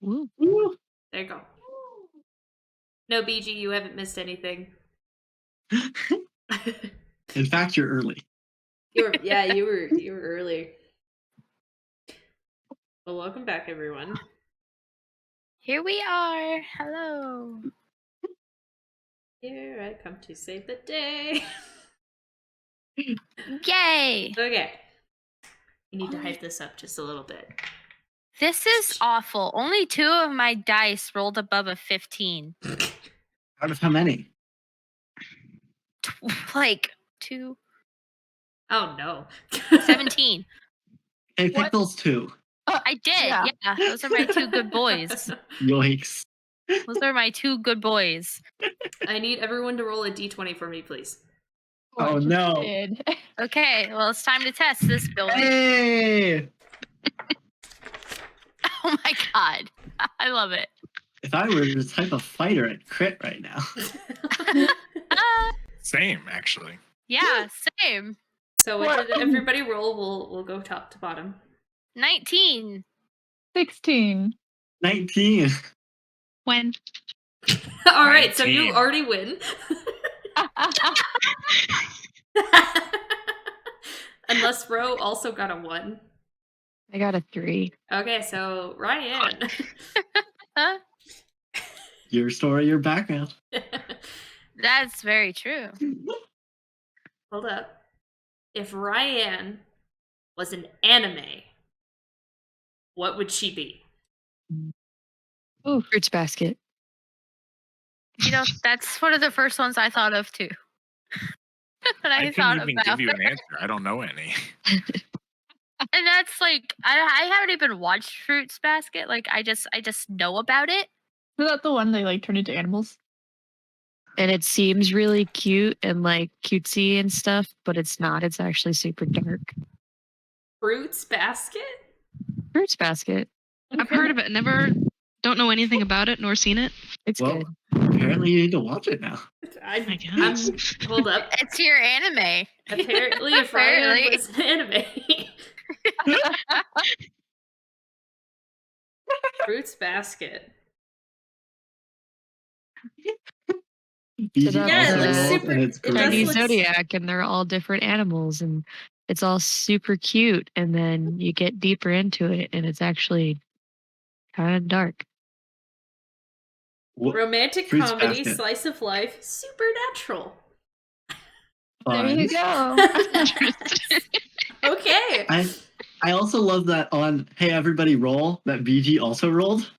Woo. Woo. There you go. No, BG, you haven't missed anything. In fact, you're early. You were early. Well, welcome back, everyone. Here we are. Hello. Here I come to save the day. Yay! Okay. You need to hype this up just a little bit. This is awful. Only 2 of my dice rolled above a 15. Out of how many? Like 2. Oh no. 17. Hey, pick those 2. I did. Yeah. Those are my 2 good boys. Yikes. Those are my 2 good boys. I need everyone to roll a d20 for me, please. Oh no. Okay, well, it's time to test this building. Hey! Oh my god. I love it. If I were the type of fighter, I'd crit right now. Same, actually. Yeah, same. So what did everybody roll? We'll go top to bottom. 19. 16. 19. When? All right, so 19. you already win. Unless Ro also got a 1. I got a 3. Okay, so Ryan. Huh? Your story, your background. That's very true. Hold up. If Ryan was an anime, what would she be? Ooh, Fruits Basket. You know, that's one of the first ones I thought of too. When I I thought couldn't even about give you her. an answer. I don't know any. And that's like I haven't even watched Fruits Basket. Like I just know about it. Is that the one they like turn into animals? And it seems really cute and like cutesy and stuff, but it's not. It's actually super dark. Fruits Basket? Fruits Basket. I've heard of it. Don't know anything about it nor seen it. It's Well, good. apparently you need to watch it now. I guess. Hold up. It's your anime. Apparently, if Ryan was an anime. Fruits Basket. BG Yeah, it also looks rolled, super- and it's it does great. Chinese look- zodiac, and they're all different animals, and it's all super cute. And then you get deeper into it, and it's actually kind of dark. What- Romantic Fruits comedy, Basket. slice of life, supernatural. There you Fun. go. Okay. I also love that on Hey Everybody Roll that BG also rolled.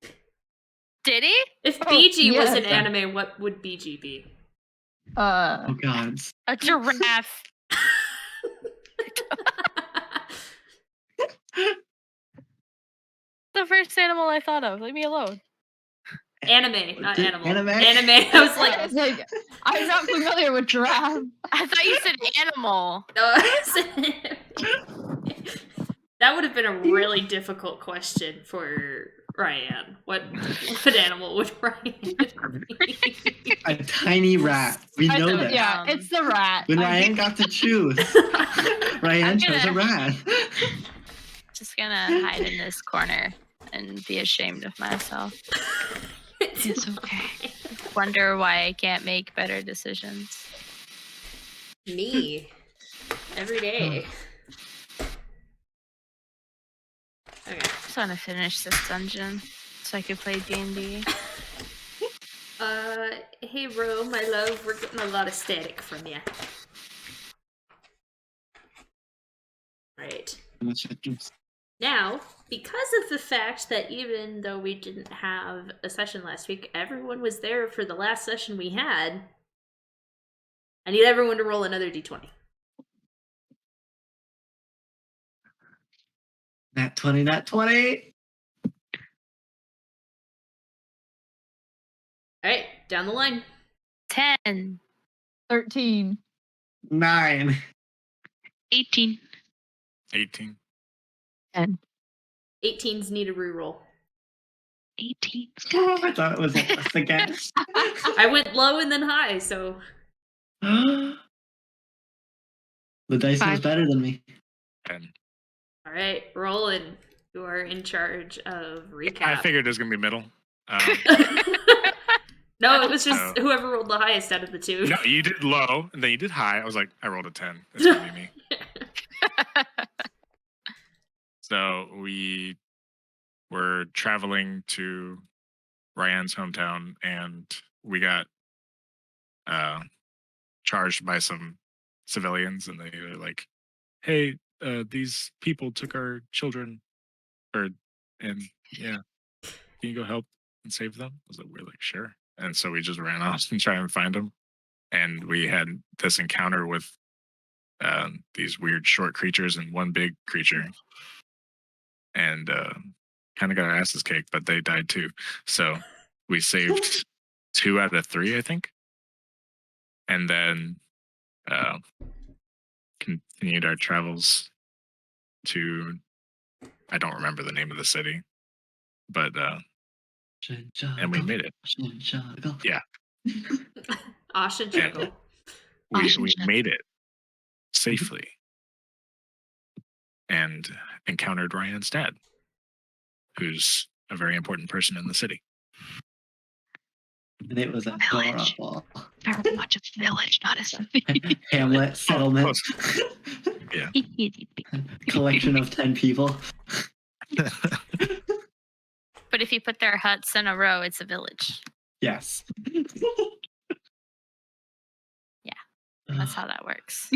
Did he? If Oh, BG was yes. an anime, what would BG be? Oh god. A giraffe. The first animal I thought of. Leave me alone. Anime, not Did- animal. anime? Anime. I was I like, was like, I'm not familiar with giraffe. I thought you said animal. no. That would have been a really difficult question for Ryan. What animal would Ryan be? A tiny rat. We I know know, that. yeah, it's the rat. When I Ryan got to choose, Ryan I'm chose a gonna- rat. Just gonna hide in this corner and be ashamed of myself. It's okay. Wonder why I can't make better decisions. Me. Every day. Okay. Just want to finish this dungeon so I could play D&D. Hey Ro, my love, we're getting a lot of static from you. Right. Now, because of the fact that even though we didn't have a session last week, everyone was there for the last session we had, I need everyone to roll another d20. Nat 20, nat 20. Alright, down the line. 10. 13. 9. 18. 18. 18s need a reroll. 18. I thought it was less again. I went low and then high, so... The dice was 5. better than me. 10. Alright, rolling. You are in charge of recap. I figured it was gonna be middle. No, it was just So- whoever rolled the highest out of the two. No, you did low, and then you did high. I was like, I rolled a 10. It's gonna be me. So we were traveling to Ryan's hometown, and we got charged by some civilians, and they were like, "Hey, these people took our children, and yeah, can you go help and save them?" We're like, sure. And so we just ran off and tried and find them, and we had this encounter with these weird short creatures and one big creature, and kind of got our asses kicked, but they died too. So we saved 2 out of 3, I think, and then uh, continued our travels to, I don't remember the name of the city, but and we made it. Yeah, Asha Juggle. we made it safely and encountered Ryan's dad, village, who's a very important person in the city. And it was adorable. Very much a village, not a city. Hamlet settlement. Yeah. Collection of 10 people. But if you put their huts in a row, it's a village. Yes. That's how that works.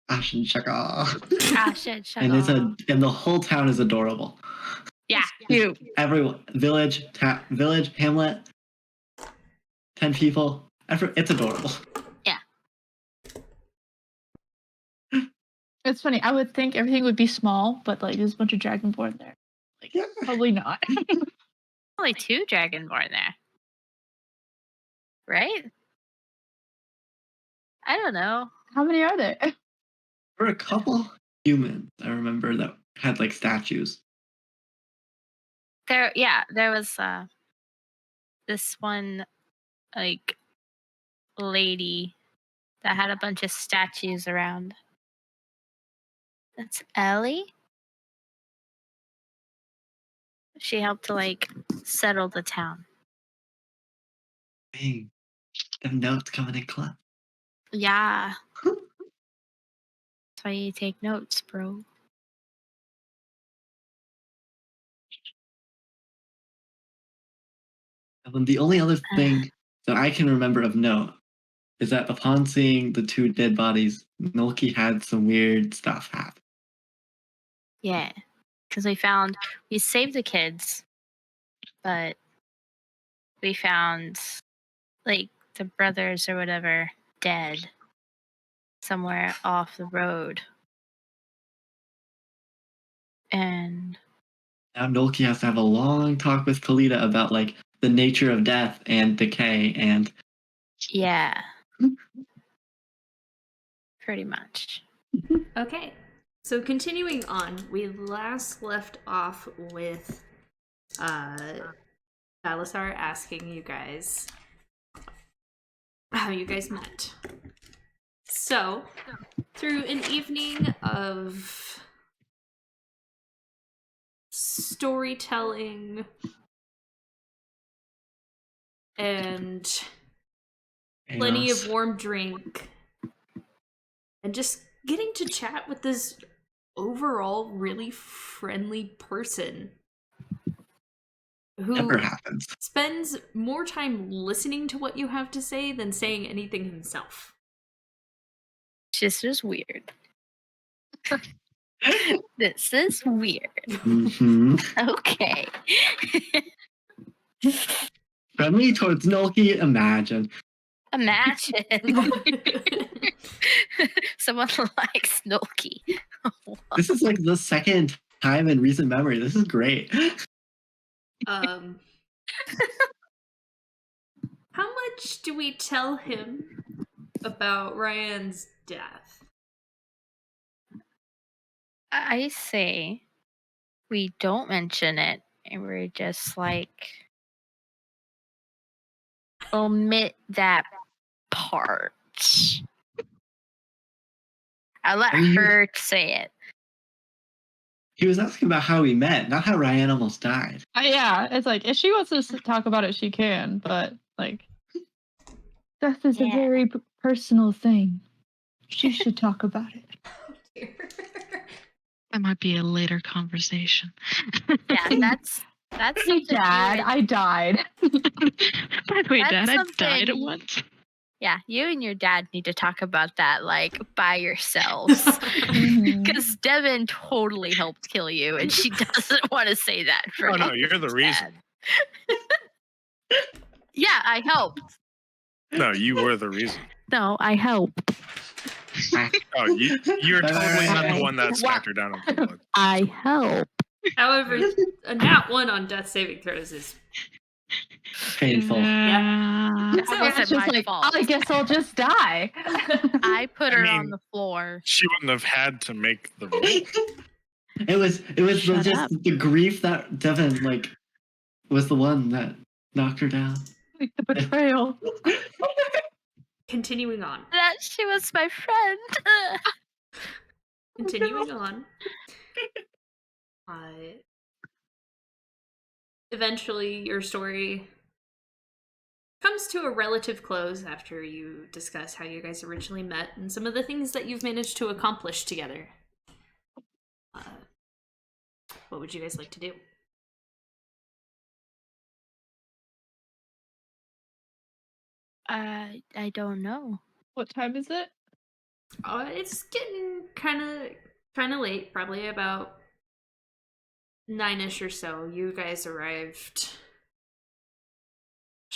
Ashen Shaka. Ah, shit, shut And up. and the whole town is adorable. Yeah. Cute. Everyone, village, hamlet, 10 people. It's adorable. It's funny. I would think everything would be small, but like there's a bunch of dragonborn there. Like Yeah. probably not. Only 2 dragonborn there. Right? I don't know. How many are there? There were a couple humans I remember that had like statues. There was this one like lady that had a bunch of statues around. That's Ellie. She helped to like settle the town. Dang. The notes coming in club. Yeah. That's why you take notes, bro. And then the only other thing that I can remember of note is that upon seeing the 2 dead bodies, Nolki had some weird stuff happen. Yeah. Because we saved the kids, but we found like the brothers or whatever dead somewhere off the road. And Now Nolki has to have a long talk with Kalita about like the nature of death and decay and yeah. Pretty much. Okay. So continuing on, we last left off with Balasar asking you guys how you guys met. So, through an evening of storytelling and plenty of chaos. warm drink and just getting to chat with this overall really friendly person who Never happens. spends more time listening to what you have to say than saying anything himself. This is weird. This is weird. Mm-hmm. Okay. Friendly towards Nolki, imagine. Imagine someone likes Snooki. This is like the second time in recent memory. This is great. How much do we tell him about Ryan's death? I say we don't mention it and we're just like omit that part. I let I mean, her say it. He was asking about how we met, not how Ryan almost died. Yeah, it's like if she wants to talk about it, she can. But like, death is a Yeah. very personal thing. She should talk about it. That might be a later conversation. Yeah, that's Hey, something you Dad, and I died. By the way, that's Dad, I died at something once. yeah, you and your dad need to talk about that, like, by yourselves. Mhm. Because Devin totally helped kill you, and she doesn't want to say that for Oh no, his you're the reason. dad. Yeah, I helped. No, you were the reason. No, I helped. Oh, you're totally not the Alright. one that smacked her down on the blood. I helped. However, a nat 1 on death saving throws is Painful. That So wasn't it's just my like, fault. I guess I'll just die. I put I her on mean- the floor. She wouldn't have had to make the roll. It was Shut just up. the grief that Devin was the one that knocked her down. Like the betrayal. continuing on. That she was my friend. Continuing on. Eventually, your story comes to a relative close after you discuss how you guys originally met and some of the things that you've managed to accomplish together. What would you guys like to do? I don't know. What time is it? It's getting kind of late, probably about 9ish or so. You guys arrived.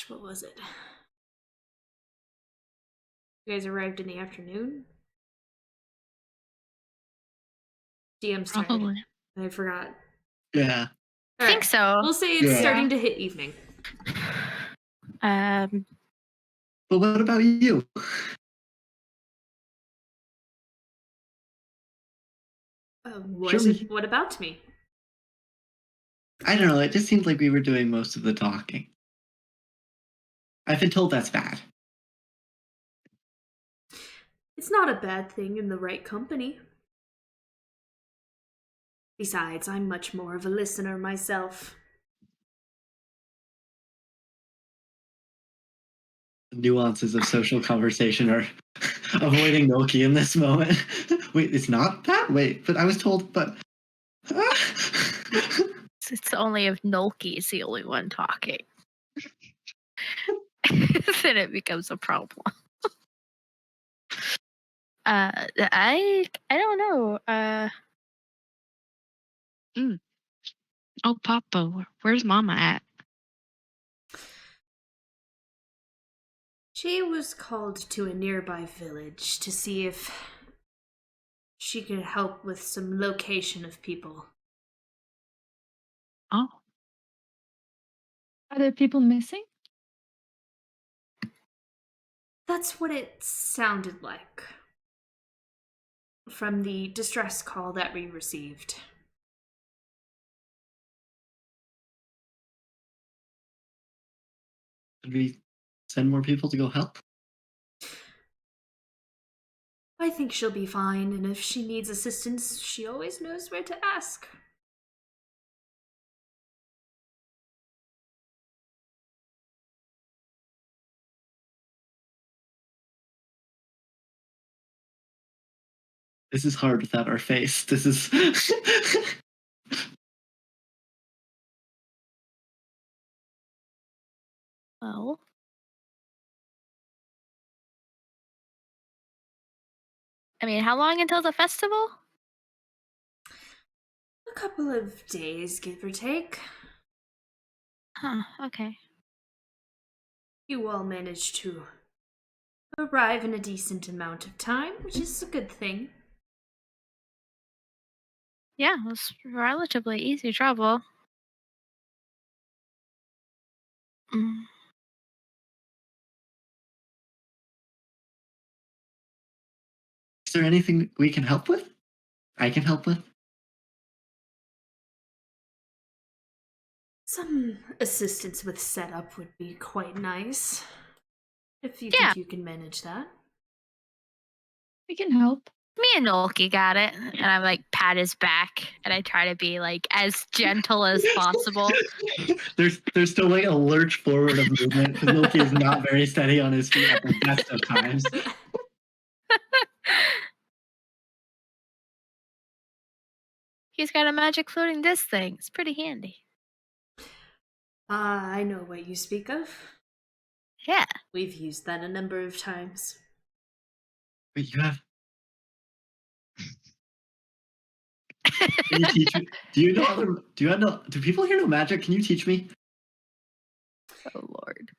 What was it? You guys arrived in the afternoon? DM's tired. Probably. I forgot. Yeah. I think so. We'll say it's Yeah. starting to hit evening. But what about you? What about me? I don't know. It just seems like we were doing most of the talking. I've been told that's bad. It's not a bad thing in the right company. Besides, I'm much more of a listener myself. The nuances of social conversation are avoiding Noki in this moment. Wait, it's not that? Wait, but I was told, but. It's only if Nolki's the only one talking. Then it becomes a problem. I don't know. Oh, Papa, where's Mama at? She was called to a nearby village to see if she could help with some location of people. Oh, Are there people missing? That's what it sounded like from the distress call that we received. Should we send more people to go help? I think she'll be fine, and if she needs assistance, she always knows where to ask. This is hard without our face. This is. Well. I mean, how long until the festival? A couple of days, give or take. Huh, okay. You all managed to arrive in a decent amount of time, which is a good thing. Yeah, it was relatively easy travel. Mm. Is there anything we can help with? I can help with? Some assistance with setup would be quite nice. If you Yeah. think you can manage that. We can help. Me and Nolki got it. And I like pat his back and I try to be like as gentle as possible. There's still like a lurch forward of movement because Loki is not very steady on his feet at the best of times. He's got a magic floating disc thing. It's pretty handy. I know what you speak of. Yeah. We've used that a number of times. Wait, you have? Can you teach me? Do you know other? Do you know? Do people here know magic? Can you teach me? Oh Lord.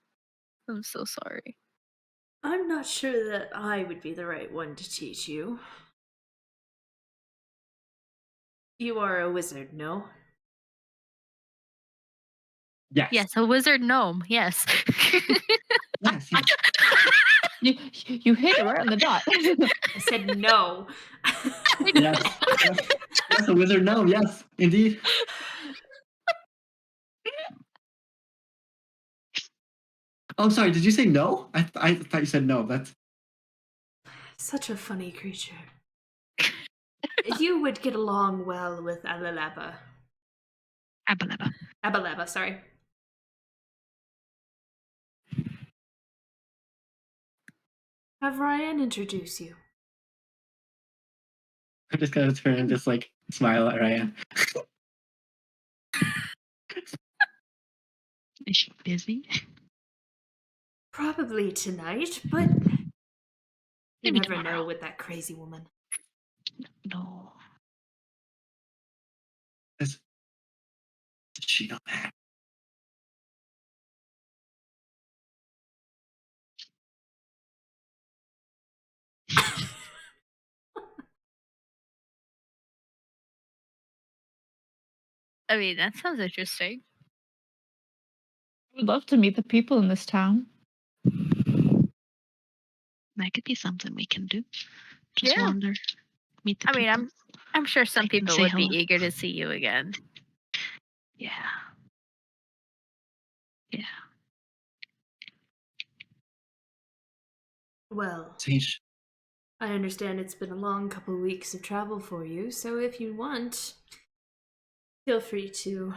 I'm so sorry. I'm not sure that I would be the right one to teach you. You are a wizard, no? Yes. Yes, a wizard gnome. Yes. Yes. Yes. You hit it right on the dot. I said no. Yes. Yes. Yes. A wizard. No. Yes. Indeed. Oh, I'm sorry. Did you say no? I thought you said no. That's Such a funny creature. You would get along well with Abalaba. Abalaba. Abalaba, sorry. Have Ryan introduce you. I'm just gonna turn and just like smile at Ryan. Is she busy? Probably tonight, but you Maybe never tomorrow. know with that crazy woman. No. Does she know that? I mean, that sounds interesting. I would love to meet the people in this town. That could be something we can do. Just Yeah. wander, meet the I mean, people. I'm sure some I can people say would be hello. eager to see you again. Yeah. Yeah. Well, Sage. I understand it's been a long couple weeks of travel for you, so if you want, feel free to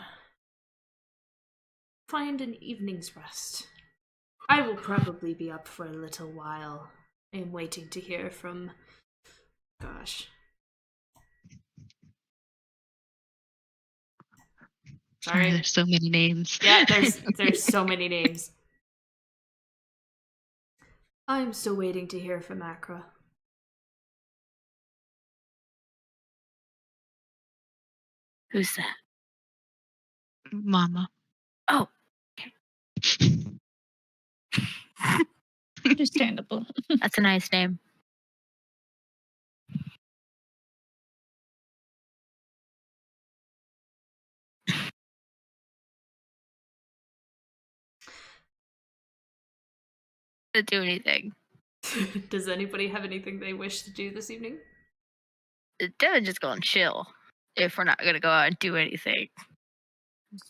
find an evening's rest. I will probably be up for a little while. I am waiting to hear from... Gosh. Sorry, there's so many names. Yeah, there's so many names. I'm still waiting to hear from Accra. Who's that? Mama. Oh. Understandable. That's a nice name. To do anything. Does anybody have anything they wish to do this evening? Devin just gonna chill. If we're not gonna go out and do anything.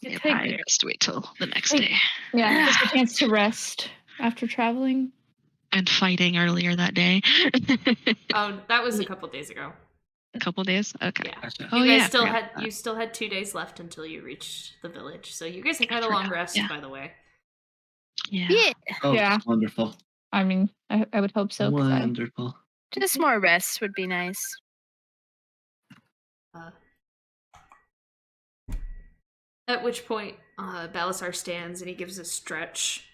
Yeah, Take- probably best wait till the next Take- day. Yeah, just a chance to rest after traveling. And fighting earlier that day. Oh, that was a couple days ago. A couple days? Okay. Yeah. Gotcha. Oh, You guys yeah, still forgot had about that. you still had 2 days left until you reached the village. So you guys have had a forgot, long rest, yeah. by the way. Yeah. Yeah. Oh, Yeah. wonderful. I mean, I would hope so. 'Cause Wonderful. Just more rest would be nice. At which point, Balasar stands and he gives a stretch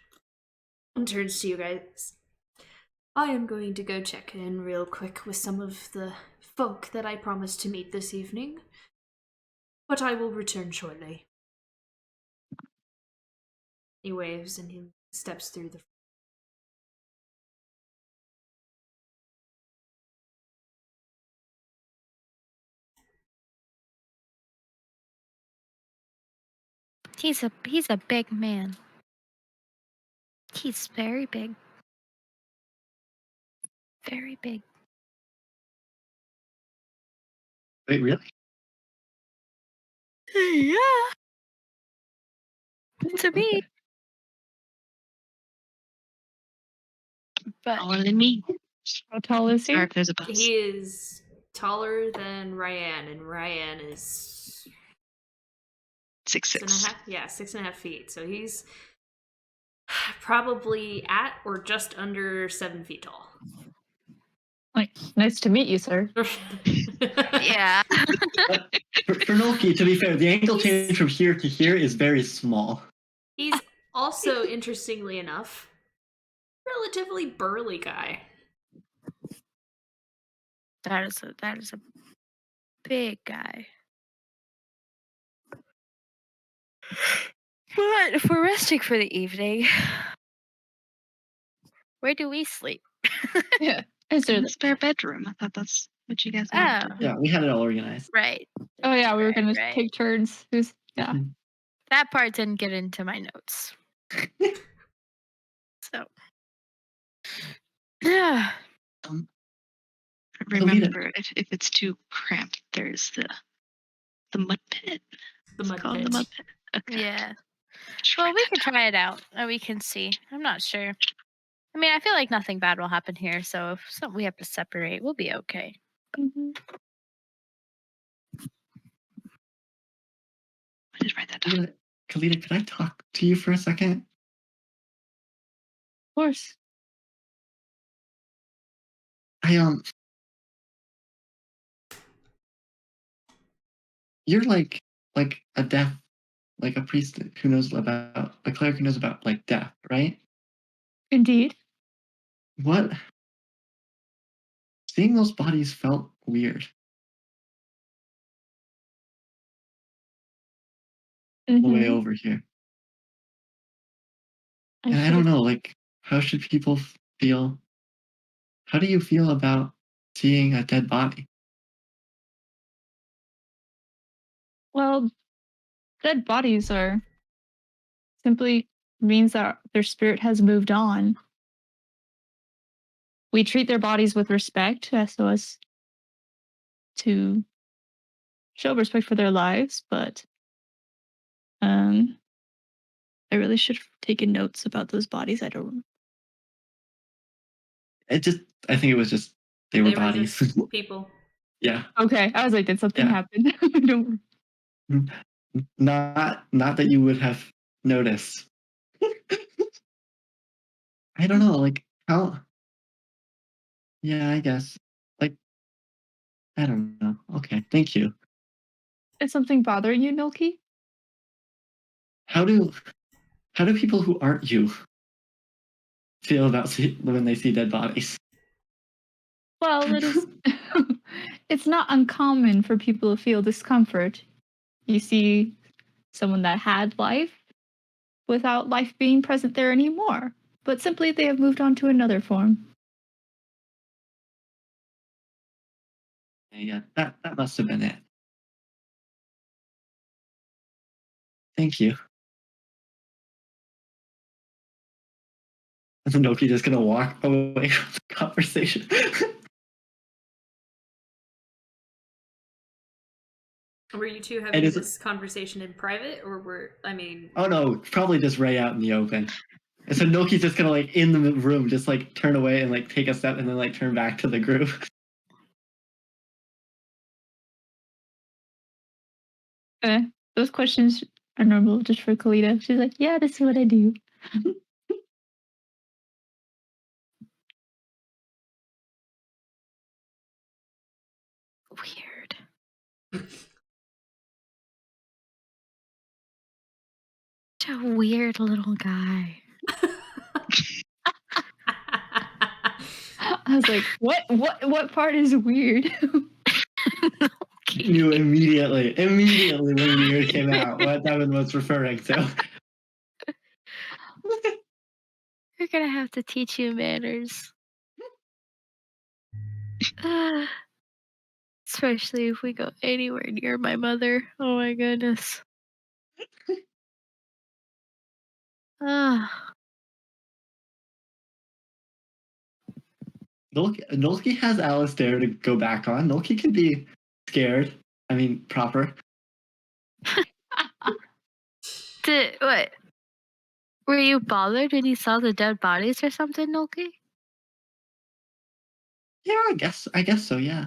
and turns to you guys. I am going to go check in real quick with some of the folk that I promised to meet this evening, but I will return shortly. He waves and he steps through the... He's a big man. He's very big. Very big. Wait, really? Yeah. To me. But Taller than me. how tall is he? Or if there's a bus. He is taller than Ryan, and Ryan is 6'6". Yeah, 6.5 feet. So he's probably at or just under 7 feet tall. Like, nice to meet you, sir. Yeah. But for Noki, to be fair, the angle change from here to here is very small. He's also, interestingly enough, relatively burly guy. That is a big guy. But if we're resting for the evening, where do we sleep? Yeah. Is there In the spare bedroom. I thought that's what you guys wanted to do. Yeah, we had it all organized. Right. Oh yeah, we were gonna Right. take turns. Who's yeah. That part didn't get into my notes. So yeah. Remember, if it's too cramped, there's the mud pit. The It's mud called pit. the mud pit. Okay. Yeah. Just Well, write we that can down. try it out. Or we can see. I'm not sure. I mean, I feel like nothing bad will happen here, so if something we have to separate, we'll be okay. Mhm. I did write that down. Kalita, could I talk to you for a second? Of course. You're like a death, like a priest who knows about a cleric who knows about like death, right? Indeed. What? Seeing those bodies felt weird. On the way Mhm. over here. I And I see. don't know, like, how should people feel? How do you feel about seeing a dead body? Well, dead bodies are simply means that their spirit has moved on. We treat their bodies with respect so as to show respect for their lives, but I really should have taken notes about those bodies. I don't. I think it was just they were They were bodies. just people. Yeah. Okay, I was like, did something Yeah. happen? Don't. Not that you would have noticed. I don't know, like how. Yeah, I guess. Like, I don't know. Okay, thank you. Is something bothering you, Milky? How do people who aren't you feel about when they see dead bodies? Well, it is. It's not uncommon for people to feel discomfort. You see someone that had life without life being present there anymore, but simply they have moved on to another form. Yeah, that must have been it. Thank you. And Noki just gonna walk away from the conversation. Were you two And having is this conversation in private, or Oh no, probably just Ray out in the open. And so Noki's just gonna like in the room, just like turn away and like take a step and then like turn back to the group. Those questions are normal just for Kalita. She's like, yeah, this is what I do. Weird. Such a weird little guy. I was like, what part is weird? Knew immediately when weird came out what Devin was referring to. We're gonna have to teach you manners. Especially if we go anywhere near my mother. Oh my goodness. Ah. Nolki has Alistair to go back on. Nolki can be scared. I mean, proper. What? Were you bothered when you saw the dead bodies or something, Noki? Yeah, I guess so, yeah.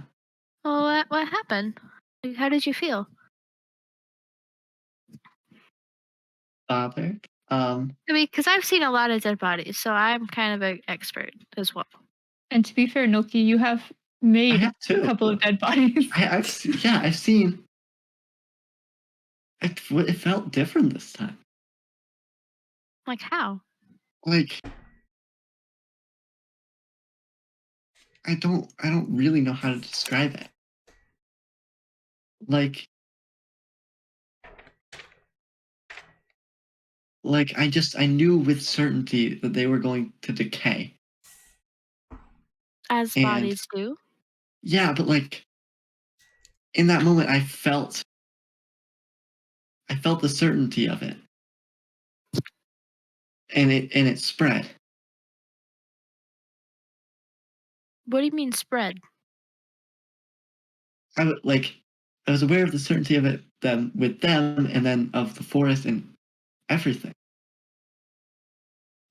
Well, what happened? Like, how did you feel? Bothered. I mean, because I've seen a lot of dead bodies, so I'm kind of an expert as well. And to be fair, Noki, you have I made have a two. couple of dead bodies. I've seen. It felt different this time. Like how? Like I don't really know how to describe it. Like I knew with certainty that they were going to decay. As And bodies do. yeah, but like in that moment I felt the certainty of it. And it spread. What do you mean spread? I was aware of the certainty of it them with them and then of the forest and everything.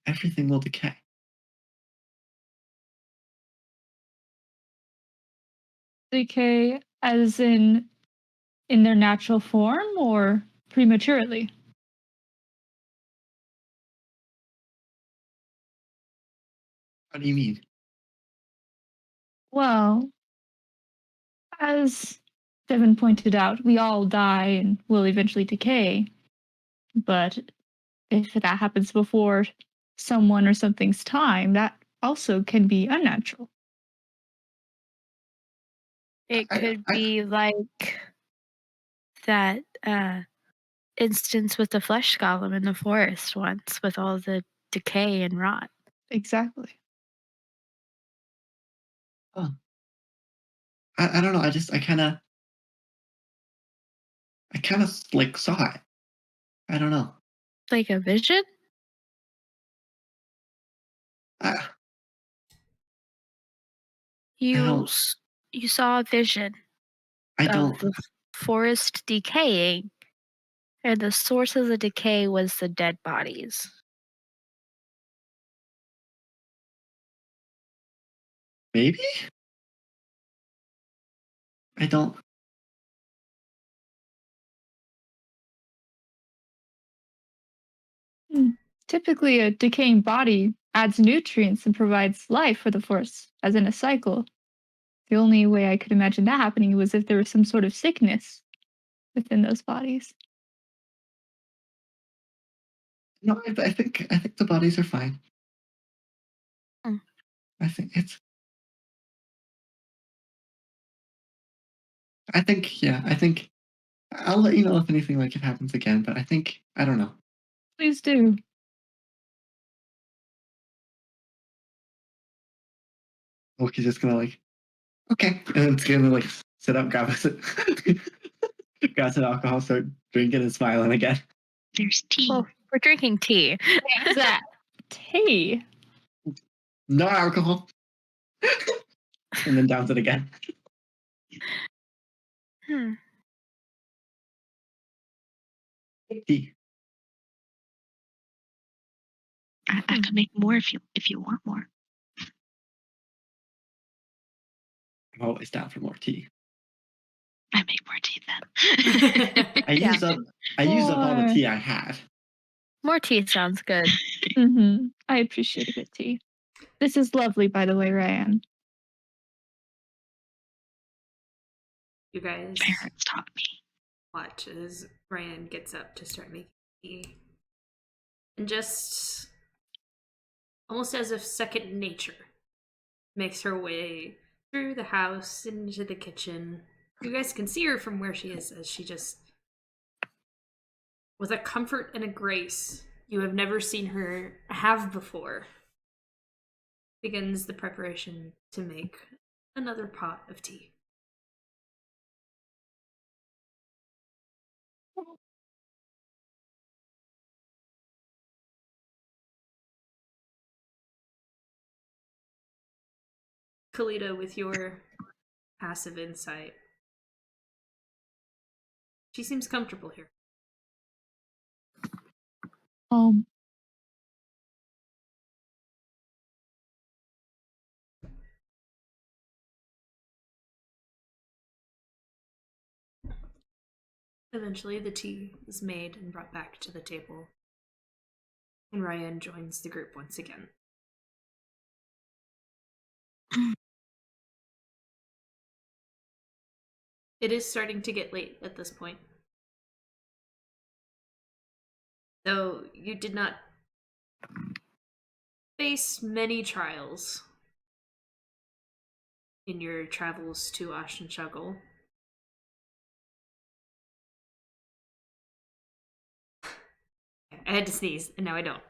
Everything will decay. Decay as in their natural form or prematurely? What do you mean? Well, as Devin pointed out, we all die and will eventually decay. But if that happens before someone or something's time, that also can be unnatural. It I, could I be like that instance with the flesh golem in the forest once with all the decay and rot. Exactly. huh. I don't know. I kind of like saw it. I don't know. Like a vision? I I You don't s- you saw a vision I of don't the forest decaying, and the source of the decay was the dead bodies. maybe I don't. Hmm. Typically, a decaying body adds nutrients and provides life for the forest, as in a cycle. The only way I could imagine that happening was if there was some sort of sickness within those bodies. No, I think the bodies are fine. Hmm. I think it's. I think yeah. I think I'll let you know if anything like it happens again. But I don't know. Please do. Loki's just gonna like okay, and it's gonna like sit up, grabs an alcohol, start drinking and smiling again. There's tea. Well, we're drinking tea. Is that tea? No alcohol, and then downs it again. Hmm. Tea. I could make more if you want more. I'm always down for more tea. I make more tea then. I Yeah. used up all the Or- tea I had. More tea sounds good. I appreciate a good tea. This is lovely, by the way, Ryan. You guys Parents taught me. watch as Ryan gets up to start making tea. And just almost as if second nature makes her way through the house into the kitchen. You guys can see her from where she is as she just, with a comfort and a grace you have never seen her have before, begins the preparation to make another pot of tea. Kalita, with your passive insight, she seems comfortable here. Um, Eventually, the tea is made and brought back to the table, and Ryan joins the group once again. It is starting to get late at this point. Though you did not face many trials in your travels to Ashenshuggle. I had to sneeze, and now I don't.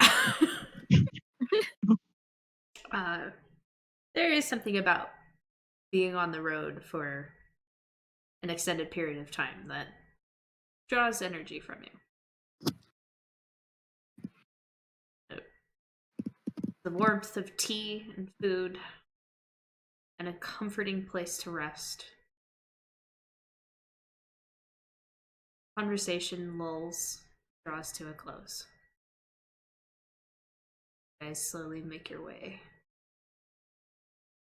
There is something about being on the road for an extended period of time that draws energy from you. The warmth of tea and food, and a comforting place to rest. Conversation lulls, draws to a close. You guys slowly make your way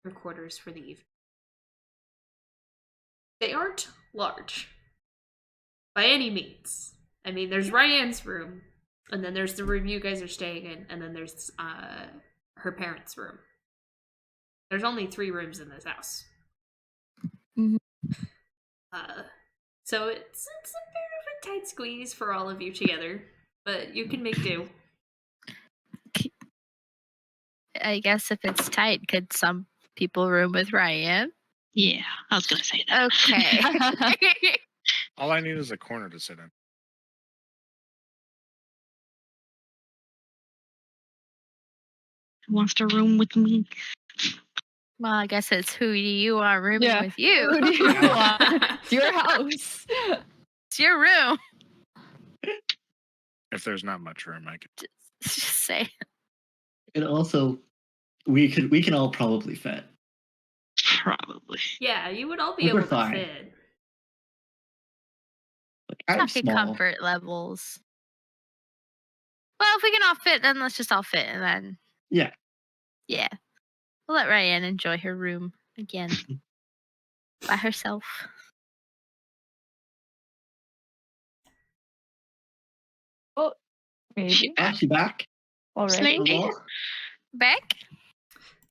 to your quarters for the evening. They aren't large by any means. I mean, there's Ryan's room, and then there's the room you guys are staying in, and then there's her parents' room. There's only 3 rooms in this house. Mhm. So it's a bit of a tight squeeze for all of you together, but you can make do. I guess if it's tight, could some people room with Ryan? Yeah, I was gonna say that. Okay. All I need is a corner to sit in. Who wants to room with me? Well, I guess it's who do you want rooming Yeah. with Who do you? you want? It's your house. It's your room. If there's not much room, I could. Just say. And also, we can all probably fit. Probably. Yeah, you would all be Like, we're able to fine. fit. Like, I'm Talking small. comfort levels. Well, if we can all fit, then let's just all fit, and then Yeah. yeah, we'll let Ryan enjoy her room again by herself. Oh, maybe Ashley back. already. Slady. Hello? Beck?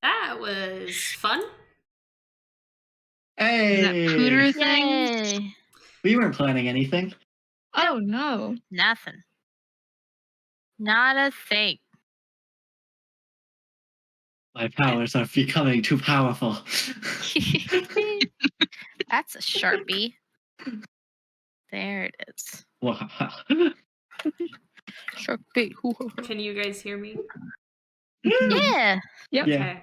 That was fun. Is that Hey, pooter thing? Yay! we weren't planning anything. Oh no. Nothing. Not a thing. My powers are becoming too powerful. That's a Sharpie. There it is. Wow. Sharpie. Can you guys hear me? Yeah. Yep. Yeah. Okay.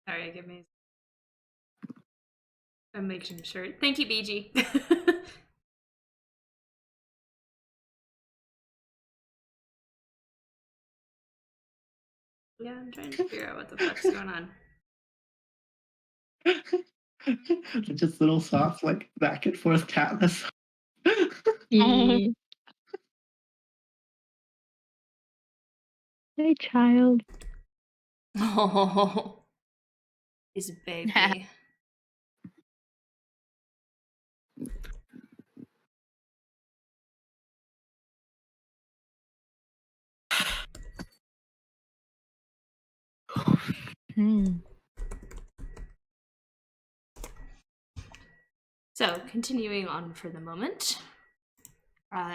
Sorry, give me. I'm making sure. Thank you, BG. Yeah, I'm trying to figure out what the fuck's going on. Just little soft, like back and forth Katniss. Yeah. Hey, child. Oh, he's a baby. Hmm. So, continuing on for the moment,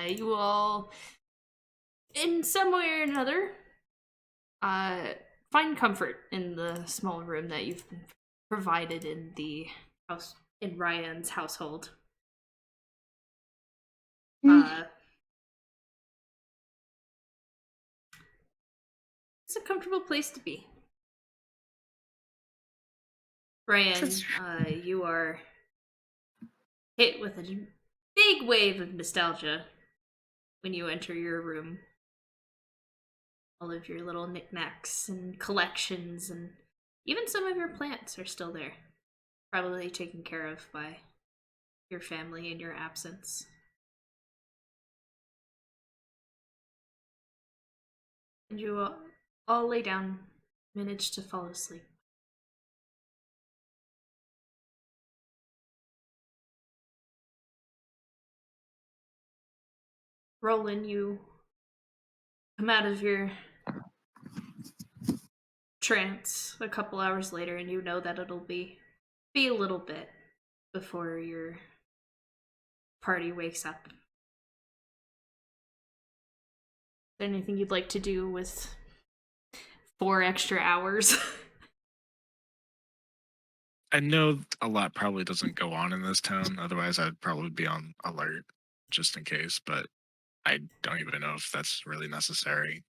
you all, in some way or another, find comfort in the small room that you've been provided in the house in Ryan's household. It's a comfortable place to be. Ryan, you are hit with a big wave of nostalgia when you enter your room. All of your little knickknacks and collections, and even some of your plants are still there, probably taken care of by your family in your absence. And you all lay down, manage to fall asleep. Roland, you come out of your trance a couple hours later, and you know that it'll be a little bit before your party wakes up. Is there anything you'd like to do with 4 extra hours? I know a lot probably doesn't go on in this town. Otherwise, I'd probably be on alert just in case. But I don't even know if that's really necessary.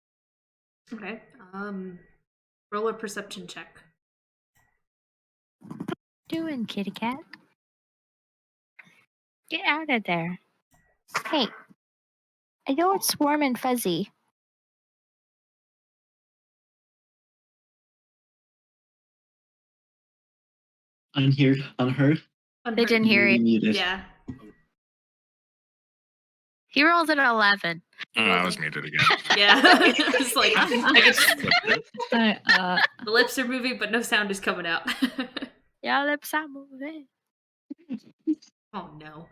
Okay. Roll a perception check. Doing, kitty cat? Get out of there. Hey, I know it's warm and fuzzy. Unheard, unheard. They didn't hear Maybe you. muted. Yeah. He rolled an 11. Oh, I was muted again. Yeah. It's like I get the lips are moving, but no sound is coming out. Your lips are moving. Oh no.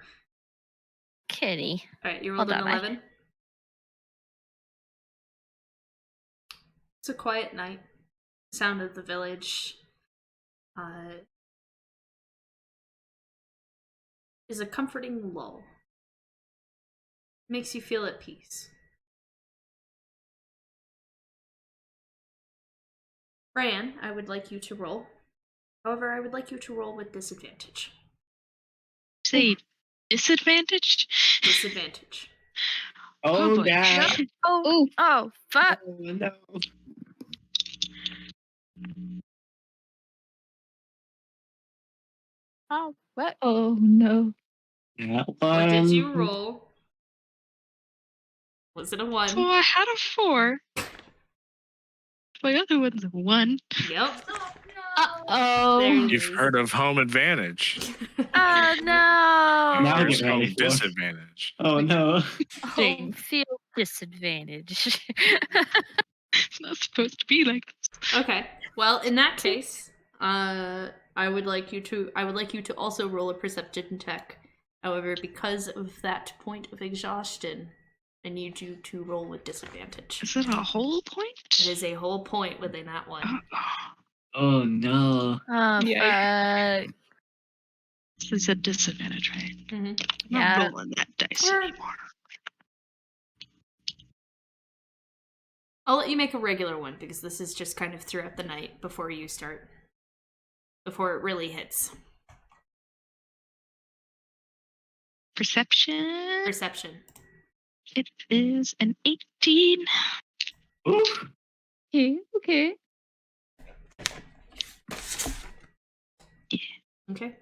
Kitty. All right, you rolled an Hold on, 11. It's a quiet night. Sound of the village is a comforting lull. Makes you feel at peace. Fran, I would like you to roll. However, I would like you to roll with disadvantage. Say disadvantaged? Disadvantage. Oh, boy. God. Oh, fuck. Oh, no. Oh, what? Oh no. That What did you one. roll? Was it a 1? So I had a 4. My other one's a 1. Yep. Oh. There it You've is. heard of home advantage. Oh, no. Now Here's get ready home for it. disadvantage. Oh, no. Home field disadvantage. It's not supposed to be like this. Okay. Well, in that case, I would like you to also roll a perception check. However, because of that point of exhaustion, I need you to roll with disadvantage. Is that a whole point? It is a whole point within that one. Oh, no. Oh, Yikes. fuck. This is a disadvantage, right? Mm-hmm. I'm Yeah. not rolling that dice Or- anymore. I'll let you make a regular one because this is just kind of throughout the night before you start. Before it really hits. Perception. Perception. It is an 18. Oof. Okay. Okay.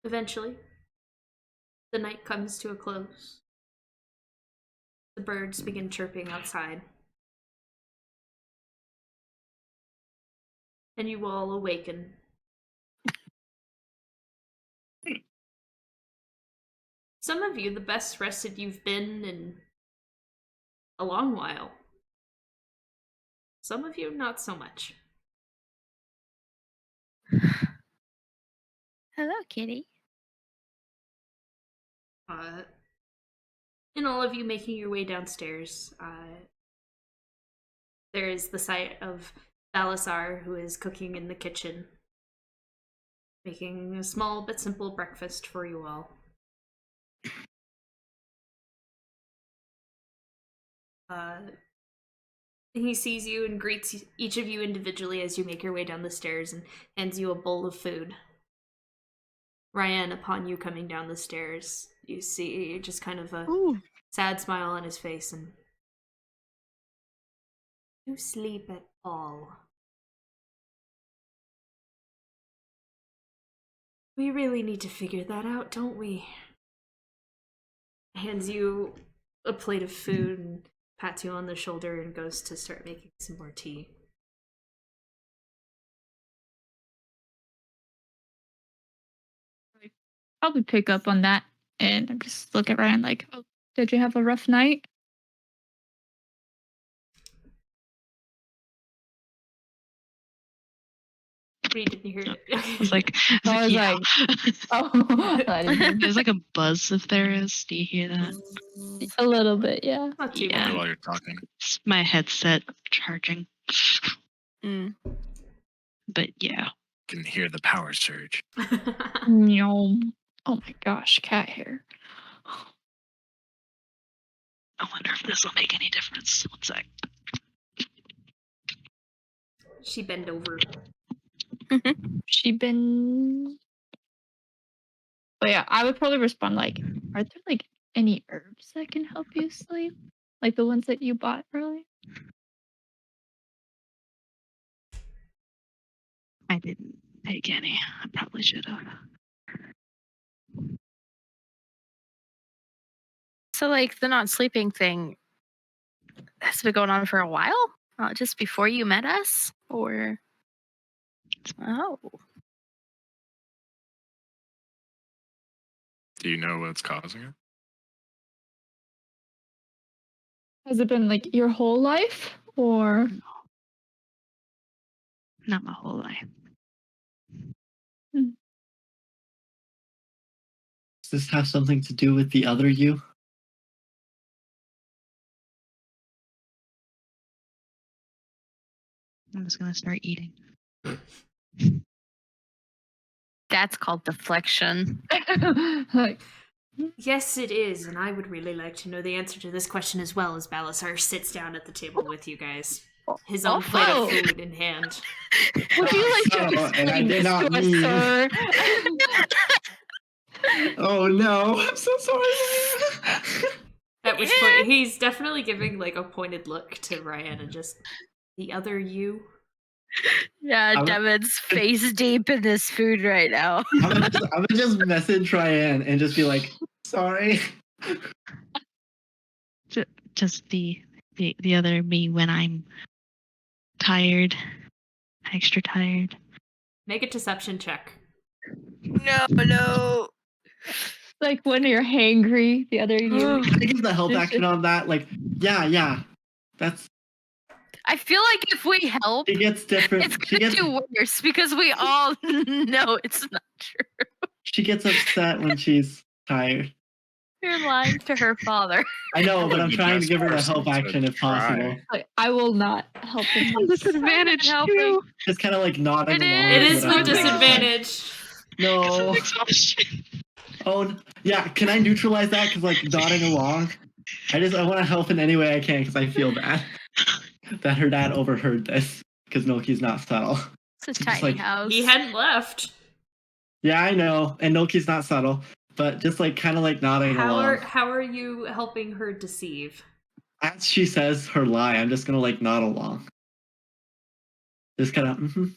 Eventually, the night comes to a close. The birds begin chirping outside. And you all awaken. Some of you, the best rested you've been in a long while. Some of you, not so much. Hello, kitty. In all of you making your way downstairs, there is the sight of Balasar, who is cooking in the kitchen, making a small but simple breakfast for you all. He sees you and greets each of you individually as you make your way down the stairs and hands you a bowl of food. Ryan, upon you coming down the stairs, you see just kind of a sad smile on his face and... You sleep at all. We really need to figure that out, don't we? Hands you a plate of food and pats you on the shoulder and goes to start making some more tea. Probably pick up on that and just look at Ryan like, oh, did you have a rough night? We didn't hear it. I was like, I was yeah. Oh, I didn't hear There's like a buzz if there is. Do you hear that? a little bit, yeah. Not too Yeah. While you're talking. It's my headset charging. Mm. But yeah. Can hear the power surge. bad. No. Oh my gosh, cat hair. I wonder if this will make any difference. One sec. She bend over. She been. But yeah, I would probably respond like, are there like any herbs that can help you sleep? Like the ones that you bought earlier? I didn't take any. I probably should have. So, like, the not sleeping thing has been going on for a while? Not just before you met us? Or. Oh. Do you know what's causing it? Has it been like your whole life? Or. Not my whole life. Hmm. Does this have something to do with the other you? I'm just gonna start eating. That's called deflection. Like, Yes, it is, and I would really like to know the answer to this question as well as Balasar sits down at the table with you guys. His own plate of food in hand. would you like to Oh, and I explain did this not to us, mean- sir? Oh no, I'm so sorry. At which point, he's definitely giving like a pointed look to Ryan and just the other you. Yeah, I'm- Devin's face deep in this food right now. I'm gonna just message Ryan and just be like, sorry. Just the other me when I'm tired, extra tired. Make a deception check. No. Like when you're hangry, the other you. Can I give the help action on that? Like, yeah. That's I feel like if we help, she gets different. it's She gonna gets do worse because we all know it's not true. she gets upset when she's tired. You're lying to her father. I know, but I'm The trying to best give her the person help to action if try. possible. Like, I will not help him. Oh, disadvantage helping. too. Just kind of like nodding It along. It is is what with I'm doing. disadvantage. No. Exhaustion. Oh, yeah. Can I neutralize that? Because like nodding along. I want to help in any way I can because I feel bad that her dad overheard this because Noki's not subtle. It's a Just tiny like- house. He hadn't left. Yeah, I know, and Noki's not subtle, but just like kind of like nodding along. How are you helping her deceive? As she says her lie, I'm just gonna like nod along. Just kind of.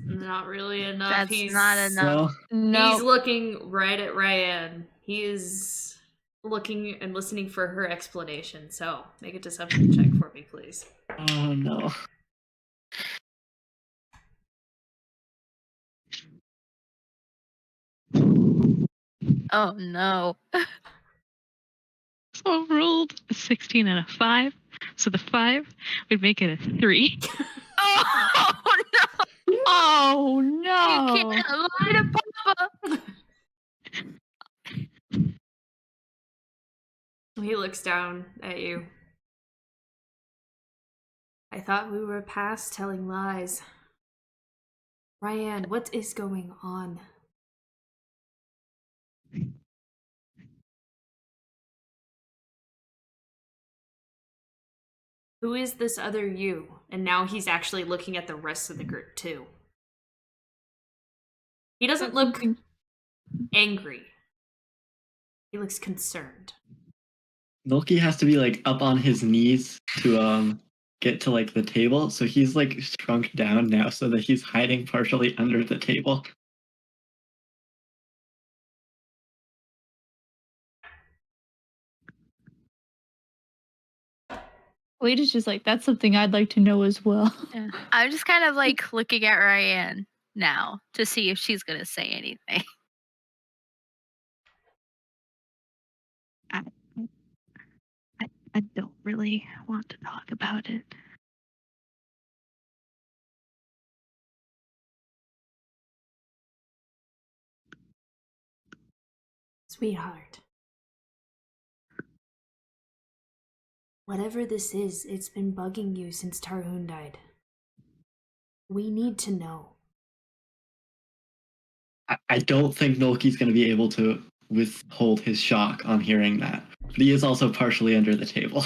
Not really enough. That's He's not enough. No. He's looking right at Ryan. He is looking and listening for her explanation. So make a deception check for me, please. Oh no. Oh no. So I rolled a 16 and a 5. So the 5 would make it a 3. Oh no. Oh You no! can't lie to Papa. He looks down at you. I thought we were past telling lies. Ryan, what is going on? Who is this other you? And now he's actually looking at the rest of the group too. He doesn't look angry. He looks concerned. Noki has to be like up on his knees to get to like the table, so he's like shrunk down now so that he's hiding partially under the table. Wade is just like, that's something I'd like to know as well. Yeah. I'm just kind of like looking at Ryan now to see if she's gonna say anything. I don't really want to talk about it. Sweetheart. Whatever this is, it's been bugging you since Tarhun died. We need to know. I don't think Nolki's going to be able to withhold his shock on hearing that. But he is also partially under the table.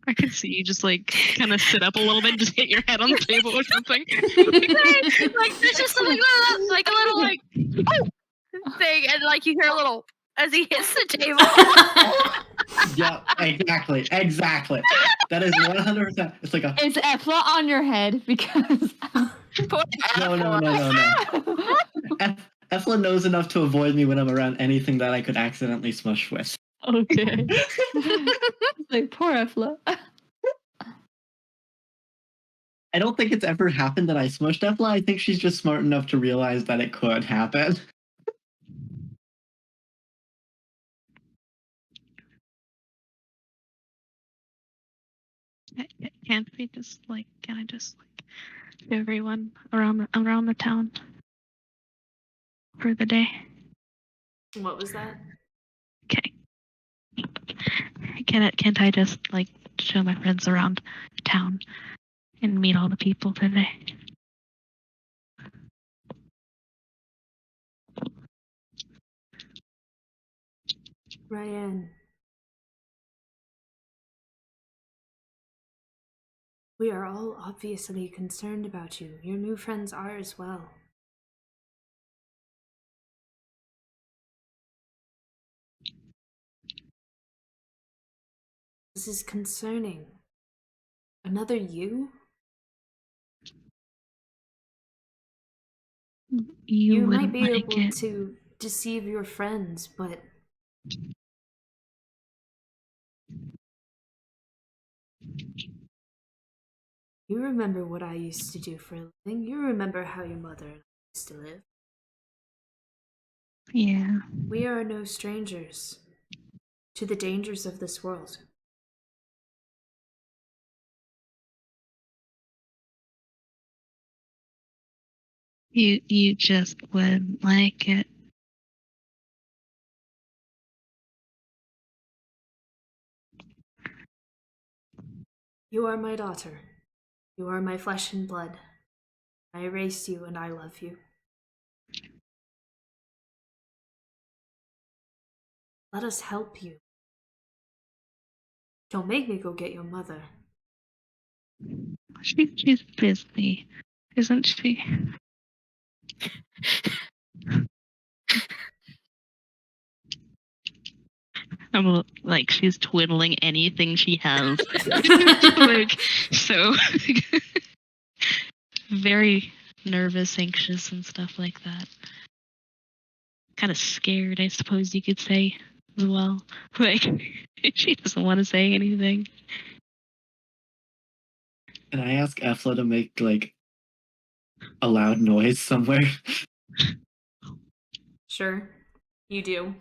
I can see you just like kind of sit up a little bit, just hit your head on the table or something. Like there's just like a little like thing, and like you hear a little as he hits the table. Yeah, exactly. That is 100%. It's like a... Is Efla on your head? Because No. Efla knows enough to avoid me when I'm around anything that I could accidentally smush with. Okay. Like poor Efla. I don't think it's ever happened that I smushed Efla. I think she's just smart enough to realize that it could happen. Can I just like to everyone around the town for the day? What was that? Okay. Can't I just like show my friends around town and meet all the people today? Ryan. We are all obviously concerned about you. Your new friends are as well. This is concerning. Another you? You might be able to deceive your friends, but you remember what I used to do for a living. You remember how your mother and I used to live. Yeah. We are no strangers to the dangers of this world. You just wouldn't like it. You are my daughter. You are my flesh and blood. I raised you and I love you. Let us help you. Don't make me go get your mother. She's busy, isn't she? I'm like she's twiddling anything she has. Like so very nervous, anxious and stuff like that. Kind of scared, I suppose you could say as well. Like she doesn't want to say anything. Can I ask Efla to make like a loud noise somewhere? Sure, you do.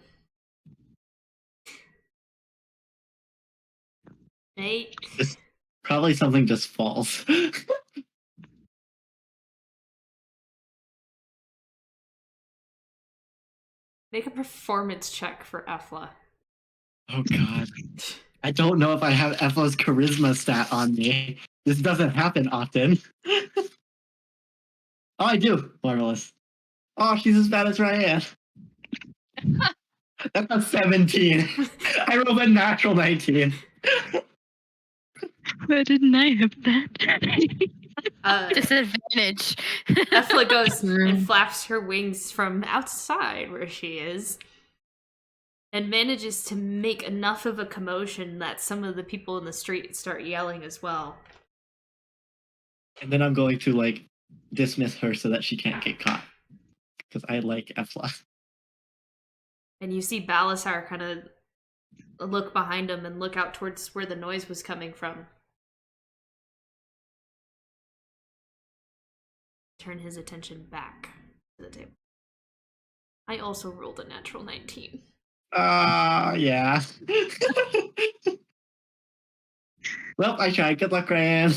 Probably something just falls. Make a performance check for Efla. Oh god. I don't know if I have Efla's charisma stat on me. This doesn't happen often. Oh, I do. Marvelous. Oh, she's as bad as Ryan. That's a 17. I rolled a natural 19. Why didn't I have that? Disadvantage. Efla goes and flaps her wings from outside where she is and manages to make enough of a commotion that some of the people in the street start yelling as well. And then I'm going to like dismiss her so that she can't get caught. Because I like Efla. And you see Balasar kind of look behind him and look out towards where the noise was coming from. Turn his attention back to the table. I also rolled a natural 19. Yeah. Well, I tried. Good luck, Ryan.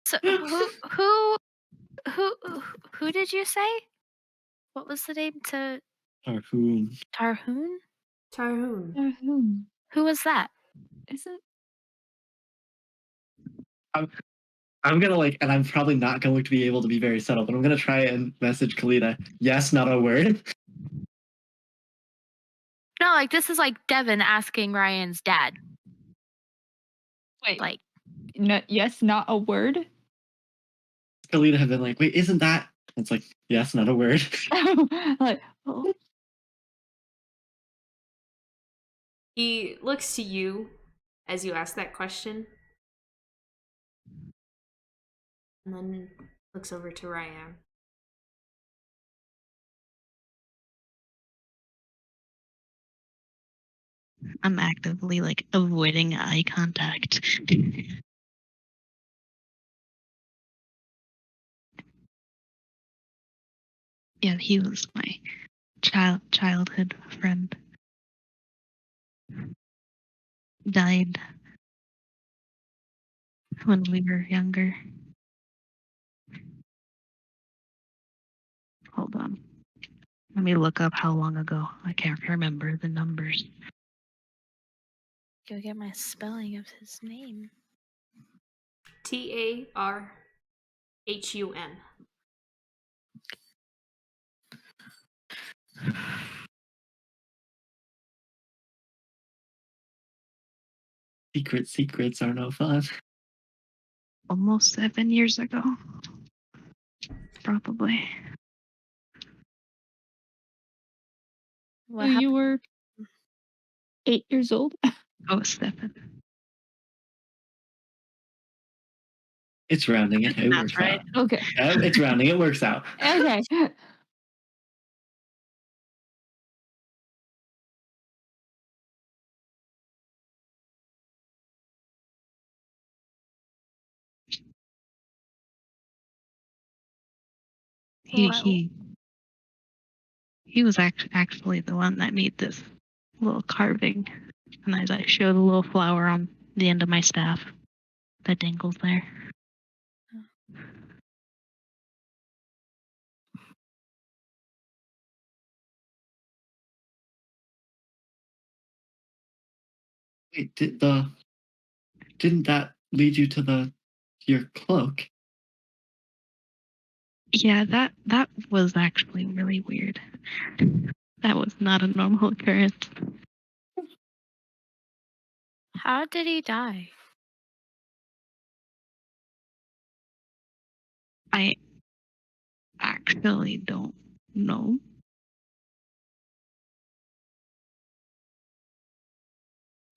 So who did you say? what was the name to Tarhoon. Tarhoon? Tarhoon. Who was that? Isn't I'm gonna and I'm probably not going to be able to be very subtle, but I'm gonna try and message Kalina. Yes, not a word. No, like this is like Devin asking Ryan's dad. wait? Like, No, yes, not a word. Kalina had been like, wait, isn't that? It's like, yes, not a word. Like, oh, He looks to you as you ask that question, and then looks over to Ryan. I'm actively avoiding eye contact. Yeah, he was my childhood friend. Died when we were younger. Hold on. Let me look up how long ago. I can't remember the numbers. go get my spelling of his name. Tarhun. Secrets are no fun. Almost 7 years ago. Probably. What so you happened? were 8 years old. Oh, 7. It's rounding. It That's works right. out. Okay. It's rounding. It works out. Okay. He What? he he was actually the one that made this little carving, and I show the little flower on the end of my staff that dangles there. Wait, didn't that lead you to your cloak? Yeah, that was actually really weird. That was not a normal occurrence. How did he die? I actually don't know.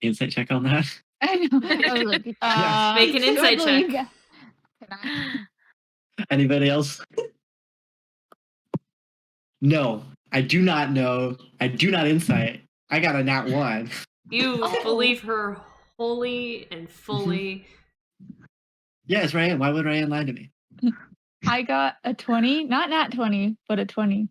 Insight check on that. I know. I was like, Yes. Make an insight don't believe check. that. Can I? Anybody else? No, I do not know. I do not insight. I got a nat 1. You Oh. believe her wholly and fully. Yes, Ryan. Why would Ryan lie to me? I got a 20, not nat 20, but a 20.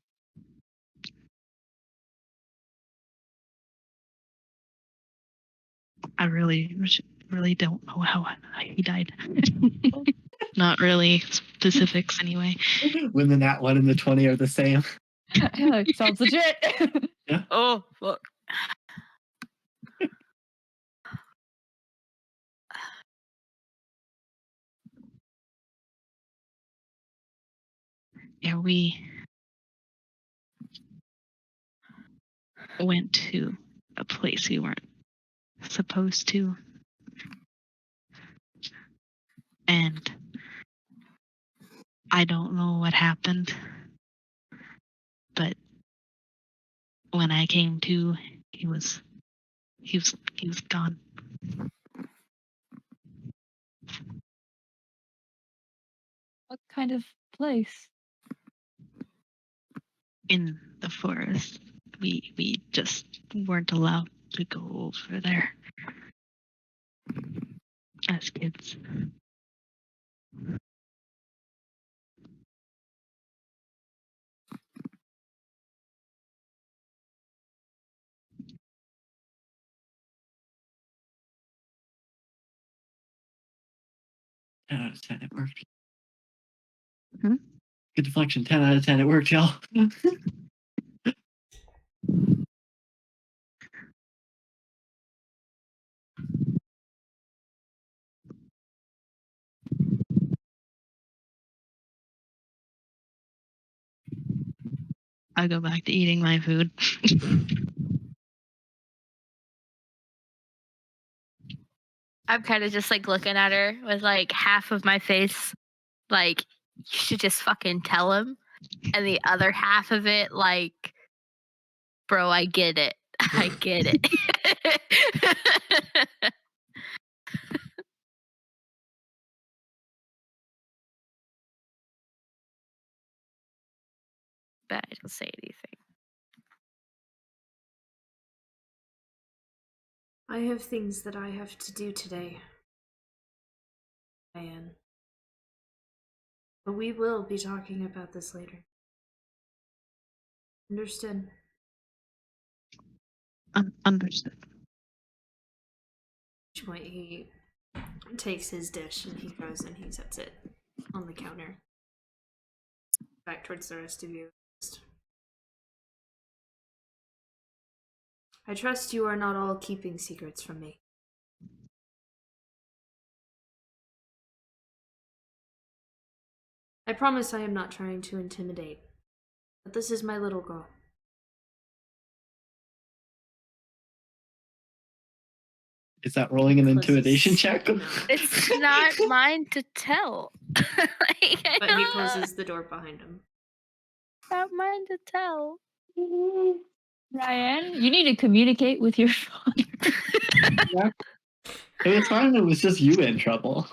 I really don't know how he died. Not really specifics anyway. When the nat 1 and the 20 are the same. Like, sounds legit. Oh, fuck. Yeah, we went to a place we weren't supposed to, and I don't know what happened, but when I came to, he was gone. What kind of place? In the forest. We just weren't allowed to go over there as kids. Out of 10, it worked. Hmm? Good deflection. 10 out of 10. It worked, y'all. I go back to eating my food. I'm kind of just like looking at her with like half of my face, like, you should just fucking tell him. And the other half of it, like, bro, I get it. I get it. But I don't say anything. I have things that I have to do today, Diane. But we will be talking about this later. Understood. Understood. At which point he takes his dish and he goes and he sets it on the counter. Back towards the rest of you. I trust you are not all keeping secrets from me. I promise I am not trying to intimidate, but this is my little girl. Is that rolling an Closes- intimidation check? No. It's not mine to tell. Like, But he closes the door behind him. not mine to tell. Ryan, you need to communicate with your father. Yeah. It was fine. It was just you in trouble.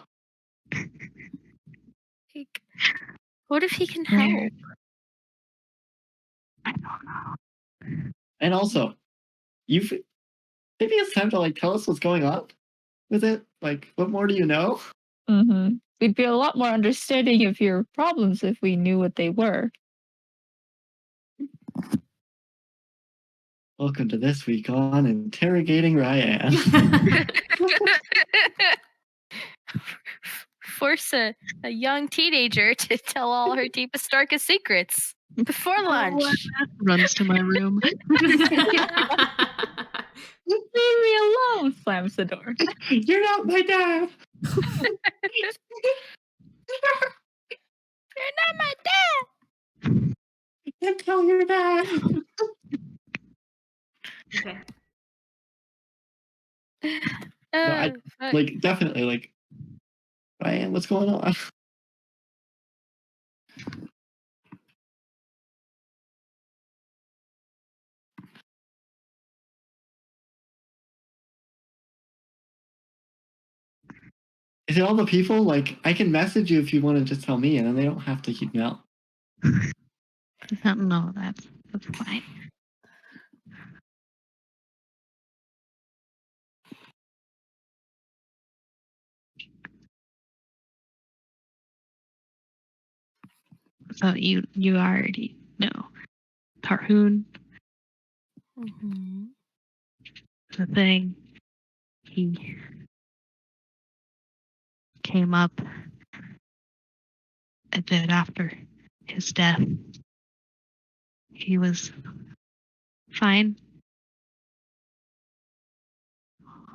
Like, what if he can Where? help? I don't know. And also, maybe it's time to like tell us what's going on with it. Like, what more do you know? Mm-hmm. We'd be a lot more understanding of your problems if we knew what they were. Welcome to this week on Interrogating Ryan. Force a young teenager to tell all her deepest, darkest secrets before lunch. Runs to my room. Leave me alone, slams the door. You're not my dad. You're not my dad. Can't tell your dad. Okay. I- Fuck. Like, definitely, like, Ryan, what's going on? Is it all the people? Like, I can message you if you want to just tell me, and then they don't have to keep me out. No, that's fine. So you already know Tarhoon, Mhm. the thing. He came up a bit after his death. He was fine,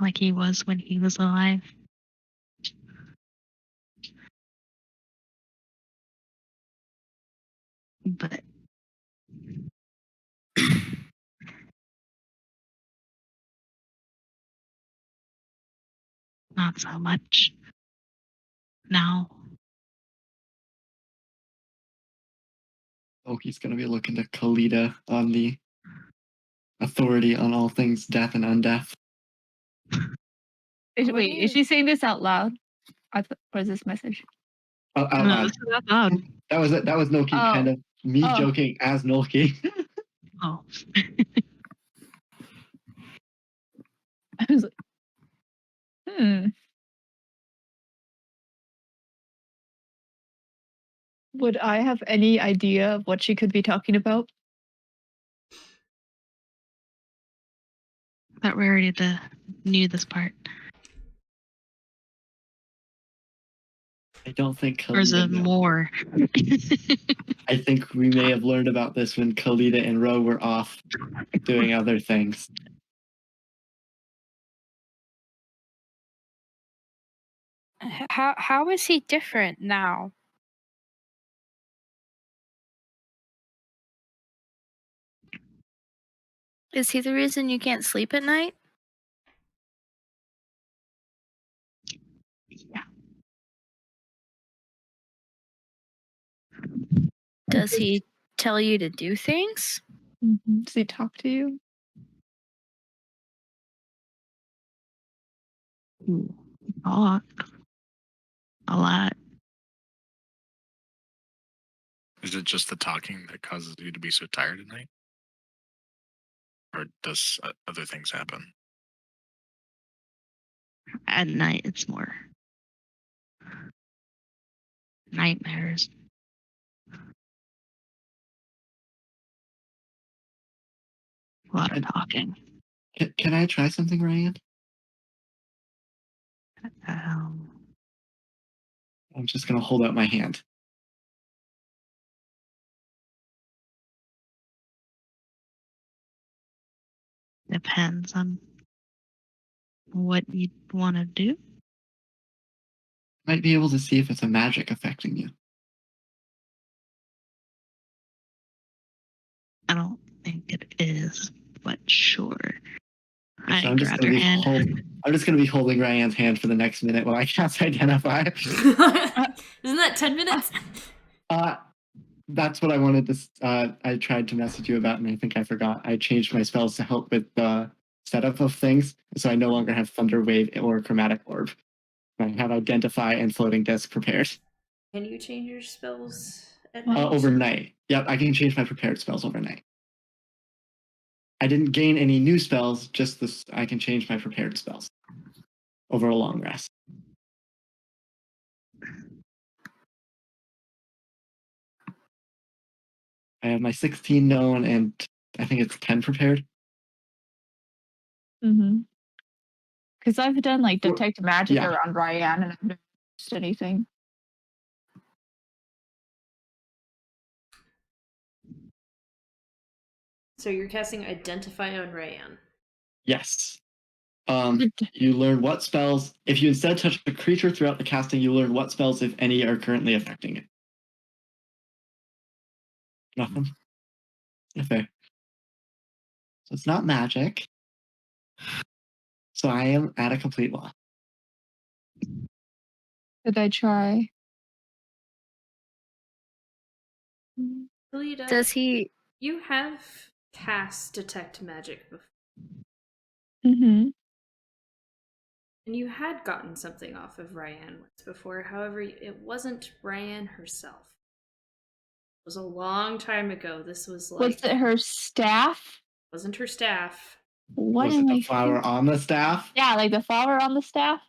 like he was when he was alive. But not so much now. Oki's gonna be looking to Kalita on the authority on all things death and undeath. What do Wait, you- is she saying this out loud? What is this message? Oh, out No, loud. this is out loud. That was it. That was Noki Oh. kind of me Oh. joking as Noki. Oh. I was like, Would I have any idea of what she could be talking about? Thought we already knew this part. I don't think Or is Kalita it knows. more? I think we may have learned about this when Kalita and Ro were off doing other things. How is he different now? Is he the reason you can't sleep at night? Yeah. Does he tell you to do things? Does he talk to you? Ooh, talk a lot. Is it just the talking that causes you to be so tired at night? Or does other things happen? At night, it's more nightmares. A lot of talking. Can I try something, Ryan? I'm just going to hold out my hand. Depends on what you want to do. Might be able to see if it's a magic affecting you. I don't think it is, but sure. I So I'm just grab going your to be hand. I'm just going to be holding Ryan's hand for the next minute while I cast Identify. Isn't that 10 minutes? That's what I wanted to. I tried to message you about, and I think I forgot. I changed my spells to help with the setup of things, so I no longer have Thunder Wave or Chromatic Orb. I have Identify and Floating Disc prepared. Can you change your spells at night? Overnight. Yep, I can change my prepared spells overnight. I didn't gain any new spells, just this. I can change my prepared spells over a long rest. I have my 16 known, and I think it's 10 prepared. Because I've done like Or- detect magic yeah. around Ryan, and I've never noticed anything. So you're casting Identify on Rayan. Yes. You learn what spells. If you instead touch a creature throughout the casting, you learn what spells, if any, are currently affecting it. Nothing. Okay. So it's not magic. So I am at a complete loss. Did I try? Kalita, Does he? you have cast Detect Magic before, Mm-hmm. and you had gotten something off of Rayan once before. However, it wasn't Rayan herself. It was a long time ago. This was like... Was it her staff? Wasn't her staff. What Was am it the I flower thinking? on the staff? Yeah, like the flower on the staff.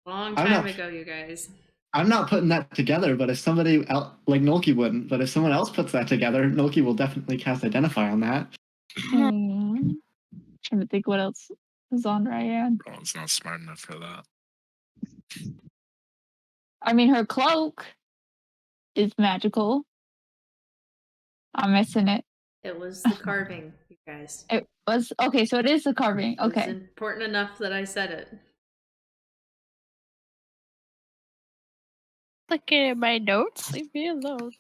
Long I'm time not- ago, you guys. I'm not putting that together, but if somebody else, like Nolki wouldn't, but if someone else puts that together, Nolki will definitely cast Identify on that. Trying to think what else is on Ryan. Oh, it's not smart enough for that. I mean, her cloak is magical. I'm missing it. It was the carving, you guys. It was okay, so it is the carving. It was Okay. important enough that I said it. Looking at my notes, leave me alone.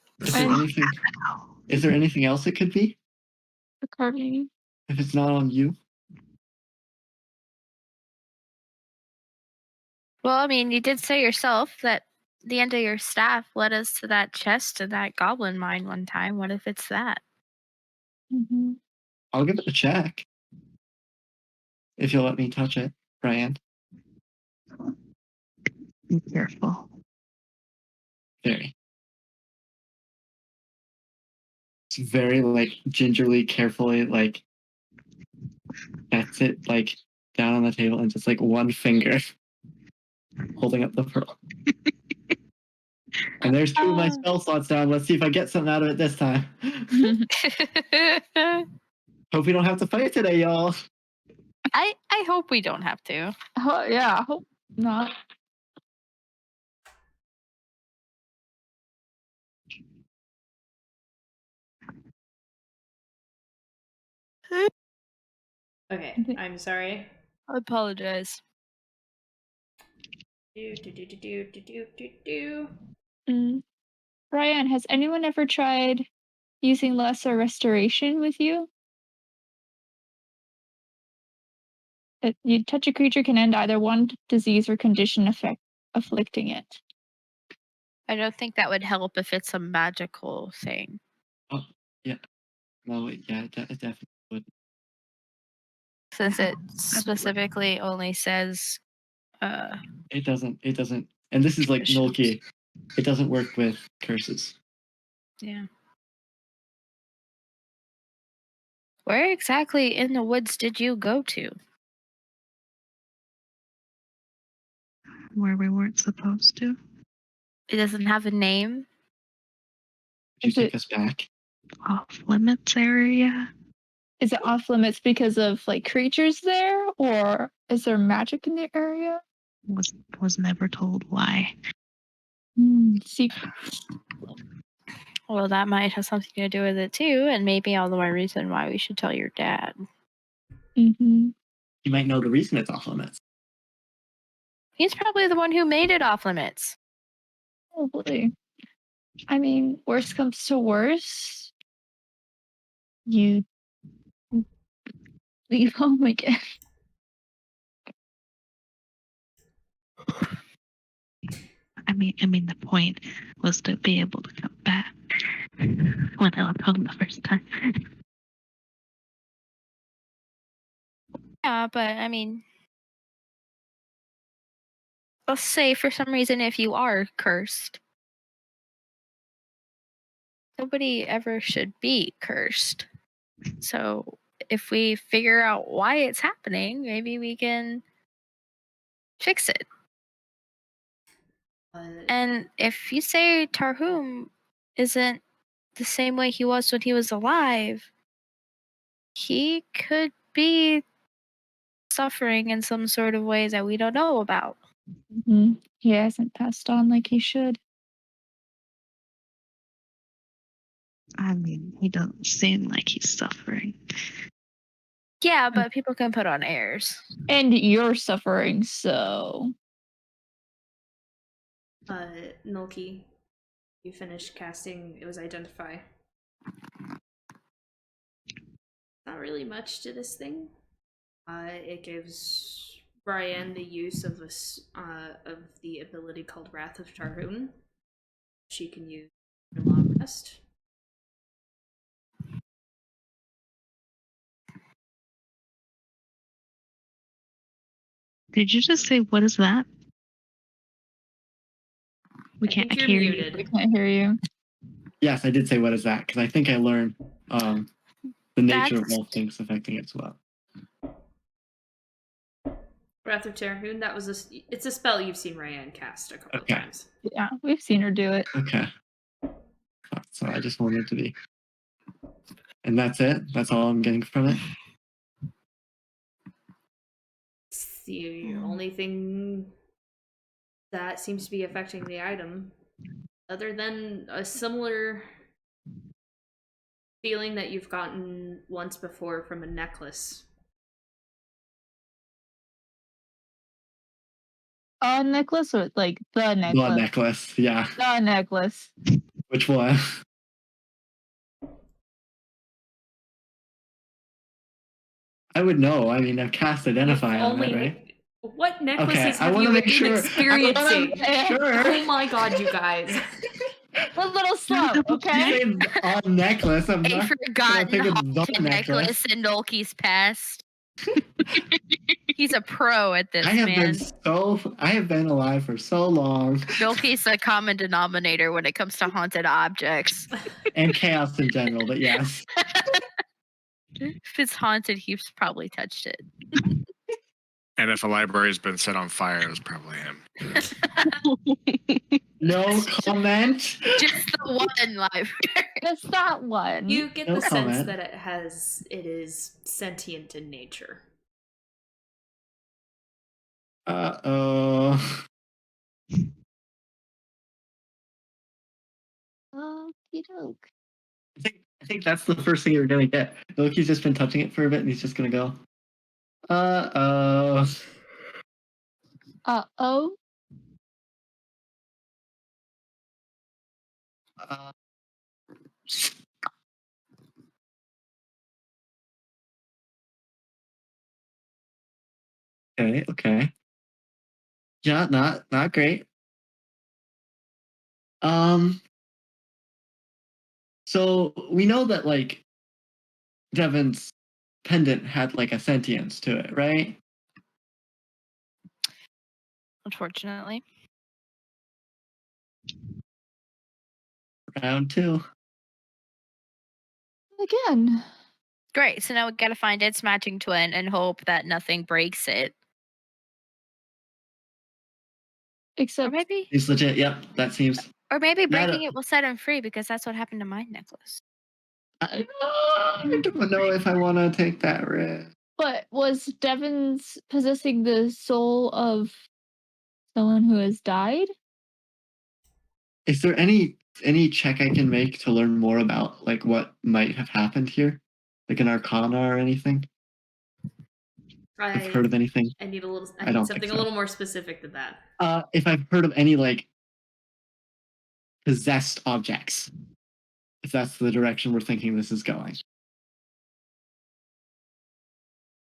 Is there anything else it could be? The carving. If it's not on you? Well, I mean, you did say yourself that the end of your staff led us to that chest in that goblin mine one time. What if it's that? Mm-hmm. I'll give it a check. If you'll let me touch it, Brian. Be careful. Very. It's very like gingerly, carefully, like that's it, like down on the table and just like one finger holding up the pearl. And there's two of my spell slots down. Let's see if I get something out of it this time. Hope we don't have to fight today, y'all. I hope we don't have to. Oh, yeah, I hope not. Okay, I'm sorry. I apologize. Brian, has anyone ever tried using lesser restoration with you? You touch a creature can end either one disease or condition afflicting it. I don't think that would help if it's a magical thing. Oh, yeah. No, yeah, it definitely would. Since it specifically only says It doesn't. And this is like Nolki. It doesn't work with curses. yeah. Where exactly in the woods did you go to? Where we weren't supposed to. It doesn't have a name. Would you Is take it us back? Off limits area. is it off limits because of like creatures there, or is there magic in the area? Was never told why. Secrets. Well, that might have something to do with it too, and maybe all the more reason why we should tell your dad. Mm-hmm. You might know the reason it's off limits. He's probably the one who made it off limits. Probably. I mean, worst comes to worst, you leave home again. I mean, the point was to be able to come back when I left home the first time. Yeah, but I mean, let's say for some reason if you are cursed, nobody ever should be cursed. So if we figure out why it's happening, maybe we can fix it. And if you say Tarhum isn't the same way he was when he was alive, he could be suffering in some sort of ways that we don't know about. Mm-hmm. He hasn't passed on like he should. I mean, he doesn't seem like he's suffering. Yeah, but people can put on airs. And you're suffering, so. Nulki, you finished casting. It was identify. Not really much to this thing. It gives Brian the use of of the ability called Wrath of Tarhun. She can use for long rest. Did you just say what is that? We I can't think you're hear muted. We can't hear you. Yes, I did say what is that because I think I learned the nature of That's- all things affecting it as well. Wrath of Tarhun. That was it's a spell you've seen Ryan cast a couple of Okay. times. Yeah, we've seen her do it. Okay. So I just wanted to be. And that's it? That's all I'm getting from it? It's the only thing that seems to be affecting the item, other than a similar feeling that you've gotten once before from a necklace. A necklace or like the necklace? The necklace, yeah. The necklace. Which one? I would know. I mean, I've cast Identify on it, right? What necklaces I have wanna you make been sure- I wanna experiencing? make sure. Oh my god, you guys. A little slow, okay? Say a necklace. I'm A not forgotten think of the haunted necklace. necklace in Nolki's past. He's a pro at this, I have man. I have been alive for so long. Nolki's a common denominator when it comes to haunted objects. And chaos in general, but yes. If it's haunted, he's probably touched it. And if a library's been set on fire, it was probably him. No comment. Just the one library. Just that one. You get No the sense comment. that it is sentient in nature. Uh-oh. Okey-doke. I think I think that's the first thing you're gonna get. Loki's just been touching it for a bit, and he's just gonna go. Uh-oh. Uh-oh. Uh, okay. Yeah, not great. So we know that like Devon's pendant had like a sentience to it, right? Unfortunately. Round 2. Again. Great. So now we gotta find its matching twin and hope that nothing breaks it. Or Except maybe He's legit. Yep, that seems. breaking it will set him free because that's what happened to my necklace. I don't know if I want to take that risk. but was Devon's possessing the soul of someone who has died? Is there any check I can make to learn more about like what might have happened here, like an Arcana or anything? I've heard of anything. I need I don't something think a so. little more specific than that. If I've heard of any like possessed objects, if that's the direction we're thinking this is going.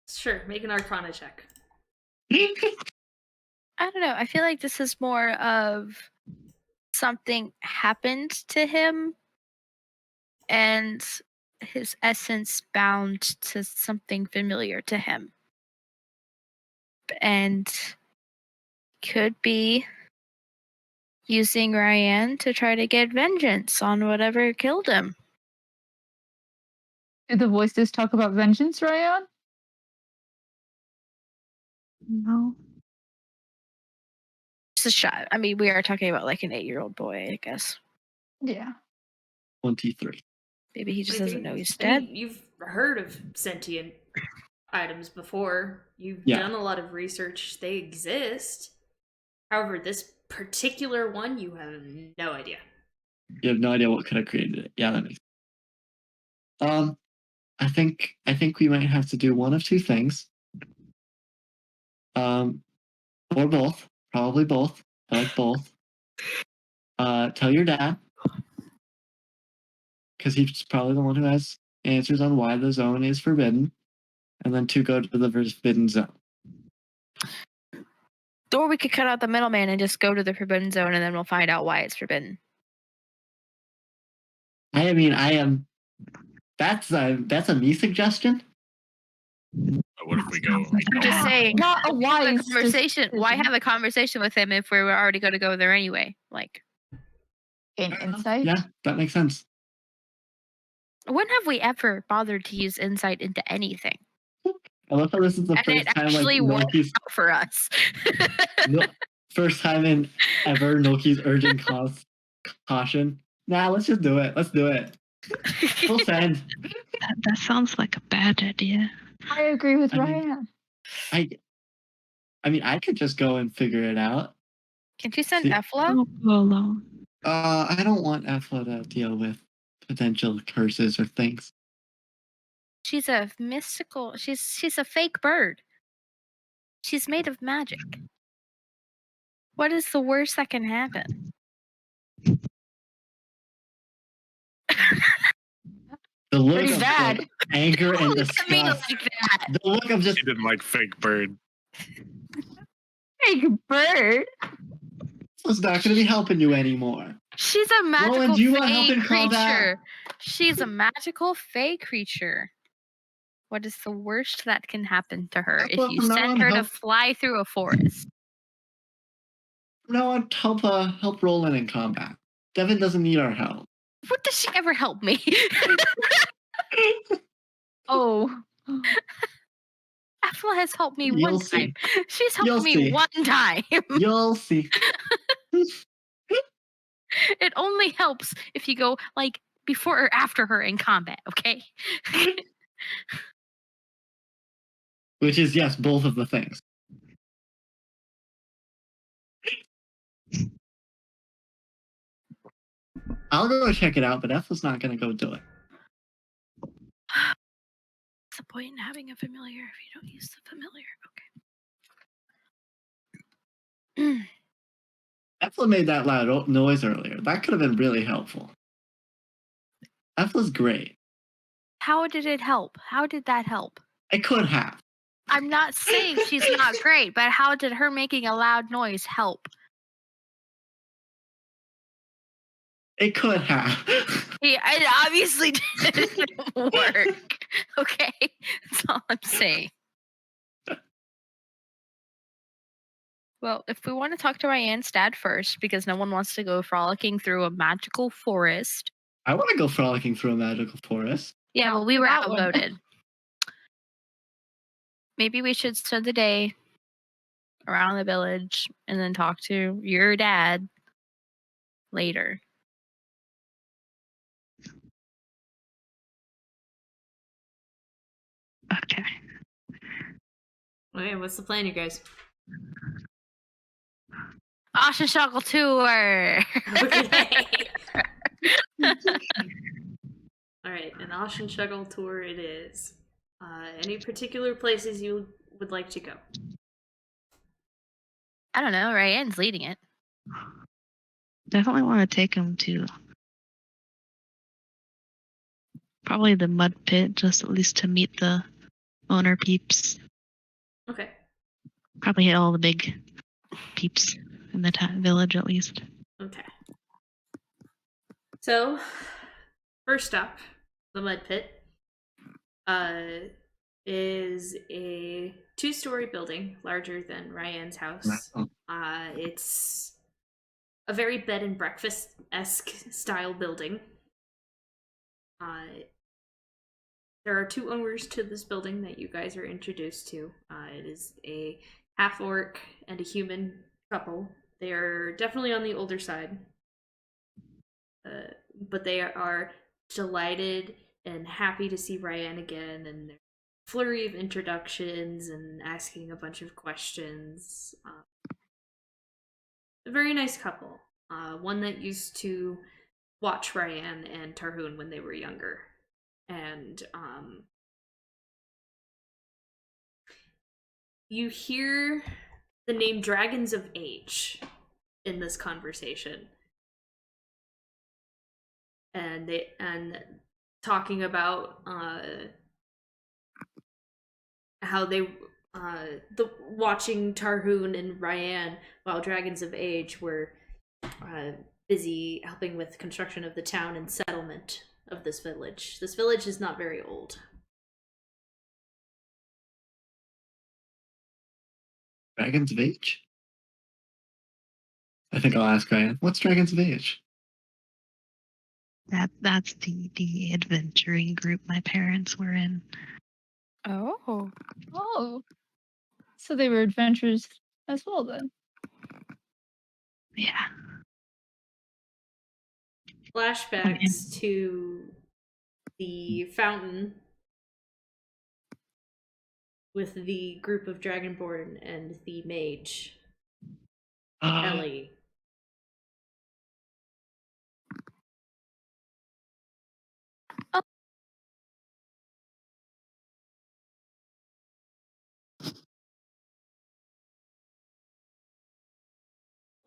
Sure, make an Arcana check. I don't know. I feel like this is more of something happened to him and his essence bound to something familiar to him. And could be using Ryan to try to get vengeance on whatever killed him. Did the voices talk about vengeance, Ryan? No. Just a shot. I mean, we are talking about like an 8-year-old boy, I guess. Yeah. 23. Maybe he just I doesn't think- know he's I dead. mean, you've heard of sentient items before. You've Yeah. done a lot of research. They exist. However, this particular one, you have no idea. You have no idea what could have created it. Yeah, that makes sense. I think we might have to do one of two things. Or both. Probably both. I like both. Tell your dad. Because he's probably the one who has answers on why the zone is forbidden. And then 2, go to the forbidden zone. Or we could cut out the middleman and just go to the forbidden zone and then we'll find out why it's forbidden. I mean, I am. That's a me suggestion. But what if we go? I'm just saying, Not a have a wise conversation. Why decision. have a conversation with him if we were already going to go there anyway? Like, Gain insight? Yeah, that makes sense. when have we ever bothered to use insight into anything? I love how this is the And first it time like actually worked Noki's out for us. first time in ever Noki's urging caution. Nah, let's just do it. Let's do it. Full send. That sounds like a bad idea. I agree with I mean- Ryan. I mean, I could just go and figure it out. Can you send See- Efla? Don't go alone. I don't want Efla to deal with potential curses or things. She's a mystical. She's a fake bird. She's made of magic. What is the worst that can happen? The look Pretty of bad. like, anger and Look at me disgust. like that. The look of just She didn't like fake bird. Fake bird. was not going to be helping you anymore. She's a magical do you want help fey in combat? creature. She's a magical fey creature. What is the worst that can happen to her if Well, you from now send on, her to help- fly through a forest? No, I'd help Roland in combat. Devin doesn't need our help. What does she ever help me? Oh. Efla has helped me You'll one see. time. She's helped You'll me see. one time. You'll see. It only helps if you go like before or after her in combat, okay? Which is, yes, both of the things. I'll go check it out, but Efla's not going to go do it. What's the point in having a familiar if you don't use the familiar? Okay. Ethel made that loud noise earlier. That could have been really helpful. Ethel's great. How did it help? How did that help? It could have. I'm not saying she's not great, but how did her making a loud noise help? It could have. Yeah, it obviously didn't work. Okay, that's all I'm saying. Well, if we want to talk to Ryan's dad first, because no one wants to go frolicking through a magical forest. I want to go frolicking through a magical forest. Yeah, well, we were that one. outvoted. Maybe we should spend the day around the village and then talk to your dad later. Okay. Okay, what's the plan, you guys? Ocean Shuckle Tour! Okay. Alright, an Ocean Shuggle tour it is. Any particular places you would like to go? I don't know, Ryan's leading it. Definitely want to take him to probably the mud pit, just at least to meet the owner peeps. Okay. Probably hit all the big peeps in the village at least. Okay. So, first up, the mud pit is a 2-story building, larger than Ryan's house. It's a very bed and breakfast-esque style building. There are 2 owners to this building that you guys are introduced to. It is a half-orc and a human couple. They are definitely on the older side. But they are delighted and happy to see Ryan again, and there's a flurry of introductions and asking a bunch of questions. A very nice couple. One that used to watch Ryan and Tarhoon when they were younger. And you hear the name Dragons of Age in this conversation. And talking about how they watching Tarhoon and Ryan while Dragons of Age were busy helping with construction of the town and settlement of this village. This village is not very old. Dragons of Age? I think I'll ask Ryan. What's Dragons of Age? That's the adventuring group my parents were in. Oh. Oh. So they were adventurers as well then. Yeah. Flashbacks to the fountain with the group of Dragonborn and the mage, Ellie.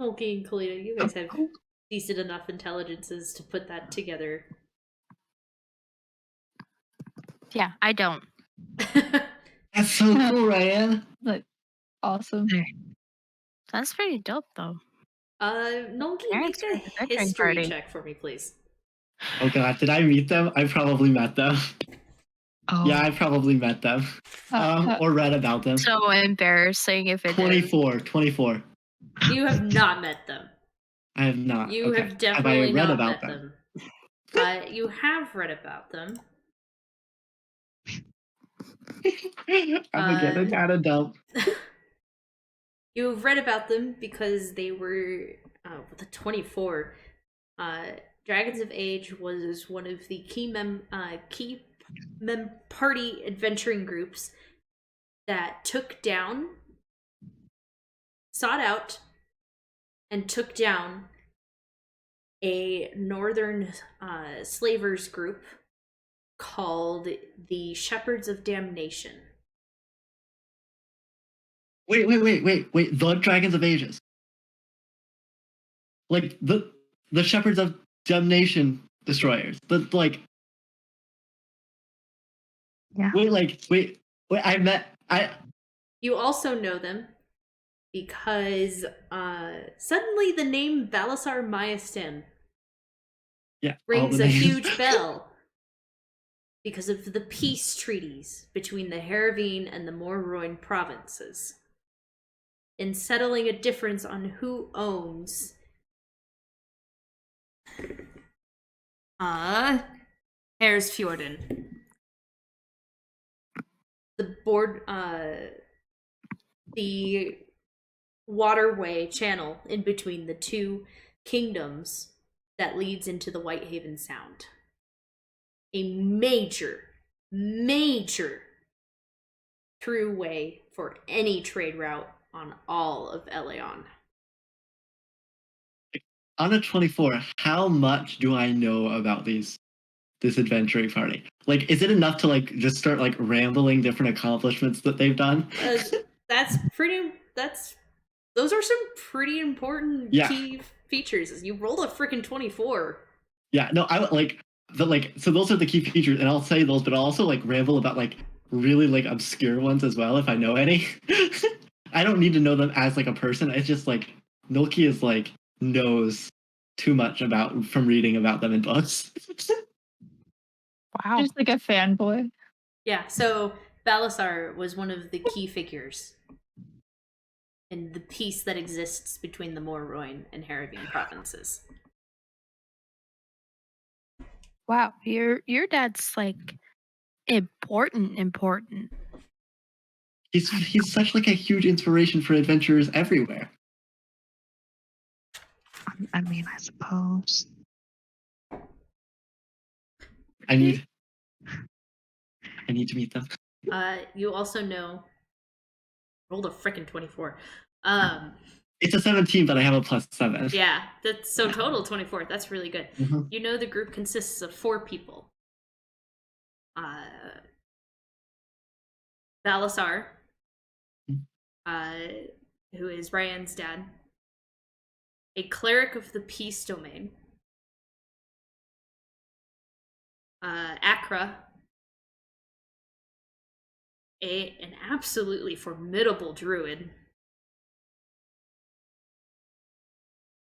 Okay, and Kalita, you guys have decent enough intelligences to put that together. Yeah, I don't. That's so cool, Ryan. Like, awesome. That's pretty dope, though. Nolgi, make Parents a for the adventuring history party. check for me, please. Oh god, did I meet them? I probably met them. Oh. Yeah, I probably met them. Or read about them. So embarrassing if it 24. You have not met them. I have not. You Okay. have definitely have I read not about met them? You have read about them. I'm getting out of dump. You've read about them because they were the 24. Dragons of Age was one of the key party adventuring groups that sought out and took down a northern slavers group called the Shepherds of Damnation. Wait. The Dragons of Ages. Like the Shepherds of Damnation destroyers. The like. Yeah. Wait. I You also know them because suddenly the name Balasar Mayastim yeah. all rings the a names. huge bell because of the peace treaties between the Haravine and the Morrowind provinces. In settling a difference on who owns Hersfjorden. The waterway channel in between the two kingdoms that leads into the Whitehaven Sound. A major throughway for any trade route on all of Eleon. On a 24, how much do I know about this adventuring party? Like, is it enough to like just start like rambling different accomplishments that they've done? Those are some pretty important Yeah. key features. You rolled a freaking 24. Yeah, no, I like so those are the key features, and I'll say those, but I'll also like ramble about like really like obscure ones as well if I know any. I don't need to know them as like a person. It's just like Milky is like knows too much about from reading about them in books. Wow. Just like a fanboy. Yeah, so Balasar was one of the key figures in the peace that exists between the Morrowind and Haravine provinces. Wow. Your dad's like important. He's such like a huge inspiration for adventurers everywhere. I mean, I suppose. I need to meet them. You also know rolled a freaking 24. It's a 17, but I have a +7. Yeah, that's so total 24. That's really good. Mhm. You know the group consists of 4 people. Balasar, who is Ryan's dad, a cleric of the peace domain, Akra, an absolutely formidable druid,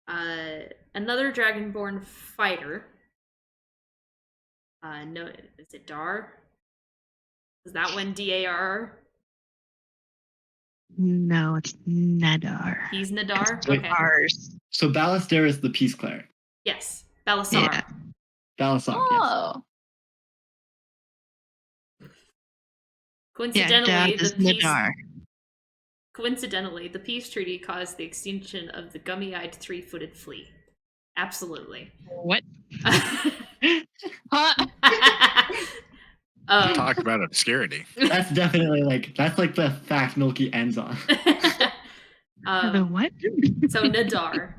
another dragonborn fighter. No, is it Dar? Is that one DAR? No, it's Nadar. He's Nadar? Wait. Okay. Ours. So Balastar is the peace cleric. Yes. Balasar. Yeah. Balasar, yes. Oh. Coincidentally, Dad is Nadar. the peace treaty caused the extinction of the gummy-eyed three-footed flea. Absolutely. What? Huh? Talk about obscurity. That's definitely like the fact Milky ends on. The what? So Nadar.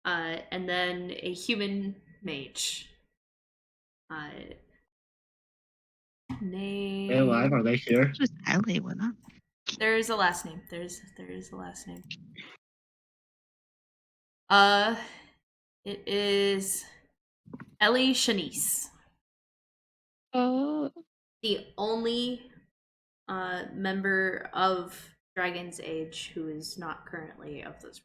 And then a human mage. Name. Are they alive? Are they here? Just Ellie went up. There is a last name. There is a last name. It is Ellie Shanice. Oh. The only member of Dragon's Age who is not currently of this.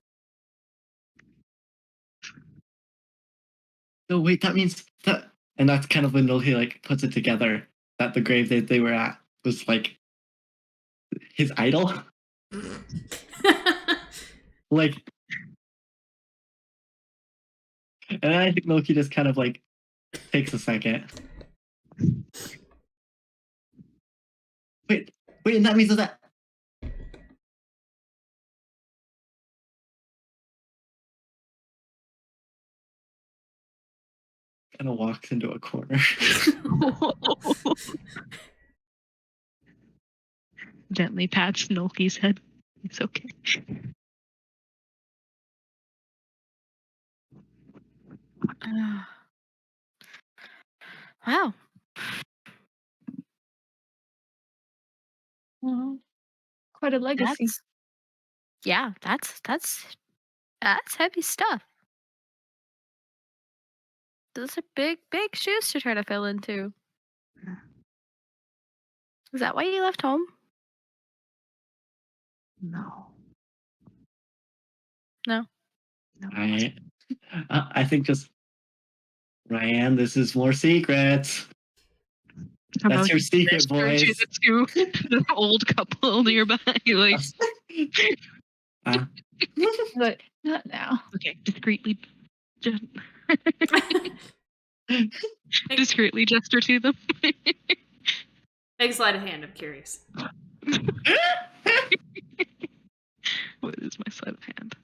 No, wait, that means that, and that's kind of when Milky like puts it together that the grave that they were at was like his idol. Like, and then I think Milky just kind of like takes a second. Wait, and that means that. Kind of walks into a corner. Gently pats Nolky's head. It's okay. Wow. Well, quite a legacy. That's heavy stuff. Those are big shoes to try to fill into. Is that why you left home? No. No. No. I think just Ryan, this is more secrets. How That's about your you secret gesture to voice. the old couple nearby? Like, But not now. okay, discreetly, discreetly gesture to them. Make sleight of hand. I'm curious. What is my sleight of hand?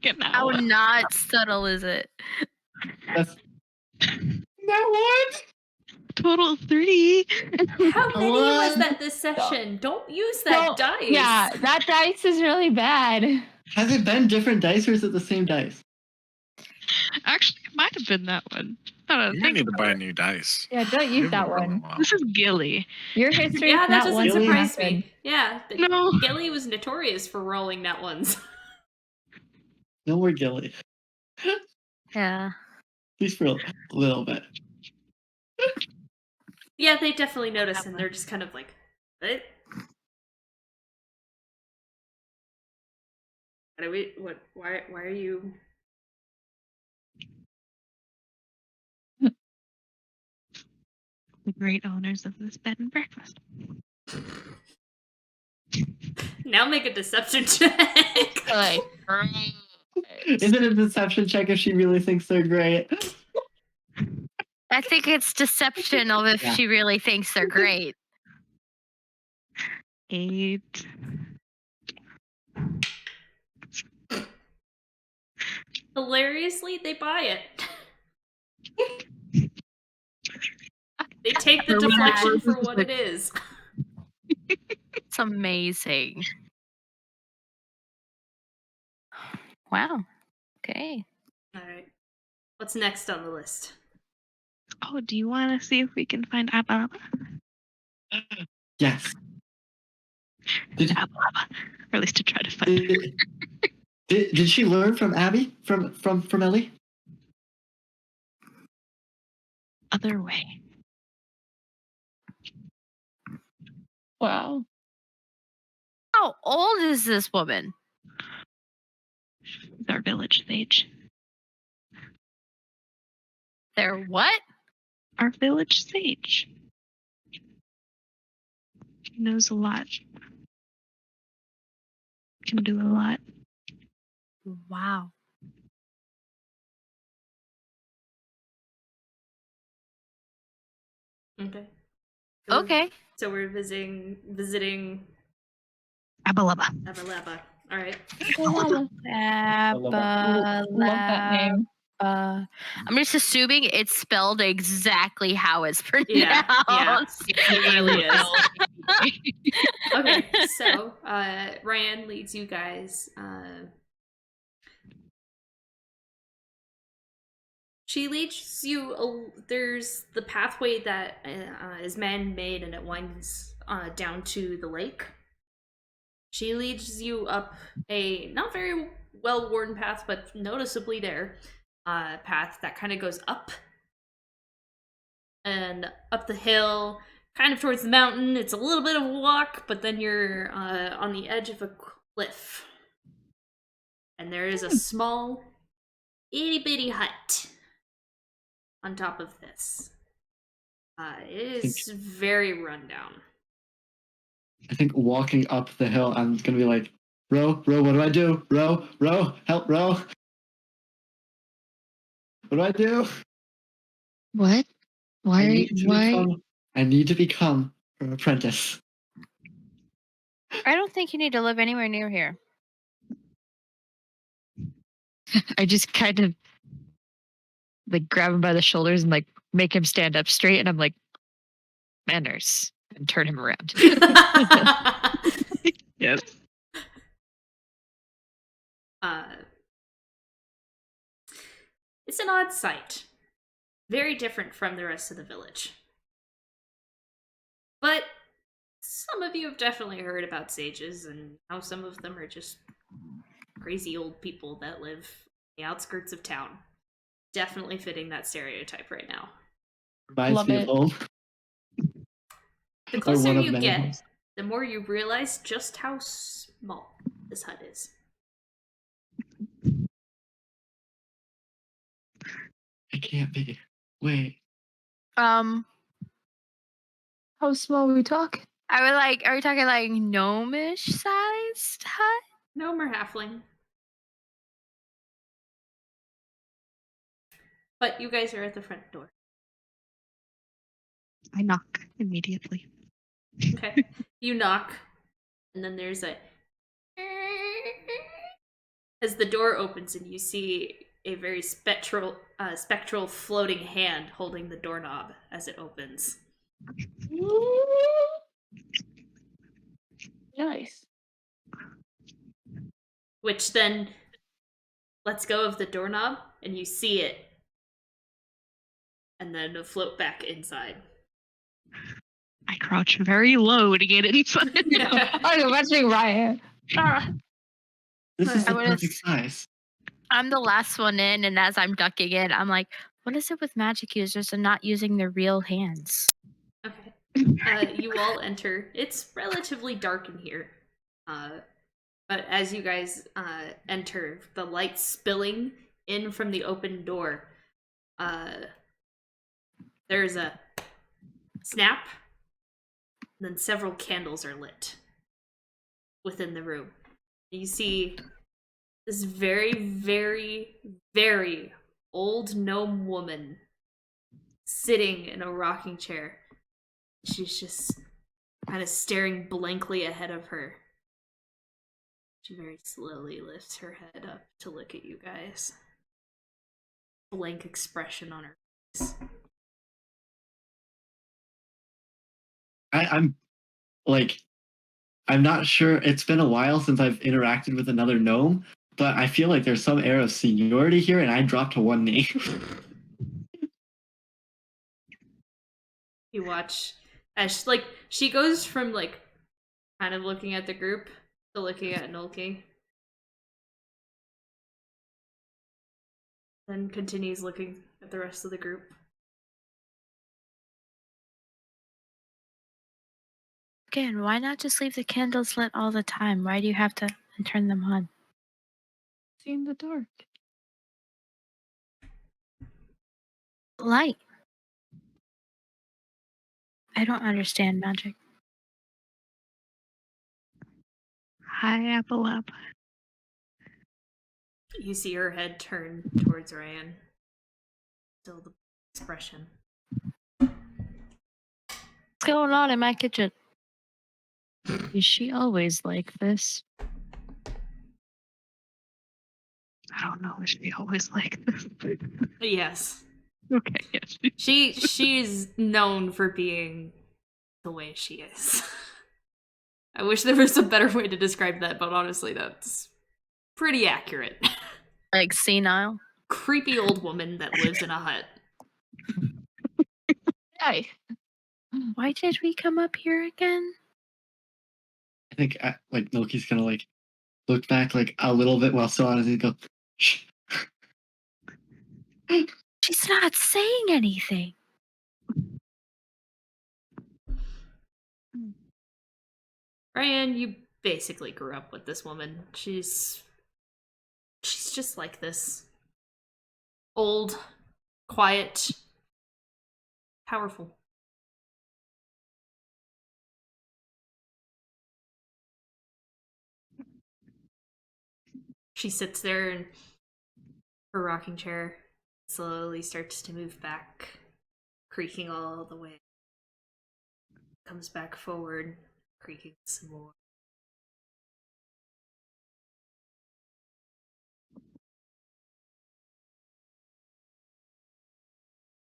Get now. How not subtle is it? That's that one. Total 3. How many was What? that this session? Don't use that So, dice. yeah, that dice is really bad. Has it been different dice or is it the same dice? Actually, it might have been that one. I You might think need to about buy a it. new dice. Yeah, don't You use haven't that rolled in a one. while. This is Gilly. Your history Yeah, is that not doesn't one surprise method. me. Yeah, No. Gilly was notorious for rolling nut ones. No more Gilly. Yeah. At least for a little bit. Yeah, they definitely notice, and they're just kind of like, what? What are we? What? Why are you? The great owners of this bed and breakfast. Now make a deception check. Like, Is it a deception check if she really thinks they're great? I think it's deception of if Yeah. she really thinks they're great. 8. Hilariously, they buy it. They take the Or when deflection we're for just what like- it is. It's amazing. Wow. Okay. All right. What's next on the list? Oh, do you want to see if we can find Abba? Yes. Did, Abba. Or at least to try to find her. did she learn from Abby? From Ellie? Other way. wow. How old is this woman? She's our village sage. They're what? Our village sage. She knows a lot. Can do a lot. Wow. Okay. Okay. So we're visiting Abalaba. Abalaba. All right. Love that name. I'm just assuming it's spelled exactly how it's pronounced. Yeah. It really is. Well, Okay, so Ryan leads you guys. She leads you. There's the pathway that is man-made, and it winds down to the lake. She leads you up a not very well-worn path, but noticeably there, path that kind of goes up and up the hill, kind of towards the mountain. It's a little bit of a walk, but then you're on the edge of a cliff. And there is a small, itty-bitty hut on top of this. It is very rundown. I think walking up the hill, I'm gonna be like, row, what do I do? Row, help, row. What do I do? What? Why? I need to become her apprentice. I don't think you need to live anywhere near here. I just kind of like grab him by the shoulders and like make him stand up straight, and I'm like, manners, and turn him around. yes. It's an odd sight. Very different from the rest of the village. But some of you have definitely heard about sages and how some of them are just crazy old people that live on the outskirts of town. Definitely fitting that stereotype right now. Reminds Love me it. of home. The Or closer one of you many get, homes. the more you realize just how small this hut is. It can't be. Wait. Um, How small we talk? are we talking like gnomish sized hut? Gnome or halfling. But you guys are at the front door. I knock immediately. Okay. You knock, and then there's a as the door opens and you see a very spectral floating hand holding the doorknob as it opens. Nice. Which then lets go of the doorknob and you see it. And then float back inside. I crouch very low to get inside. I was watching Ryan. Ah. This is I the would've perfect size. I'm the last one in, and as I'm ducking in, I'm like, what is it with magic users and not using their real hands? Okay. You all enter. It's relatively dark in here. But as you guys enter, the light spilling in from the open door, there's a snap, and then several candles are lit within the room. You see this very, very, very old gnome woman sitting in a rocking chair. She's just kind of staring blankly ahead of her. She very slowly lifts her head up to look at you guys. Blank expression on her face. I'm like, I'm not sure. It's been a while since I've interacted with another gnome, but I feel like there's some air of seniority here, and I dropped to one knee. You watch as she goes from kind of looking at the group to looking at Nolki. Then continues looking at the rest of the group. Again, why not just leave the candles lit all the time? Why do you have to turn them on? See in the dark. Light. I don't understand magic. Hi, Apple App. You see her head turn towards Ryan. Still the expression. What's going on in my kitchen? Is she always like this? I don't know. Is she always like this? Yes. Okay, yes. She's known for being the way she is. I wish there was a better way to describe that, but honestly, that's pretty accurate. Like senile? Creepy old woman that lives in a hut. Nice. Why did we come up here again? I think like Loki's gonna like look back like a little bit while still on his and go, shh. She's not saying anything. Ryan, you basically grew up with this woman. She's just like this. Old, quiet, powerful. She sits there in her rocking chair, slowly starts to move back, creaking all the way. Comes back forward, creaking some more.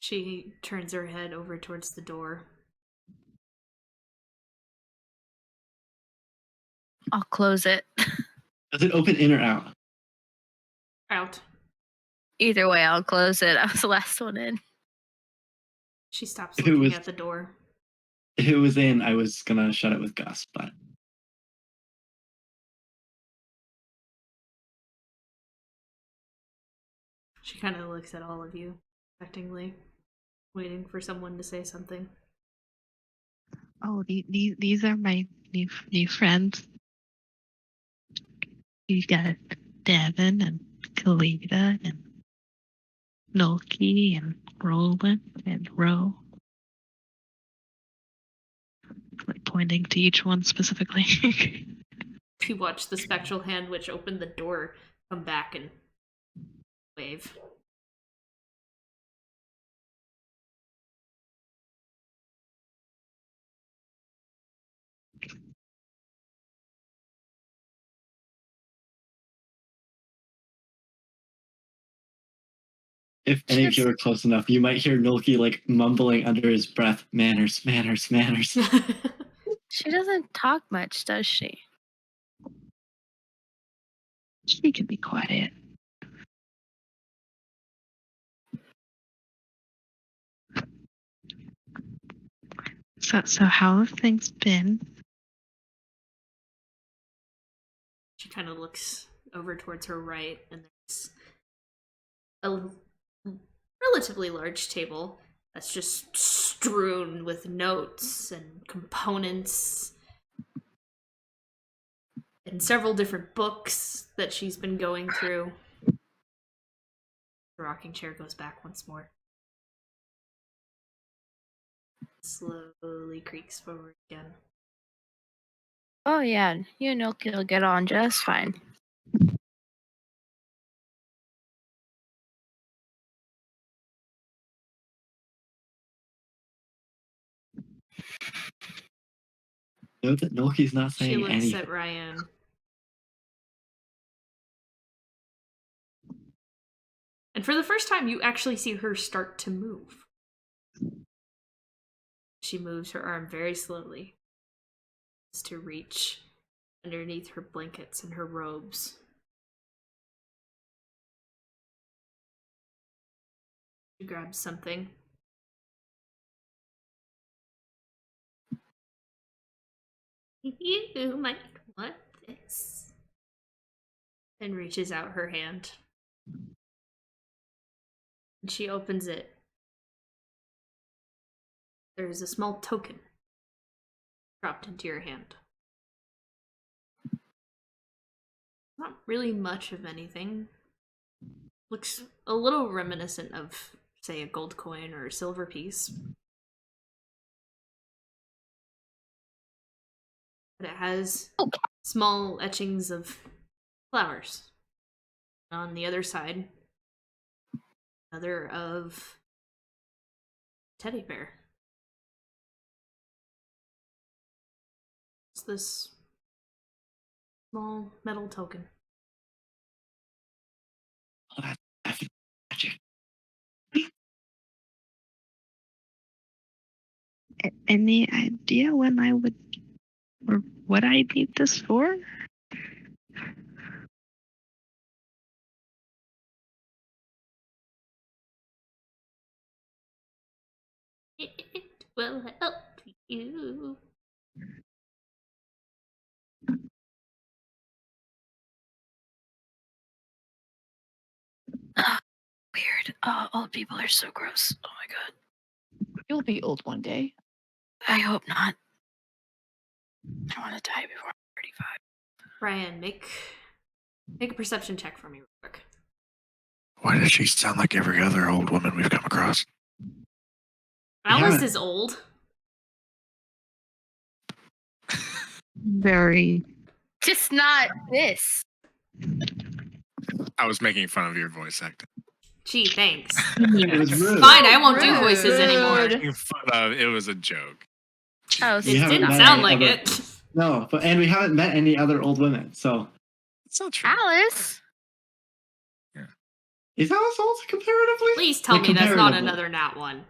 She turns her head over towards the door. I'll close it. Does it open in or out? Out. Either way, I'll close it. I was the last one in. She stops If it looking was- at the door. If it was in, I was gonna shut it with Gus, but She kind of looks at all of you, expectingly, waiting for someone to say something. Oh, these are my new friends. You got Devin and Kalita and Nolki and Roland and Ro. Like pointing to each one specifically. You watch the spectral hand which opened the door come back and wave. if any of you are close enough, you might hear Nolki like mumbling under his breath, "Manners, manners, manners." She doesn't talk much, does she? She can be quiet. So how have things been? She kind of looks over towards her right, and there's a relatively large table that's just strewn with notes and components and several different books that she's been going through. The rocking chair goes back once more. Slowly creaks forward again. Oh yeah, you and Milky will get on just fine. Note that Nolki's not She saying looks anything. at Ryan. And for the first time, you actually see her start to move. She moves her arm very slowly to reach underneath her blankets and her robes. She grabs something. You might want this. And reaches out her hand. And she opens it. There is a small token dropped into your hand. Not really much of anything. Looks a little reminiscent of, say, a gold coin or a silver piece. But it has small etchings of flowers. On the other side, another of teddy bear. It's this small metal token. Oh, that's magic. Any idea when I would or what I need this for? It will help you. Weird. Oh, old people are so gross. Oh my god. You'll be old one day. I hope not. I want to die before I'm 35. Ryan, make a perception check for me real quick. Why does she sound like every other old woman we've come across? Alice haven't- is old. Very. Just not this. I was making fun of your voice acting. Gee, thanks. It was rude. Fine, I won't do Rude. voices anymore. Making fun of, it was a joke. Oh, It We haven't didn't met sound any like other- it. No, and we haven't met any other old women. So It's not true. Alice. is Alice old comparatively? Please tell Like, me that's not comparatively. another nat one.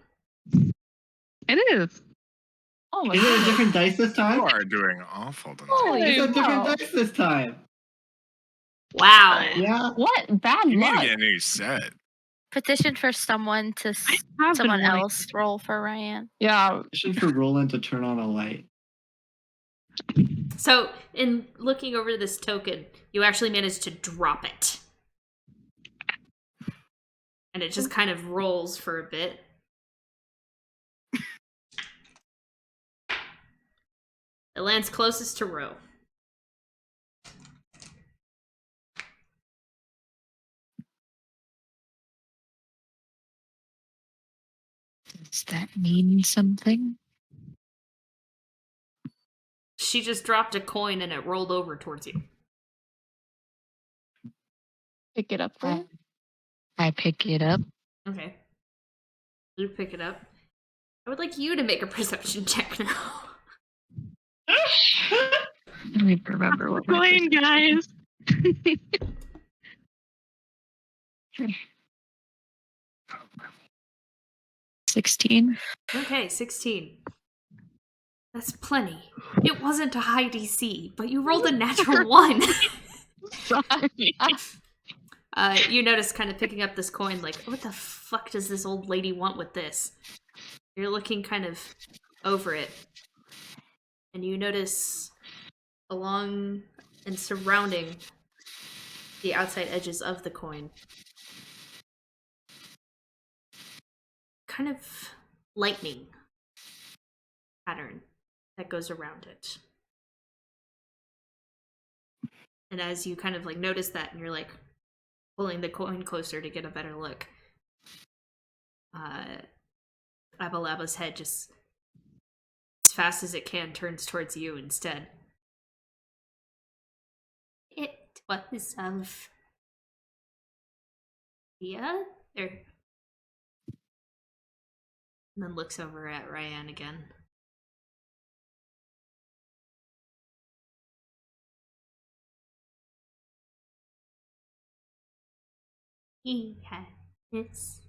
It is. Oh my Is it a god. different dice this time? You are doing awful tonight. Holy It's a different wow. dice this time. Wow. Yeah. What bad You need to luck. get a new set. Petition for someone to have been someone wanting else roll for Ryan. Yeah. Mission for Roland to turn on a light. So, in looking over this token, you actually managed to drop it. And it just kind of rolls for a bit. It lands closest to Ro. Does that mean something? She just dropped a coin and it rolled over towards you. Pick it up there. I pick it up. Okay. You pick it up. I would like you to make a perception check now. Let me remember what my Coin, guys. 16. Okay, 16. That's plenty. It wasn't a high DC, but you rolled a natural 1. Sorry. You notice kind of picking up this coin, like, what the fuck does this old lady want with this? You're looking kind of over it. And you notice along and surrounding the outside edges of the coin, kind of lightning pattern that goes around it. And as you kind of like notice that and you're like pulling the coin closer to get a better look, Abalaba's head just as fast as it can turns towards you instead. It was of Thea? There. And then looks over at Ryan again. He had this.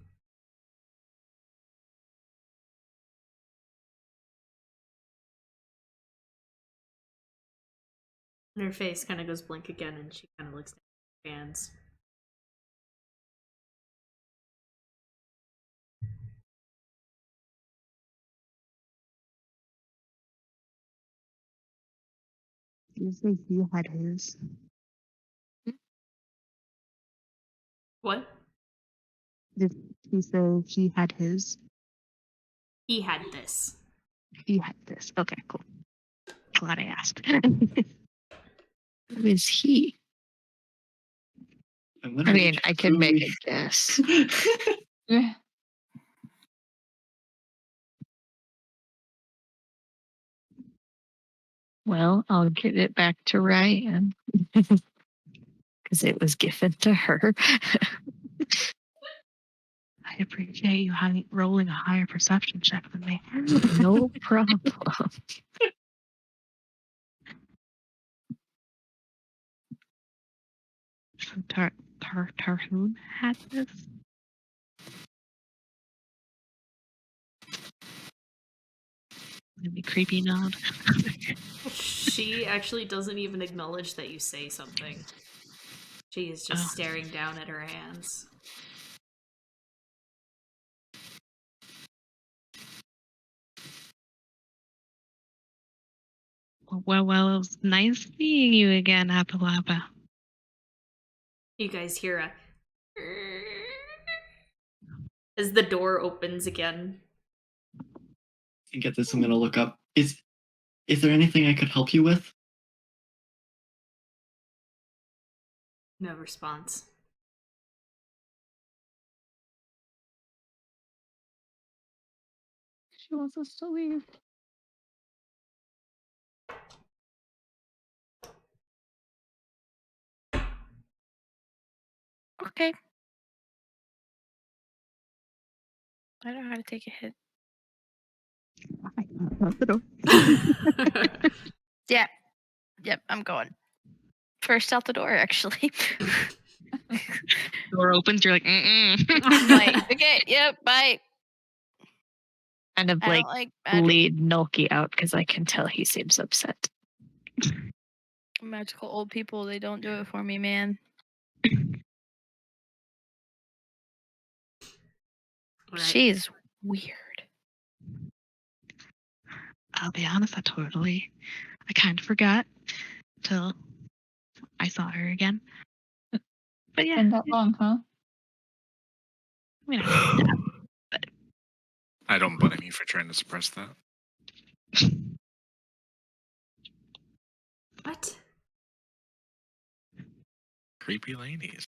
And her face kind of goes blank again, and she kind of looks down at her hands. You say he had his. What? Did he say he had his? He had this. He had this. Okay, cool. Glad I asked. Who is he? I'm I gonna mean, reach I could make truly- a guess. Yeah. Well, I'll give it back to Ryan. Because it was given to her. I appreciate you rolling a higher perception check than me. No problem. So Tarhoon had this? Gonna be creepy nod. She actually doesn't even acknowledge that you say something. She is just Oh. staring down at her hands. Well, it was nice seeing you again, Apalapa. You guys hear a as the door opens again. To get this, I'm gonna look up. Is there anything I could help you with? No response. She wants us to leave. Okay. I know how to take a hit. Out the door. Yeah. Yep, I'm going. First out the door, actually. Door opens, you're like, Like, okay, yep, bye. Kind of I like don't like magic. lead Nulky out because I can tell he seems upset. Magical old people, they don't do it for me, man. All right. She's weird. I'll be honest, I kind of forgot till I saw her again. But yeah, Been that long, huh? I mean, I know that. I don't blame you for trying to suppress that. What? Creepy ladies.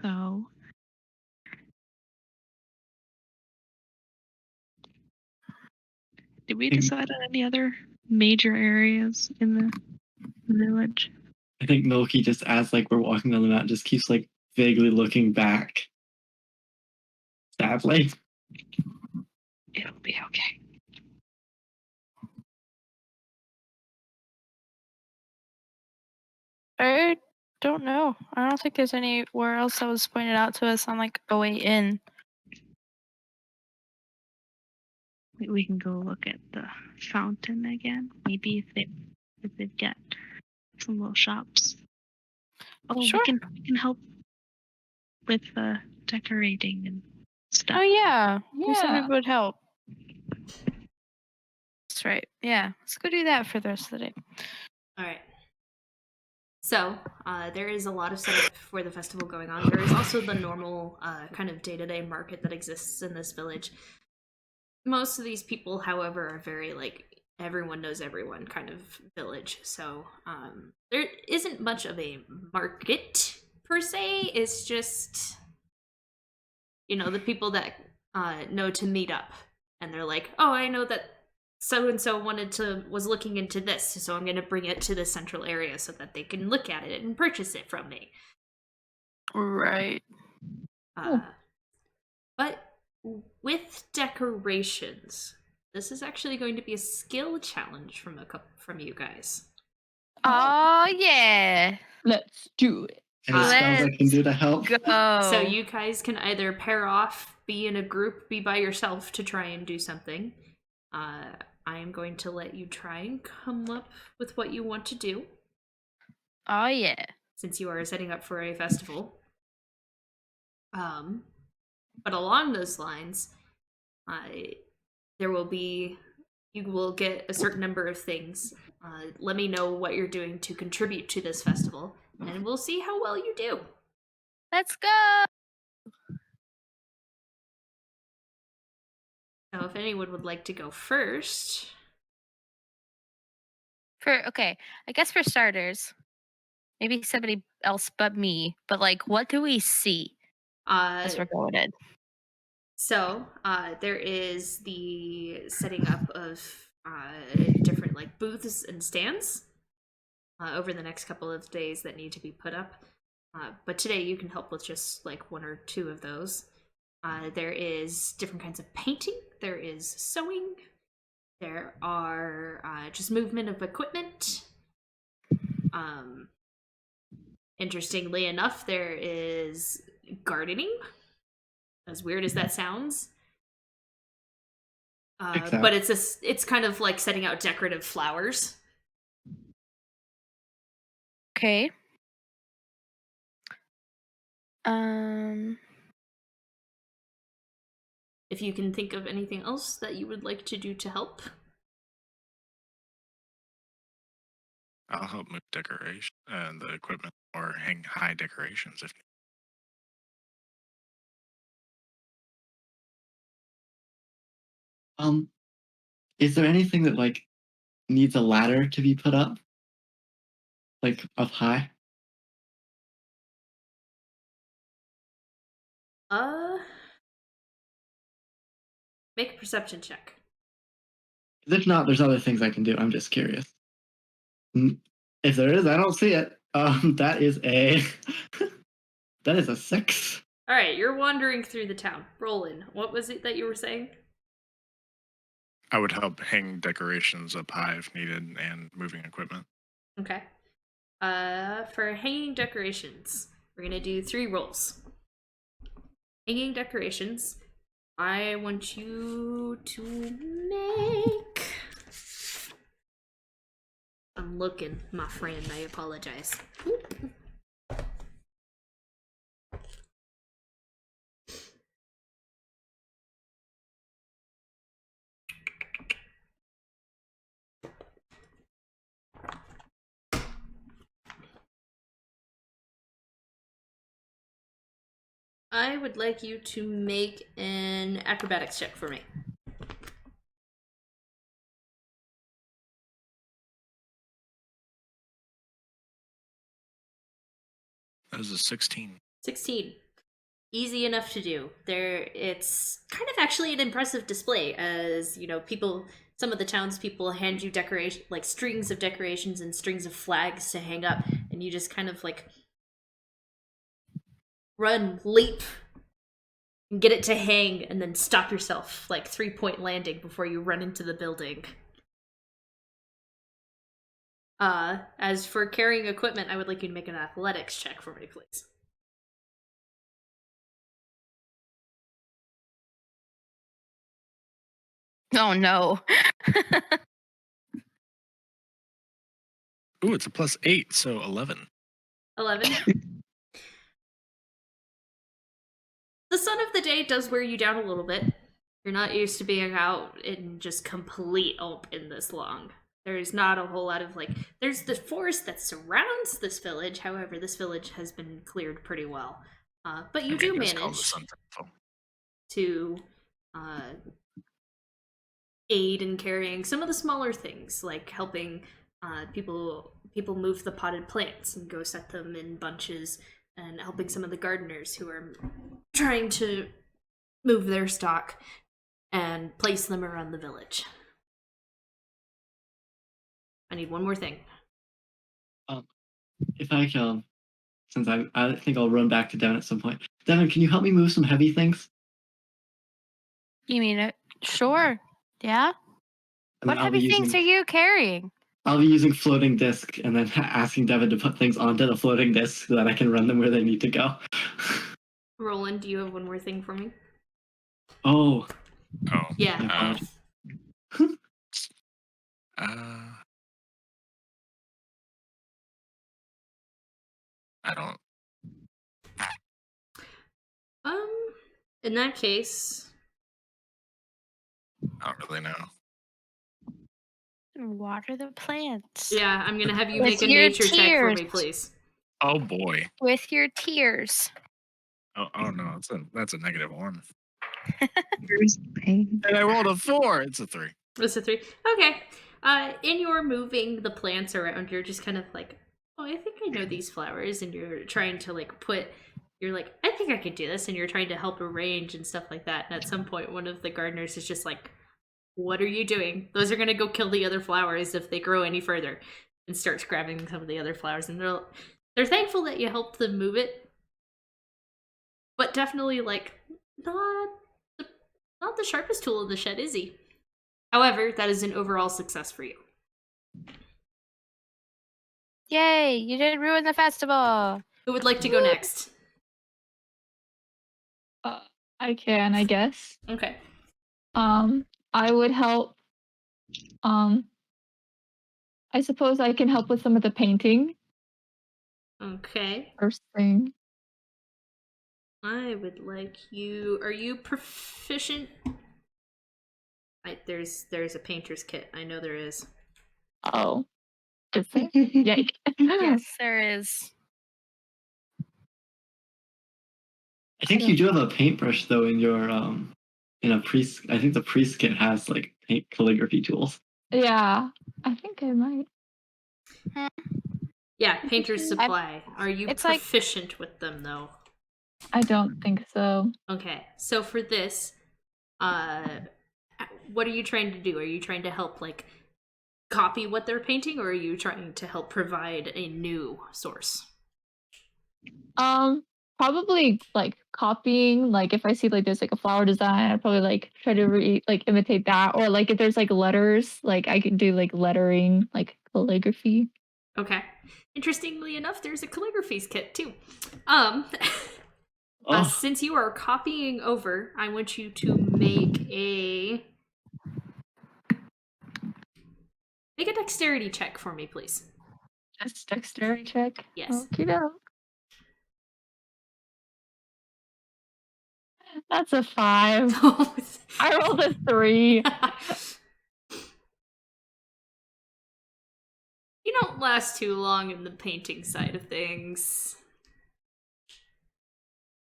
So, did we decide on any other major areas in the village? I think Milky, just as like we're walking down the mountain, just keeps like vaguely looking back. Sadly. It'll be okay. I don't know. I don't think there's anywhere else that was pointed out to us on like a way in. We can go look at the fountain again. Maybe if they've got some little shops. Oh, Sure. we can help with decorating and stuff. Oh yeah. You said we Yeah. would help. That's right. Yeah. Let's go do that for the rest of the day. All right. So, there is a lot of setup for the festival going on. There is also the normal kind of day-to-day market that exists in this village. Most of these people, however, are very like everyone knows everyone kind of village. So, there isn't much of a market per se. It's just, you know, the people that know to meet up, and they're like, oh, I know that so and so was looking into this, so I'm going to bring it to the central area so that they can look at it and purchase it from me. Right. But with decorations, this is actually going to be a skill challenge from you guys. Oh yeah. Let's do it. Any spells I can do to help? Go. So you guys can either pair off, be in a group, be by yourself to try and do something. I am going to let you try and come up with what you want to do, Oh yeah. since you are setting up for a festival. But along those lines, you will get a certain number of things. Let me know what you're doing to contribute to this festival, and we'll see how well you do. Let's go. So if anyone would like to go first. Okay, I guess for starters, maybe somebody else but me, but like what do we see as we're going in? So there is the setting up of different like booths and stands over the next couple of days that need to be put up. But today you can help with just like one or two of those. There is different kinds of painting. There is sewing. There are just movement of equipment. Interestingly enough, there is gardening. As weird as that sounds. But it's kind of like setting out decorative flowers. Okay. If you can think of anything else that you would like to do to help. I'll help move decoration and the equipment or hang high decorations if Is there anything that like needs a ladder to be put up? Like up high? Make a perception check. If not, there's other things I can do. I'm just curious. If there is, I don't see it. That is a that is a 6. All right, you're wandering through the town. Roland, what was it that you were saying? I would help hang decorations up high if needed and moving equipment. Okay. For hanging decorations, we're gonna do 3 rolls. Hanging decorations, I want you to make... I'm looking, my friend, I apologize. I would like you to make an acrobatics check for me. That was a 16. 16. Easy enough to do. It's kind of actually an impressive display, as you know, some of the townspeople hand you decoration, like strings of decorations and strings of flags to hang up, and you just kind of like run, leap, and get it to hang, and then stop yourself, like 3-point landing before you run into the building. As for carrying equipment, I would like you to make an athletics check for me, please. Oh no. Ooh, it's a +8, so 11. 11. The sun of the day does wear you down a little bit. You're not used to being out in just complete open this long. There's not a whole lot of there's the forest that surrounds this village. However, this village has been cleared pretty well. But you do Just call the manage sun temple. to aid in carrying some of the smaller things, like helping people move the potted plants and go set them in bunches, and helping some of the gardeners who are trying to move their stock and place them around the village. I need one more thing. If I can, since I think I'll run back to Devin at some point. Devin, can you help me move some heavy things? You mean it? Sure. Yeah. And What then I'll be heavy things using are you carrying? I'll be using floating disc and then asking Devin to put things onto the floating disc so that I can run them where they need to go. Roland, do you have one more thing for me? Oh, Oh. Yeah. my God. I don't. In that case, I don't really know. Water the plants. yeah, I'm gonna have you With make a your nature check for me, tears. please. Oh boy. With your tears. Oh no, that's a -1. Here's pain. And I rolled a 4. It's a 3. It's a 3. Okay. In your moving the plants around, you're just kind of like, oh, I think I know these flowers, and you're trying to you're like, I think I could do this, and you're trying to help arrange and stuff like that. And at some point, one of the gardeners is just like, what are you doing? Those are gonna go kill the other flowers if they grow any further, and starts grabbing some of the other flowers. And they're thankful that you helped them move it, but definitely not the sharpest tool in the shed, is he? However, that is an overall success for you. Yay, you didn't ruin the festival. Who would like to go next? I can, I guess. Okay. I would help. I suppose I can help with some of the painting. Okay. First thing. I would like you. Are you proficient? There's a painter's kit. I know there is. Oh. Is there? Yikes. Yes, there is. I think you do have a paintbrush though in your in a priest. I think the priest kit has like paint calligraphy tools. Yeah, I think I might. Yeah, painter's supply. Are you It's like- proficient with them though? I don't think so. Okay. So for this, what are you trying to do? Are you trying to help copy what they're painting, or are you trying to help provide a new source? Probably copying. If I see there's a flower design, I'd probably try to imitate that. Or if there's letters, I could do lettering, calligraphy. Okay. Interestingly enough, there's a calligraphy's kit too. Since you are copying over, I want you to make a dexterity check for me, please. Just dexterity check. Yes. Okey-doke. That's a 5. I rolled a 3. You don't last too long in the painting side of things.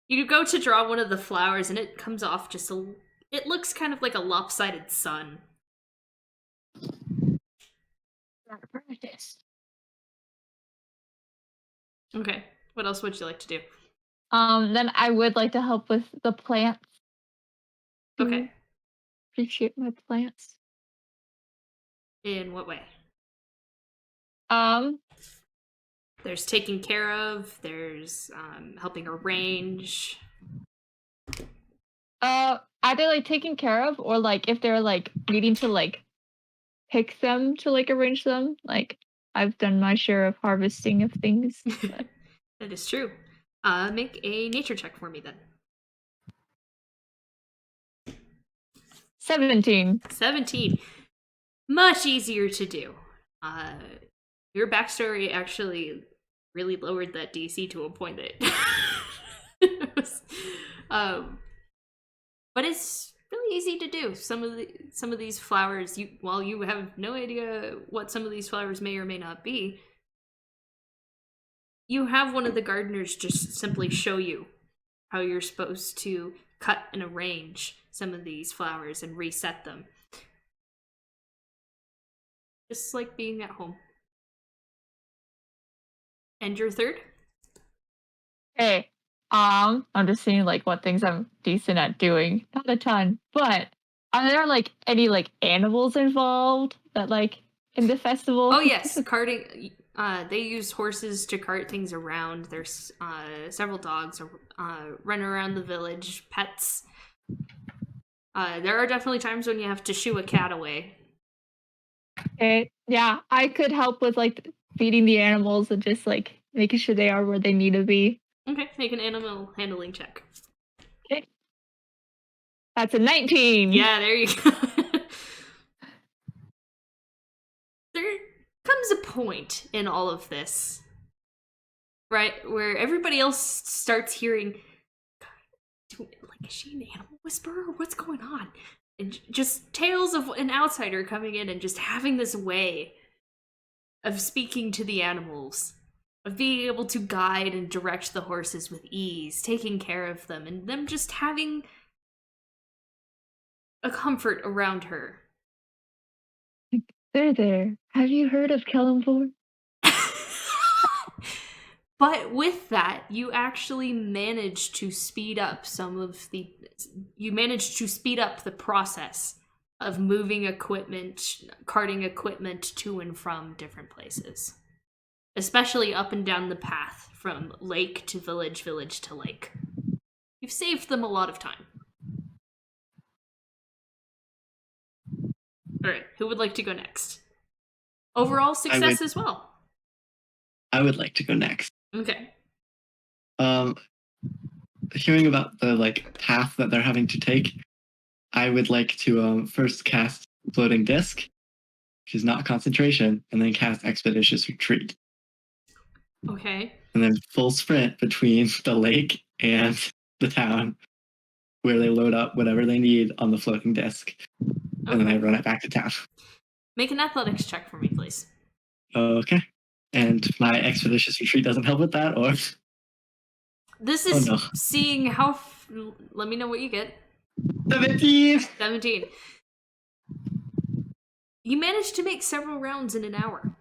You go to draw one of the flowers, and it comes off just a. It looks kind of like a lopsided sun. Practice. Okay. What else would you like to do? Then I would like to help with the plants. Okay. Appreciate my plants. In what way? Um, There's taking care of. There's helping arrange. either like taking care of or like if they're like needing to like pick them to like arrange them. Like I've done my share of harvesting of things. But That is true. Make a nature check for me then. 17. 17. Much easier to do. Your backstory actually really lowered that DC to a point that it was, but it's really easy to do. Some of these flowers, while you have no idea what some of these flowers may or may not be, you have one of the gardeners just simply show you how you're supposed to cut and arrange some of these flowers and reset them. Just like being at home. And your third? Hey, I'm just seeing like what things I'm decent at doing. Not a ton, but are there like any like animals involved that like in the festival? Oh yes, carting. They use horses to cart things around. There's several dogs running around the village, pets. There are definitely times when you have to shoo a cat away. Okay, yeah, I could help with like feeding the animals and just like making sure they are where they need to be. Okay, make an animal handling check. Okay. That's a 19. Yeah, there you go. There comes a point in all of this, right, where everybody else starts hearing, like, is she an animal whisperer? What's going on? And just tales of an outsider coming in and just having this way of speaking to the animals, of being able to guide and direct the horses with ease, taking care of them, and them just having a comfort around her. There. Have you heard of Kellenborn? But with that, you actually managed to speed up the process of moving equipment, carting equipment to and from different places. Especially up and down the path from lake to village, village to lake. You've saved them a lot of time. Alright, who would like to go next? Overall success as well. I would like to go next. Okay. Hearing about the like path that they're having to take, I would like to first cast Floating Disc, which is not concentration, and then cast Expeditious Retreat. Okay. And then full sprint between the lake and the town, where they load up whatever they need on the floating disc, and then I run it back to town. Make an athletics check for me, please. Okay. And my Expeditious Retreat doesn't help with that, or? This is no. seeing how... let me know what you get. 17! 17. You managed to make several rounds in an hour.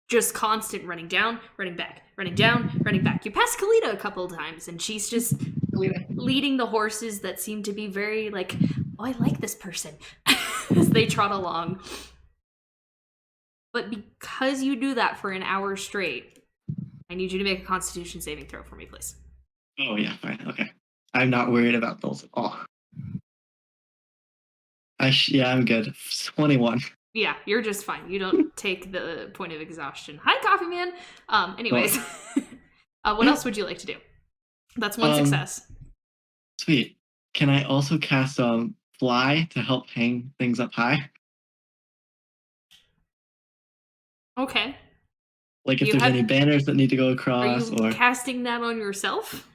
Just constant running down, running back, running down, running back. You passed Kalita a couple of times, and she's just leading the horses that seem to be very like, oh, I like this person, as they trot along. But because you do that for an hour straight, I need you to make a Constitution saving throw for me, please. Oh, yeah, fine, okay. I'm not worried about those at all. Yeah, I'm good. 21. Yeah, you're just fine. You don't take the point of exhaustion. Hi, Coffee Man! Anyways. What else would you like to do? That's one success. Sweet. Can I also cast Fly to help hang things up high? Okay. Like if there's any banners that need to go Are across, you or... casting that on yourself?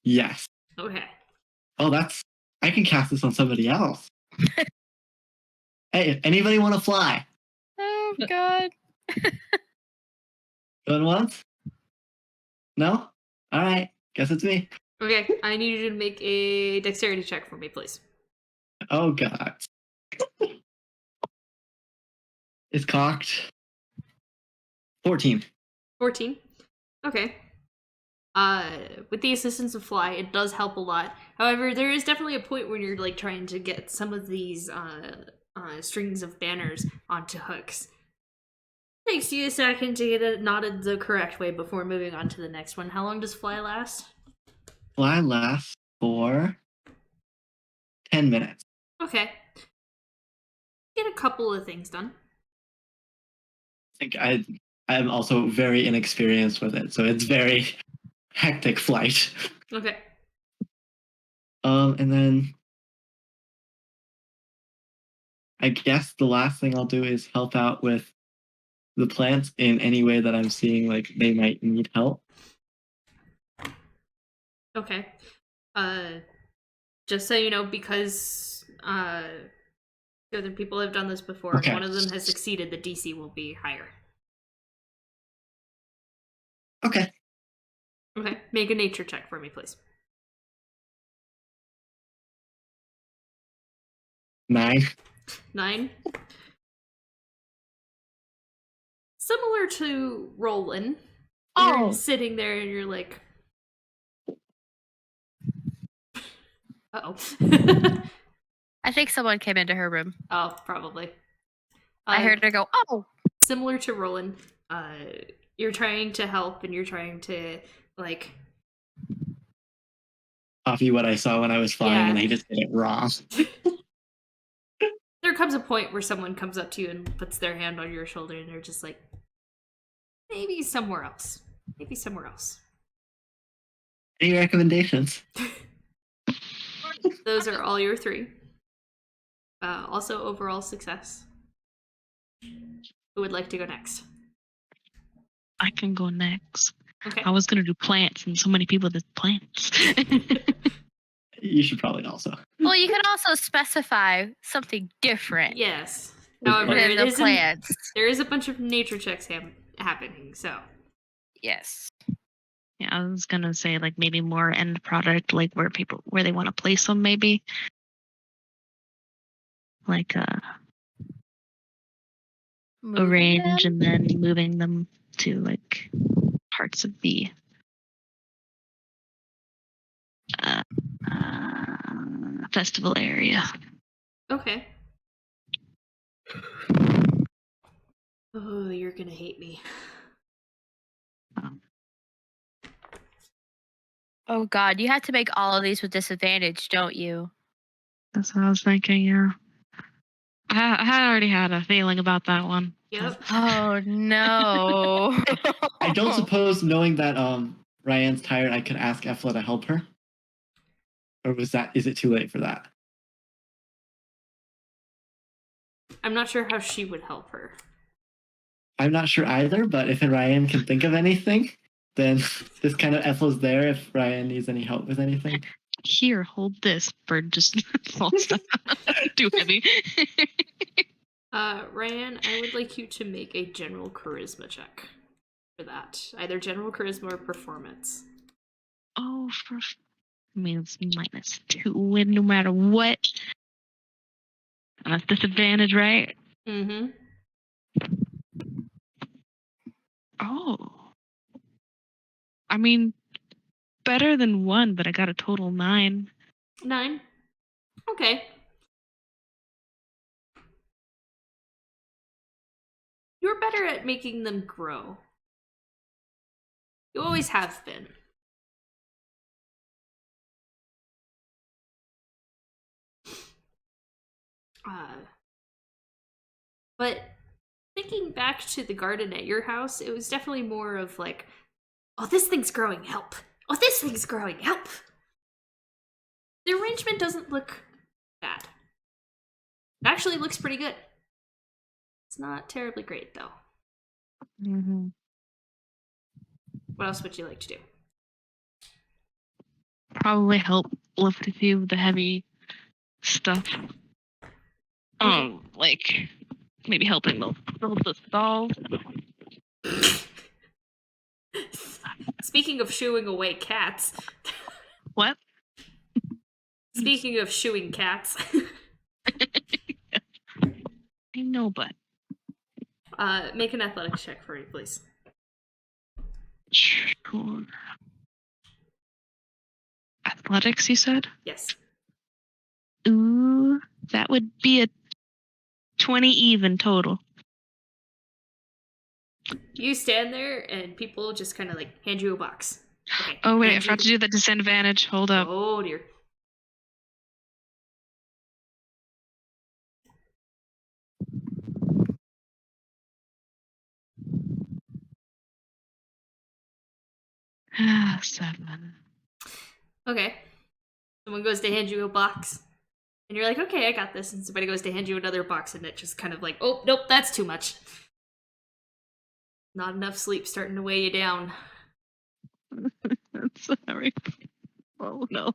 Yes. Okay. Oh, I can cast this on somebody else. Hey, if anybody want to fly? Oh, God. Going once? No? All right. Guess it's me. Okay, I need you to make a dexterity check for me, please. Oh, God. It's cocked. 14. 14. Okay. With the assistance of fly, it does help a lot. However, there is definitely a point when you're like trying to get some of these strings of banners onto hooks. Takes you a second to get it knotted the correct way before moving on to the next one. How long does fly last? Fly lasts for 10 minutes. Okay. Get a couple of things done. I think I'm also very inexperienced with it, so it's very hectic flight. Okay. And then I guess the last thing I'll do is help out with the plants in any way that I'm seeing like they might need help. Okay. Just so you know, because other people have done this before, Okay. and one of them has succeeded, the DC will be higher. Okay. Okay. Make a nature check for me, please. 9. 9. Similar to Roland. You're sitting there and you're like, uh-oh. I think someone came into her room. Oh, probably. I heard her go, "Oh!" Similar to Roland, you're trying to help and you're trying to, like... Copy what I saw when I was flying, and I just did it wrong. There comes a point where someone comes up to you and puts their hand on your shoulder and they're just like, maybe somewhere else. Maybe somewhere else. Any recommendations? Those are all your 3. Also, overall success. Who would like to go next? I can go next. Okay. I was gonna do plants, and so many people did plants. You should probably also. Well, you can also specify something different. Yes. With However, than it the isn't- plants. there is a bunch of nature checks happening, so. Yes. Yeah, I was gonna say like maybe more end product, like where they want to place them, maybe. Like arrange and then moving them to like parts of the festival area. Okay. Oh, you're gonna hate me. Oh God, you have to make all of these with disadvantage, don't you? That's what I was thinking. Yeah, I already had a feeling about that one. Yep. Oh no. I don't suppose, knowing that Ryan's tired, I could ask Efla to help her? Or is it too late for that? I'm not sure how she would help her. I'm not sure either, but if Ryan can think of anything, then this kind of Efla's there if Ryan needs any help with anything. Here, hold this for just small stuff. Too heavy. Ryan, I would like you to make a general charisma check for that. Either general charisma or performance. Oh, I mean, it's -2 and no matter what. And that's disadvantage, right? Mm-hmm. Oh. I mean, better than 1, but I got a total 9. 9? Okay. You're better at making them grow. You always have been. But thinking back to the garden at your house, it was definitely more of like, oh, this thing's growing, help. Oh, this thing's growing, help. The arrangement doesn't look bad. It actually looks pretty good. It's not terribly great, though. Mm-hmm. What else would you like to do? Probably help lift a few of the heavy stuff. Like maybe helping build the stalls. Speaking of shooing away cats. What? Speaking of shooing cats. I know, but Make an athletics check for me, please. sure. Athletics, you said? Yes. Ooh, that would be a 20 even total. You stand there, and people just kind of like hand you a box. Okay. Oh wait, I hand forgot to you- do the disadvantage. Hold up. Oh dear. Ah, 7. Okay. Someone goes to hand you a box, and you're like, okay, I got this. And somebody goes to hand you another box, and it just kind of like, oh, nope, that's too much. Not enough sleep starting to weigh you down. That's sorry. Oh no.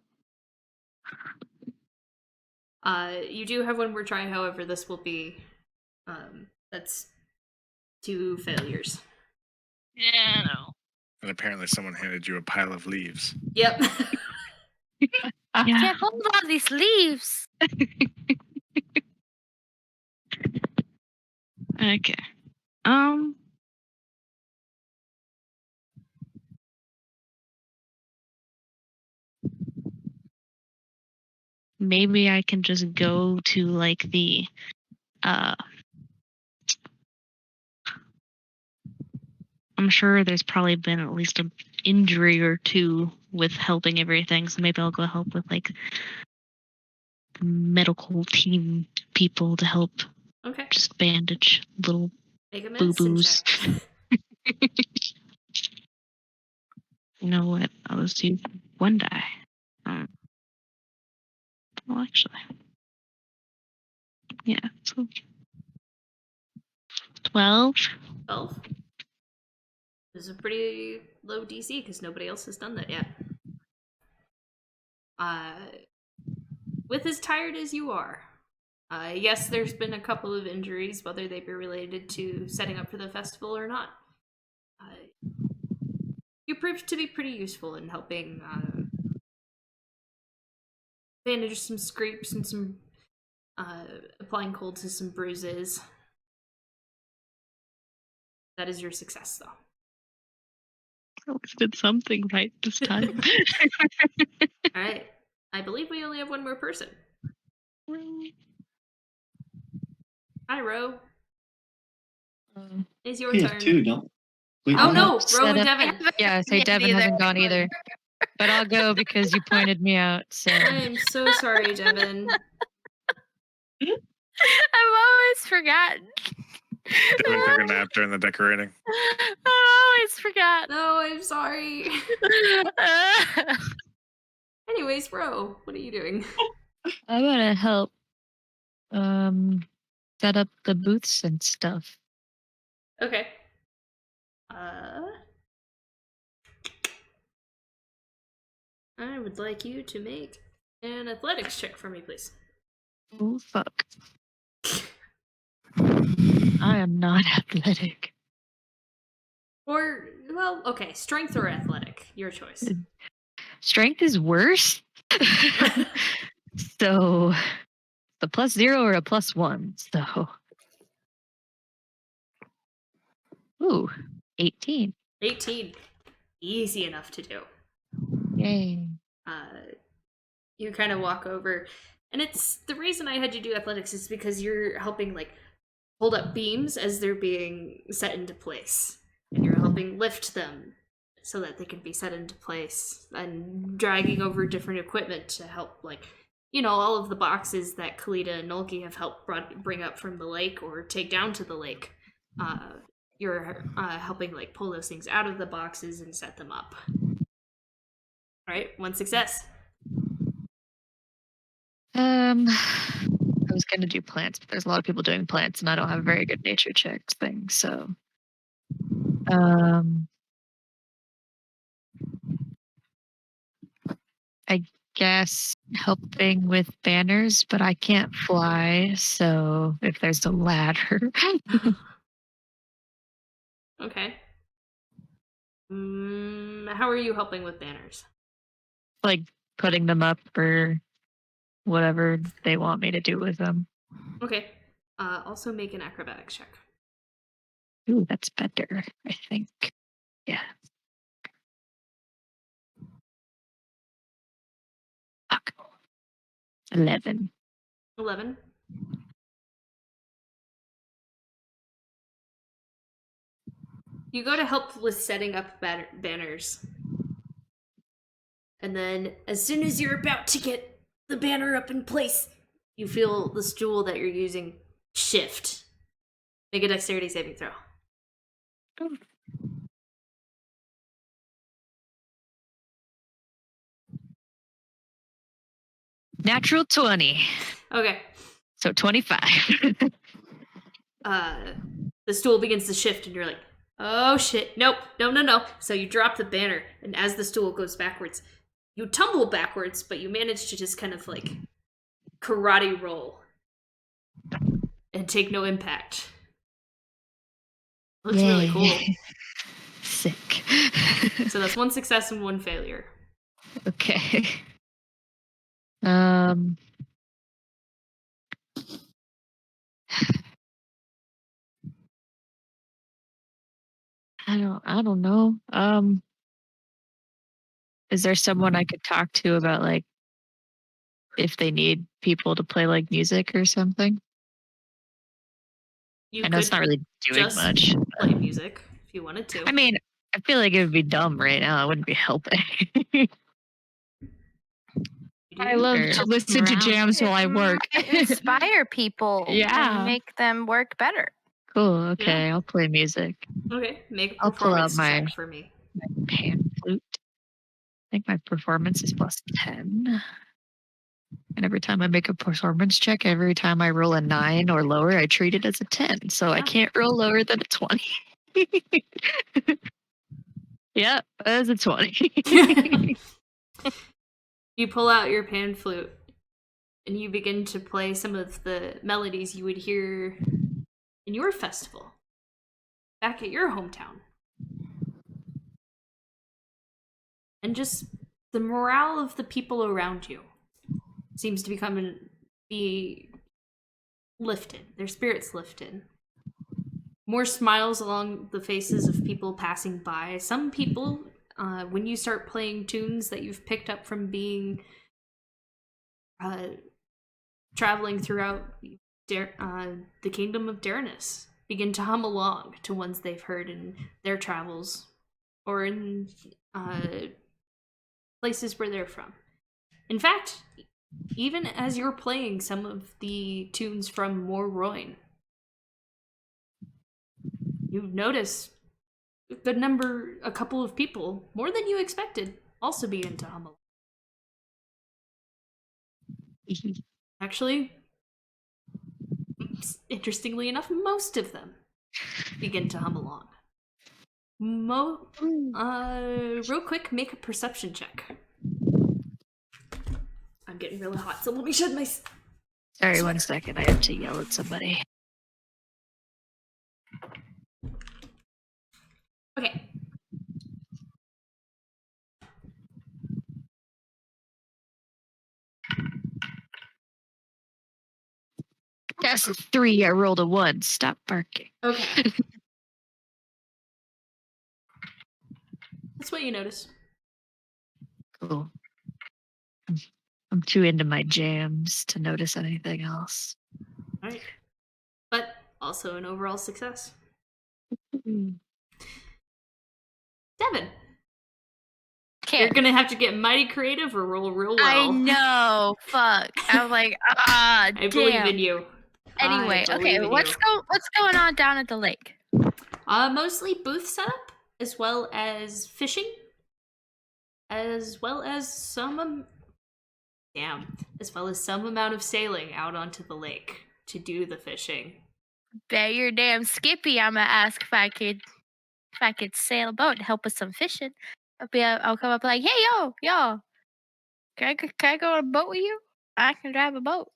You do have one more try, however, this will be, that's 2 failures. Yeah, no. And apparently someone handed you a pile of leaves. Yep. I Yeah. can't hold all these leaves. Okay. Maybe I can just go to like the I'm sure there's probably been at least an injury or two with helping everything, so maybe I'll go help with like the medical team people to help Okay. just bandage little Make a medicine boo-boos. check. You know what? I'll just do 1 die. Well, actually, yeah. So 12. 12. This is a pretty low DC because nobody else has done that yet. With as tired as you are, yes, there's been a couple of injuries, whether they be related to setting up for the festival or not. You proved to be pretty useful in helping bandage some scrapes and some applying cold to some bruises. That is your success, though. At least did something right this time. All right. I believe we only have one more person. Hi, Ro. It's your He has turn. 2, don't wait, Oh what? no, Ro Set and up- Devin. Yeah, say Yeah, Devin neither. hasn't gone either. But I'll go because you pointed me out. So I am so sorry, Devin. I've always forgotten. Devin took a nap during the decorating. I've always forgotten. No, I'm sorry. Anyways, Ro, what are you doing? I'm gonna help set up the booths and stuff. Okay. I would like you to make an athletics check for me, please. Oh fuck. I am not athletic. Or, well, okay, strength or athletic, your choice. Strength is worse. So the +0 or a +1. So ooh, 18. 18. Easy enough to do. Yay. You kind of walk over, and it's the reason I had you do athletics is because you're helping like hold up beams as they're being set into place, and you're helping lift them so that they can be set into place, and dragging over different equipment to help, like, you know, all of the boxes that Kalita and Nolki have helped bring up from the lake or take down to the lake. You're helping like pull those things out of the boxes and set them up. All right, 1 success. I was gonna do plants, but there's a lot of people doing plants, and I don't have a very good nature checks thing. So, I guess helping with banners, but I can't fly. So if there's a ladder, Okay. How are you helping with banners? Like putting them up or whatever they want me to do with them. Okay. Also make an acrobatics check. Ooh, that's better, I think. Yeah. Fuck. 11. 11. You go to help with setting up banners. And then, as soon as you're about to get the banner up in place, you feel the stool that you're using shift. Make a dexterity saving throw. Oh. Natural 20. Okay. So 25. The stool begins to shift, and you're like, oh shit, nope, no. So you drop the banner, and as the stool goes backwards, you tumble backwards, but you manage to just kind of like karate roll and take no impact. Looks really cool. Sick. So that's 1 success and 1 failure. Okay. I don't know. Is there someone I could talk to about like if they need people to play like music or something? You I know it's could not really doing just much. play music if you wanted to. I mean, I feel like it would be dumb right now. I wouldn't be helping. I love Or- to listen to around. jams while I work. Might inspire people Yeah. and make them work better. Cool. Okay, I'll play music. Okay, make a I'll pull out performance my- check for me. My pan flute. I think my performance is plus 10. And every time I make a performance check, every time I roll a 9 or lower, I treat it as a 10. So I Yeah. can't roll lower than a 20. Yeah, that's a 20. You pull out your pan flute and you begin to play some of the melodies you would hear in your festival back at your hometown. And just the morale of the people around you seems to be lifted, their spirits lifted. More smiles along the faces of people passing by. Some people, when you start playing tunes that you've picked up from being traveling throughout the kingdom of Darnus, begin to hum along to ones they've heard in their travels or in places where they're from. In fact, even as you're playing some of the tunes from Morroyn, you notice a couple of people, more than you expected, also begin to hum along. Actually, interestingly enough, most of them begin to hum along. Real quick, make a perception check. I'm getting really hot, so let me shut my... Sorry, 1 second. I have to yell at somebody. Okay. That's a 3. I rolled a 1. Stop barking. Okay. That's what you notice. Cool. I'm too into my jams to notice anything else. All right. But also an overall success. Mm. Devin, Can't. you're gonna have to get mighty creative or roll real well. I know. Fuck. I'm like, I believe damn. in you. Anyway, I believe okay. in What's going on down at the lake? Mostly booth setup, as well as fishing, as well as some amount of sailing out onto the lake to do the fishing. Bet your damn Skippy I'm gonna ask if I could sail a boat and help with some fishing. I'll come up like, hey yo, can I go on a boat with you? I can drive a boat.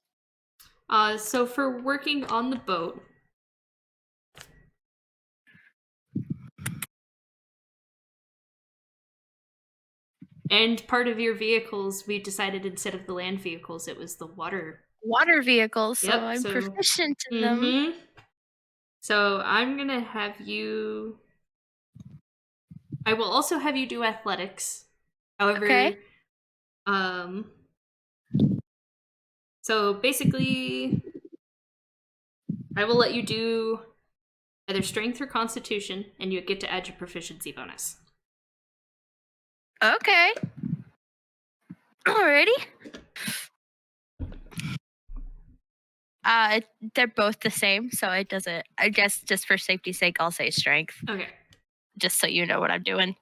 So for working on the boat, And part of your vehicles, we decided instead of the land vehicles, it was the water vehicles, so Yep, I'm so- proficient in them. Mhm. So I'm gonna have you. I will also have you do athletics. However, Okay. So basically, I will let you do either strength or constitution, and you get to add your proficiency bonus. Okay. Alrighty. They're both the same, so it doesn't. I guess just for safety's sake, I'll say strength, Okay. just so you know what I'm doing.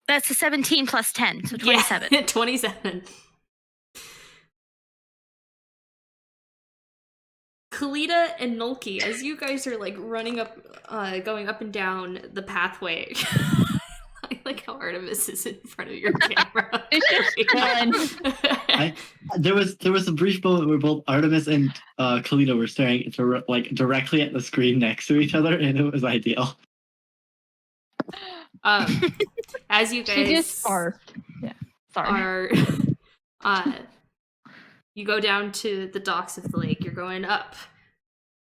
That's a 17 plus 10, so 27. Yeah, 27. Kalita and Nulki, as you guys are like running up, going up and down the pathway. I like how Artemis is in front of your camera. There was a brief moment where both Artemis and Kalita were staring like directly at the screen next to each other, and it was ideal. As you guys She just barfed. Yeah. Sorry. are, you go down to the docks of the lake. You're going up,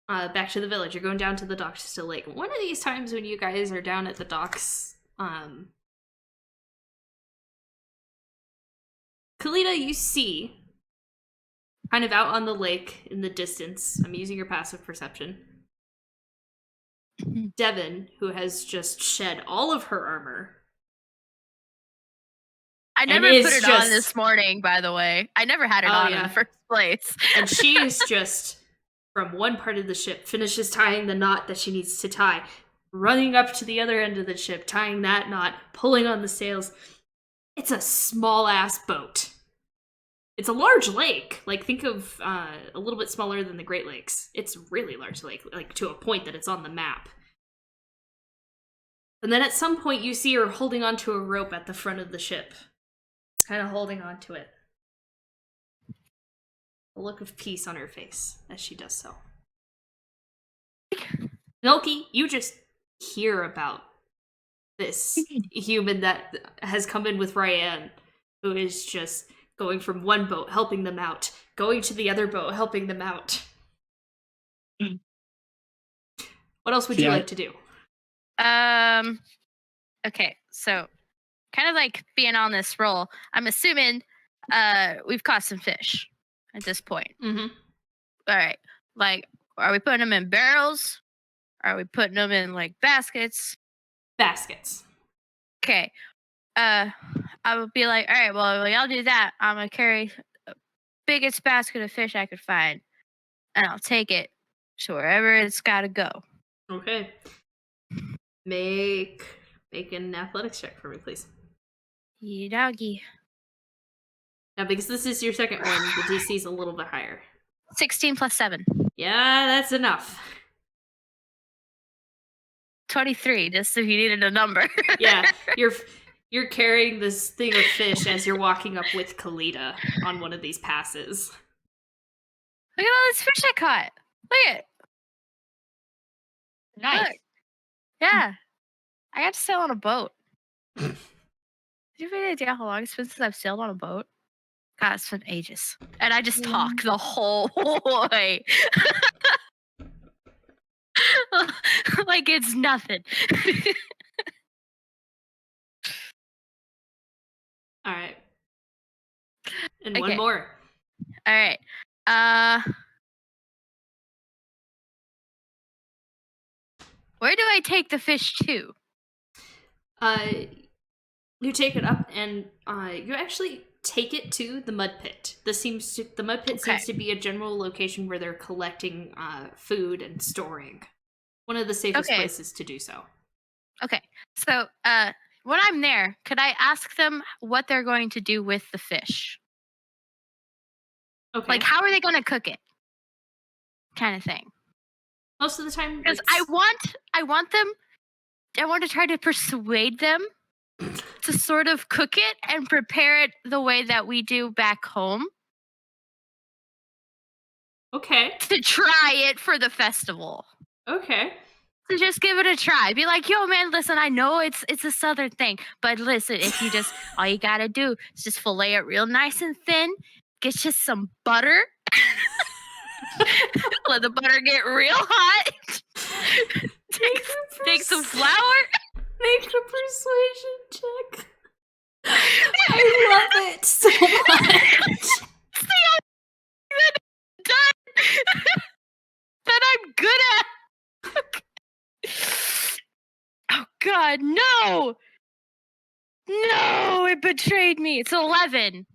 back to the village. You're going down to the docks to the lake. One of these times when you guys are down at the docks, Kalita, you see, kind of out on the lake in the distance. I'm using your passive perception. Devin, who has just shed all of her armor. I never put it on this morning, by the way. I never had it on in the first place. And she is just, from one part of the ship, finishes tying the knot that she needs to tie, running up to the other end of the ship, tying that knot, pulling on the sails. It's a small-ass boat. It's a large lake. Like, think of a little bit smaller than the Great Lakes. It's a really large lake, like to a point that it's on the map. And then at some point you see her holding onto a rope at the front of the ship. Kind of holding onto it. A look of peace on her face as she does so. Milky, you just hear about this human that has come in with Ryan, who is just going from one boat, helping them out, going to the other boat, helping them out. What else would you like to do? Okay, so kind of like being on this roll, I'm assuming we've caught some fish at this point. Mm-hmm. All right, like, are we putting them in barrels? Are we putting them in like baskets? Baskets. Okay. I would be like, all right, well, y'all do that. I'm gonna carry the biggest basket of fish I could find, and I'll take it to wherever it's gotta go. Okay. Make an athletics check for me, please. Yeah, doggy. Now, because this is your second one, the DC is a little bit higher. 16 plus 7. Yeah, that's enough. 23, just if you needed a number. Yeah, you're carrying this thing of fish as you're walking up with Kalita on one of these passes. Look at all this fish I caught. Look at it. Nice. Look. Yeah. I got to sail on a boat. Do you have any idea how long it's been since I've sailed on a boat? God, it's been ages. And I just talk the whole way. Like it's nothing. All right. And one more. All right. Where do I take the fish to? You take it up and you actually take it to the mud pit. The mud pit seems to be a general location where they're collecting food and storing. One of the safest places to do so. Okay. So, when I'm there, could I ask them what they're going to do with the fish? Okay. Like, how are they going to cook it? Kind of thing. Most of the time, because I want to try to persuade them to sort of cook it and prepare it the way that we do back home. Okay. To try it for the festival. Okay. So just give it a try. Be like, yo, man, listen, I know it's a southern thing, but listen, if you just all you gotta do is just fillet it real nice and thin, get you some butter. Let the butter get real hot. take some flour. Make a persuasion check. I love it so much. That I'm good at. Oh God, no! No, it betrayed me. It's 11.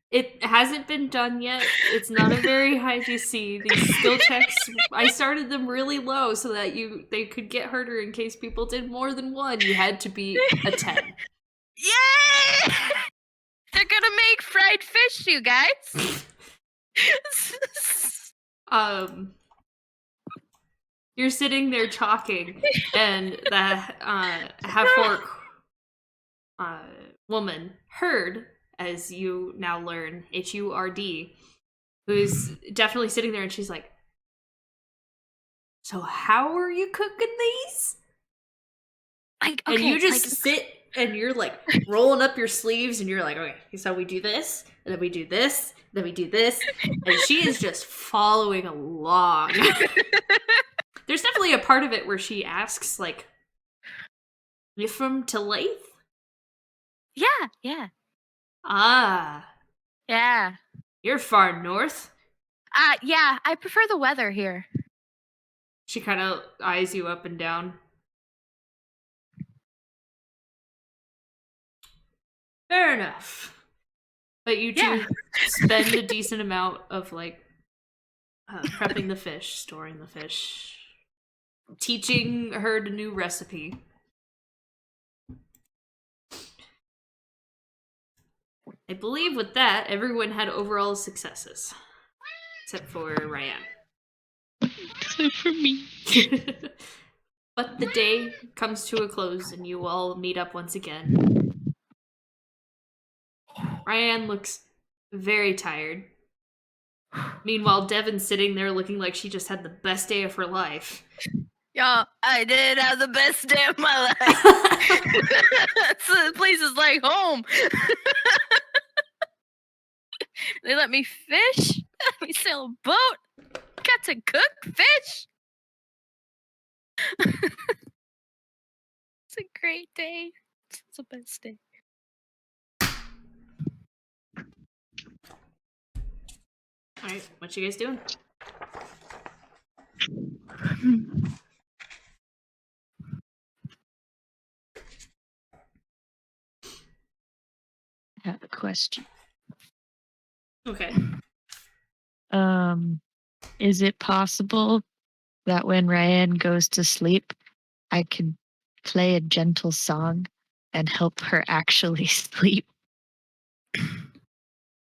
It hasn't been done yet. It's not a very high DC. These skill checks, I started them really low so that they could get harder in case people did more than one. You had to be a 10. Yay! They're gonna make fried fish, you guys. You're sitting there talking, and the half-orc woman, Hurd, as you now learn, Hurd, who's definitely sitting there, and she's like, so how are you cooking these? Like, and okay, you just sit, and you're like rolling up your sleeves, and you're like, okay, so we do this, and then we do this, and then we do this, and she is just following along. There's definitely a part of it where she asks, like, you from Telaith? Yeah. Ah. Yeah. You're far north. Yeah, I prefer the weather here. She kind of eyes you up and down. Fair enough. But you two spend a decent amount of, like, prepping the fish, storing the fish, teaching her the new recipe. I believe with that, everyone had overall successes. Except for Ryan. Except for me. But the day comes to a close and you all meet up once again. Ryan looks very tired. Meanwhile, Devon's sitting there looking like she just had the best day of her life. Yeah, I did have the best day of my life. The place is like home. They let me fish. Let me sail a boat. Got to cook fish. It's a great day. It's the best day. Alright, what you guys doing? I have a question. Okay. Is it possible that when Ryan goes to sleep, I can play a gentle song and help her actually sleep?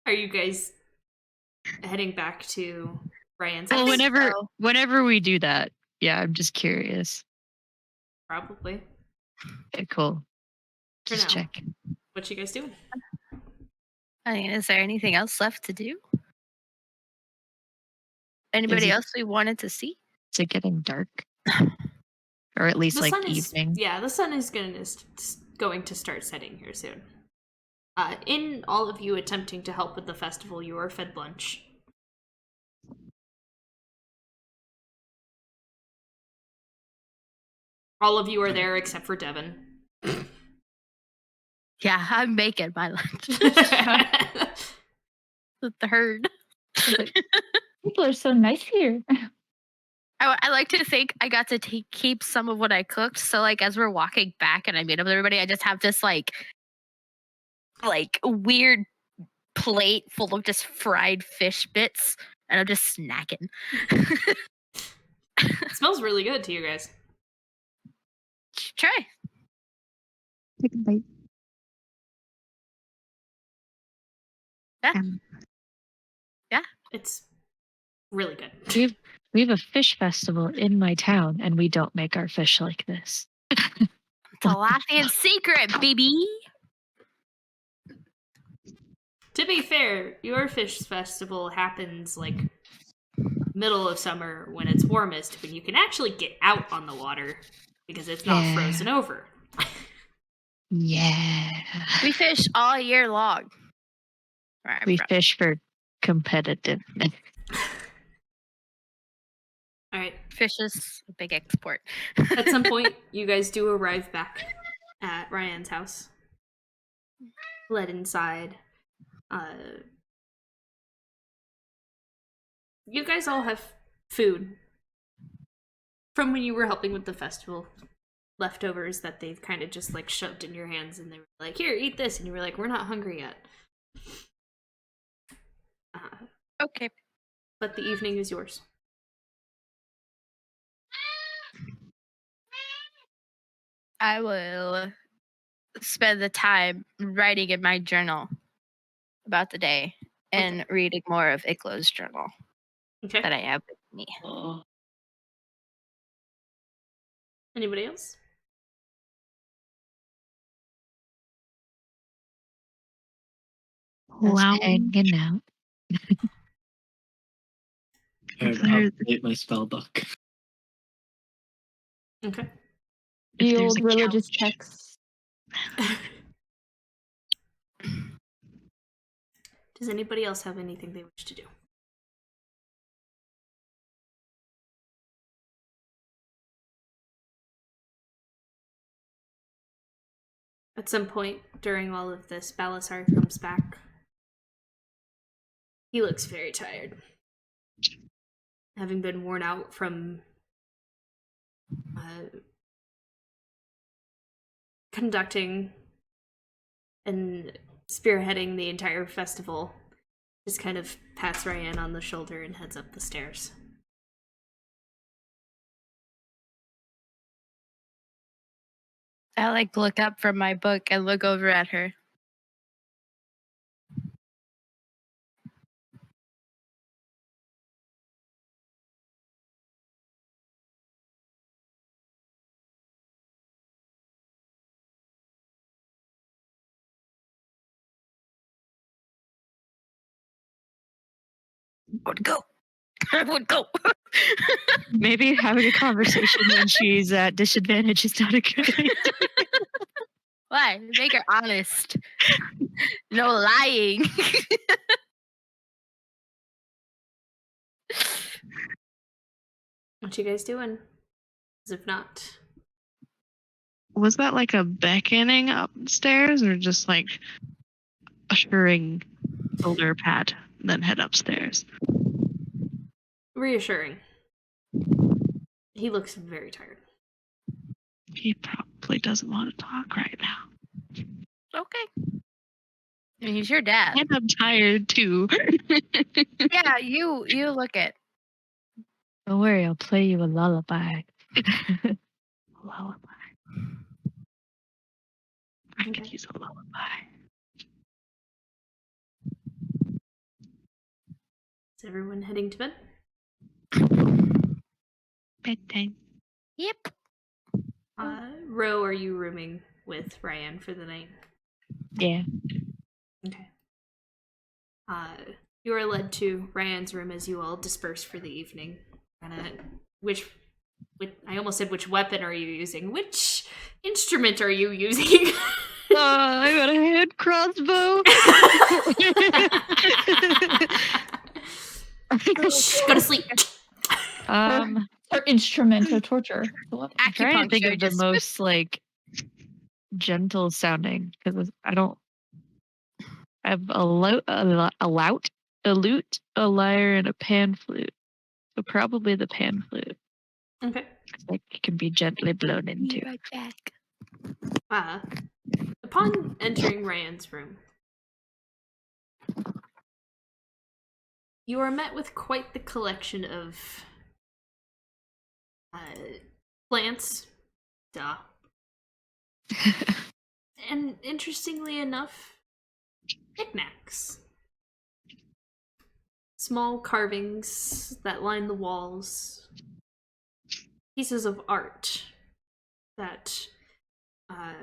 Are you guys heading back to Ryan's Well, house? whenever we do that, yeah, I'm just curious. Probably. Okay, cool. For Just now. check. What you guys doing? I mean, is there anything else left to do? Anybody else we wanted to see? Is it getting dark? Or at least The like sun evening? the sun is going to start setting here soon. In all of you attempting to help with the festival, you are fed lunch. All of you are there except for Devon. Yeah, I'm making my lunch. With the herd. People are so nice here. I like to think I got to keep some of what I cooked. So, like, as we're walking back and I meet up with everybody, I just have this, like weird plate full of just fried fish bits. And I'm just snacking. It smells really good to you guys. Try. Take a bite. Yeah. It's really good. We have a fish festival in my town, and we don't make our fish like this. It's a Latvian secret, baby. To be fair, your fish festival happens like middle of summer when it's warmest, when you can actually get out on the water because it's not Yeah. frozen over. Yeah. We fish all year long. Where I'm We from. fish for competitiveness. All right. Fish is a big export. At some point, you guys do arrive back at Ryan's house. Led inside. You guys all have food from when you were helping with the festival. Leftovers that they've kind of just like shoved in your hands, and they were like, "Here, eat this," and you were like, "We're not hungry yet." Okay. But the evening is yours. I will spend the time writing in my journal about the day and reading more of Iklo's journal Okay. that I have with me. Anybody else? Just Wow. hanging out. I There's- update my spell book. Okay. If The there's old a religious couch. texts. Does anybody else have anything they wish to do? At some point during all of this, Balasar comes back. He looks very tired. Having been worn out from conducting and spearheading the entire festival, just kind of pats Ryan on the shoulder and heads up the stairs. I like look up from my book and look over at her. I would go. I would go. Maybe having a conversation when she's at disadvantage is not a good idea. Why? Make her honest. No lying. What you guys doing? As if not. Was that like a beckoning upstairs or just like assuring shoulder pat, then head upstairs? Reassuring. He looks very tired. He probably doesn't want to talk right now. Okay. I mean, he's your dad. And I'm tired too. Yeah, you look it. Don't worry, I'll play you a lullaby. Lullaby. I could use a lullaby. Is everyone heading to bed? Bedtime. Yep. Ro, are you rooming with Ryan for the night? Yeah. Okay. You are led to Ryan's room as you all disperse for the evening. I almost said which weapon are you using? Which instrument are you using? I got a hand crossbow. Shh, go to sleep. Or instrument of torture. I'm trying to think of the Acupuncture, most like gentle sounding because I don't. I have a lout, a lute, a lyre, and a pan flute. So probably the pan flute. Okay. Like it can be gently blown into. right back. Upon entering Ryan's room, you are met with quite the collection of plants. Duh. And interestingly enough, knickknacks. Small carvings that line the walls. Pieces of art that are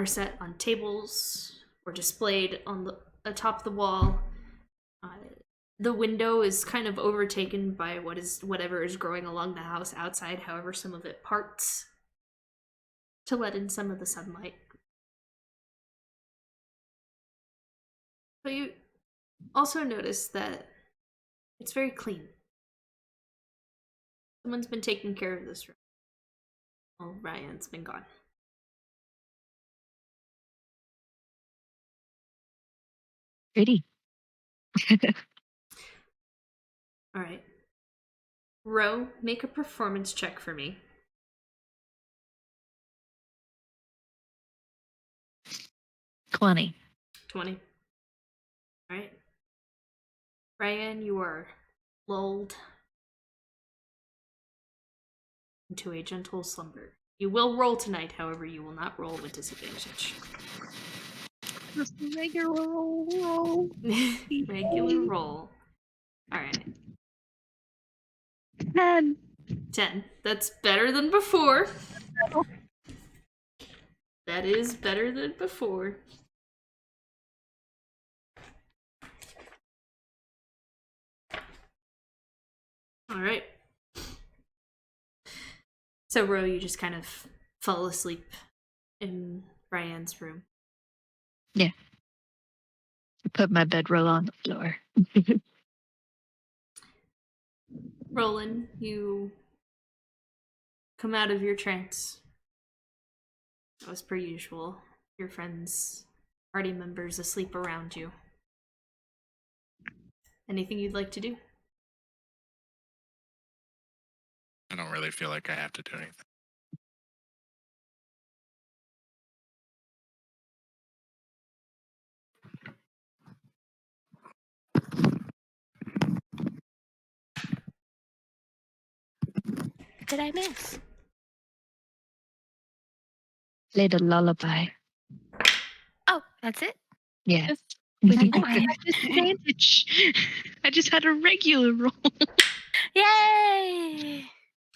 set on tables or displayed on the atop the wall. The window is kind of overtaken by whatever is growing along the house outside. However, some of it parts to let in some of the sunlight. But you also notice that it's very clean. Someone's been taking care of this room. Oh, Ryan's been gone. Pretty. All right. Ro, make a performance check for me. 20. 20. All right. Ryan, you are lulled into a gentle slumber. You will roll tonight, however, you will not roll with disadvantage. Just a regular roll. Regular roll. Alright. 10. 10. That's better than before. That is better than before. Alright. So, Ro, you just kind of fall asleep in Ryan's room. Yeah. I put my bedroll on the floor. Roland, you come out of your trance. As per usual, your friends, party members asleep around you. Anything you'd like to do? I don't really feel like I have to do anything. What did I miss? Played a lullaby. Oh, that's it? Yeah. Disadvantage. I just had a regular roll. Yay!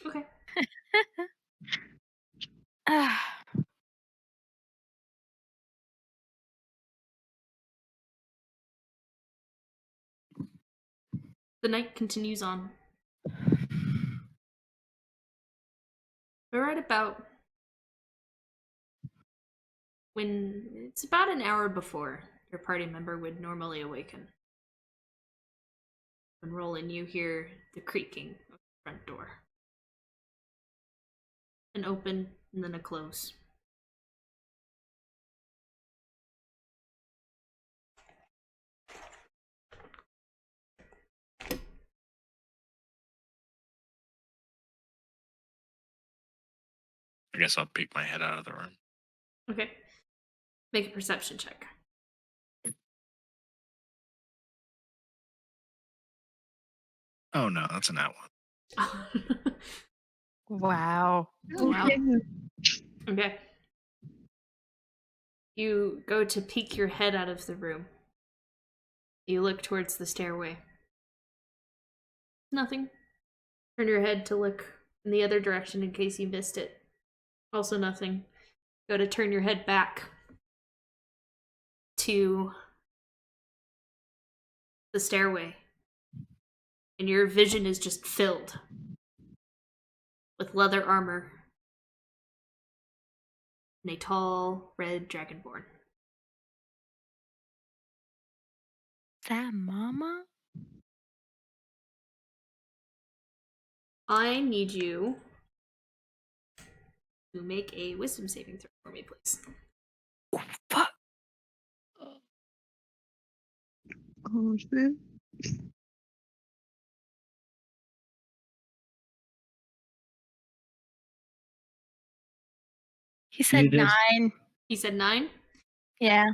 Okay. Ah. The night continues on. We're right about when it's about an hour before your party member would normally awaken. When Roland, you hear the creaking of the front door. An open and then a close. I guess I'll peek my head out of the room. Okay. Make a perception check. Oh no, that's a nat one. Wow. Wow. Okay. You go to peek your head out of the room. You look towards the stairway. Nothing. Turn your head to look in the other direction in case you missed it. Also nothing. Go to turn your head back to the stairway. And your vision is just filled with leather armor and a tall red dragonborn. Is that Mama? I need you to make a wisdom saving throw for me, please. Fuck. Oh, shit. He said Muted. 9. He said 9. Yeah.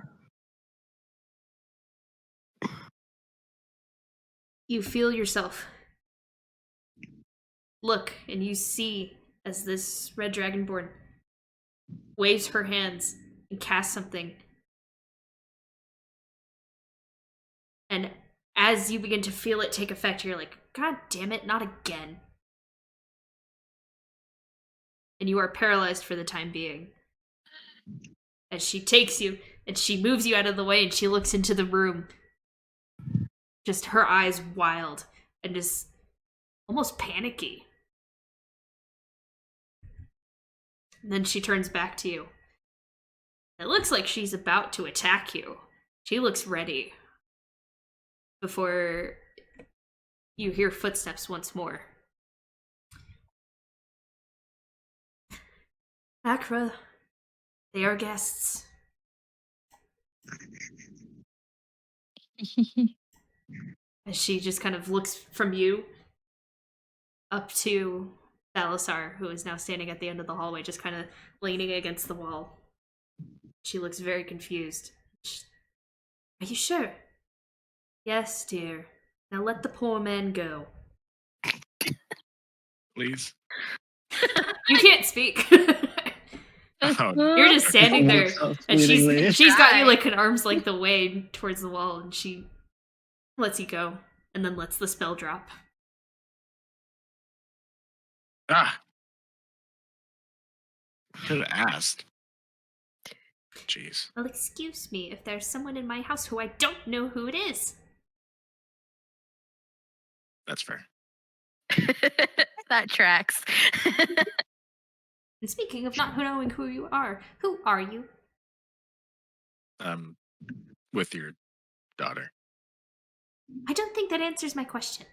You feel yourself look, and you see as this red dragonborn waves her hands and casts something. And as you begin to feel it take effect, you're like, God damn it, not again. And you are paralyzed for the time being. As she takes you, and she moves you out of the way, and she looks into the room. just her eyes wild and just almost panicky. And then she turns back to you. It looks like she's about to attack you. She looks ready. Before you hear footsteps once more. Akra, they are guests. As she just kind of looks from you up to Balasar, who is now standing at the end of the hallway, just kind of leaning against the wall. She looks very confused. Are you sure? Yes, dear. Now let the poor man go. Please. You can't speak. Oh, You're just standing there, So and fleetingly. she's got you like an arm's length away towards the wall, and she lets you go, and then lets the spell drop. ah. Could have asked. Jeez. Well, excuse me if there's someone in my house who I don't know who it is. That's fair. That tracks. And speaking of not knowing who you are, who are you? With your daughter. I don't think that answers my question.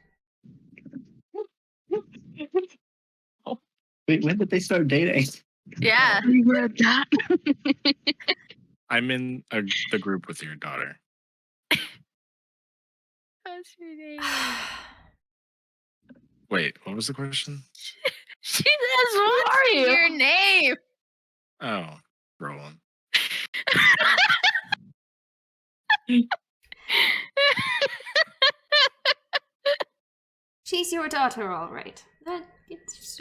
Wait, when did they start dating? Yeah. You read that? I'm in the group with your daughter. What's your name? Wait, what was the question? She says, "What's are you?" your name?" Oh, Roland. She's your daughter, all right. That it's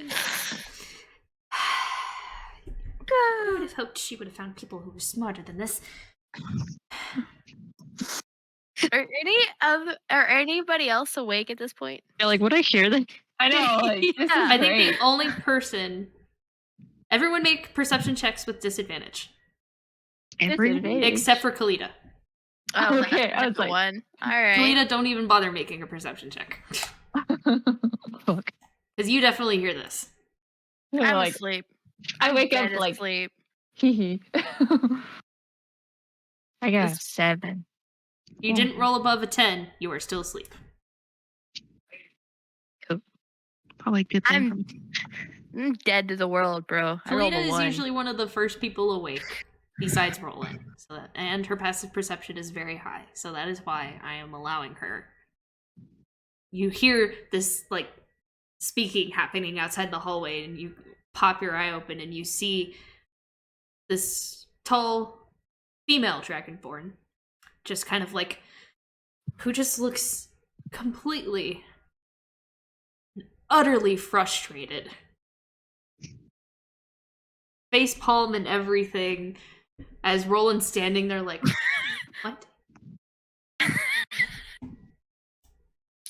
I would have hoped she would have found people who were smarter than this. Are anybody else awake at this point? Yeah, like, would I hear that? I know, like, this is Yeah. I think great. the only person. Everyone make perception checks with disadvantage, Every except for Kalita. Oh, Okay, that's I was the like- one. All right. Kalita, don't even bother making a perception check. fuck. Because you definitely hear this. I'm like, asleep. I wake up Dead like, asleep. hee hee. I got a This- 7. You didn't roll above a 10, you are still asleep. Probably a good thing. I'm dead to the world, bro. I rolled Kalita a is 1. usually one of the first people awake, besides Roland. And her passive perception is very high, so that is why I am allowing her. You hear this, like, speaking happening outside the hallway, and you pop your eye open, and you see this tall female dragonborn, just kind of like, who just looks completely, utterly frustrated. Face palm and everything, as Roland's standing there like, what?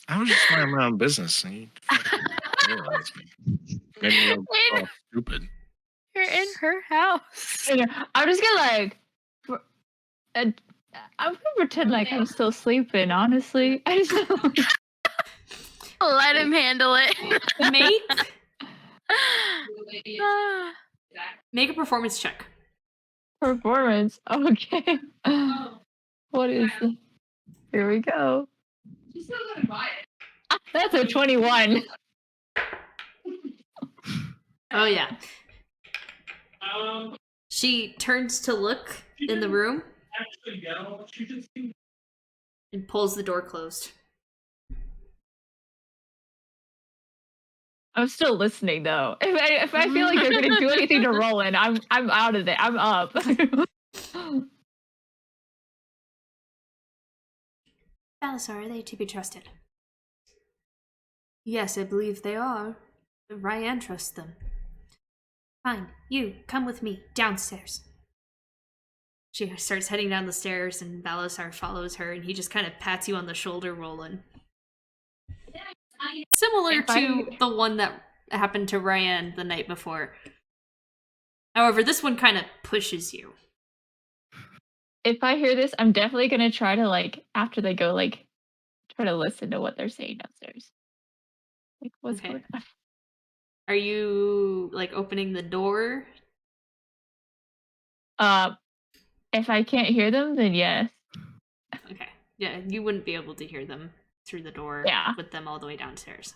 I was just minding my own business, and you fucking paralyzed me. Made me all stupid. You're in her house. You know, I'm just gonna like, I'm gonna pretend like I'm still sleeping. Honestly, I just Let him handle it. Make a performance check. performance. Okay. What is? Here we go. That's a 21. Oh yeah. She turns to look in the room and pulls the door closed. I'm still listening though. If I feel like they're gonna do anything to Roland, I'm out of it. I'm up. Balasar, are they to be trusted? Yes, I believe they are. Ryan trusts them. Fine, you, come with me, downstairs. She starts heading down the stairs, and Balasar follows her, and he just kind of pats you on the shoulder, Roland. Similar to the one that happened to Ryan the night before. However, this one kind of pushes you. If I hear this, I'm definitely gonna try to like after they go like try to listen to what they're saying downstairs. Like, what's Okay. going on? Are you like opening the door? If I can't hear them, then yes. Okay. Yeah, you wouldn't be able to hear them through the door Yeah. with them all the way downstairs.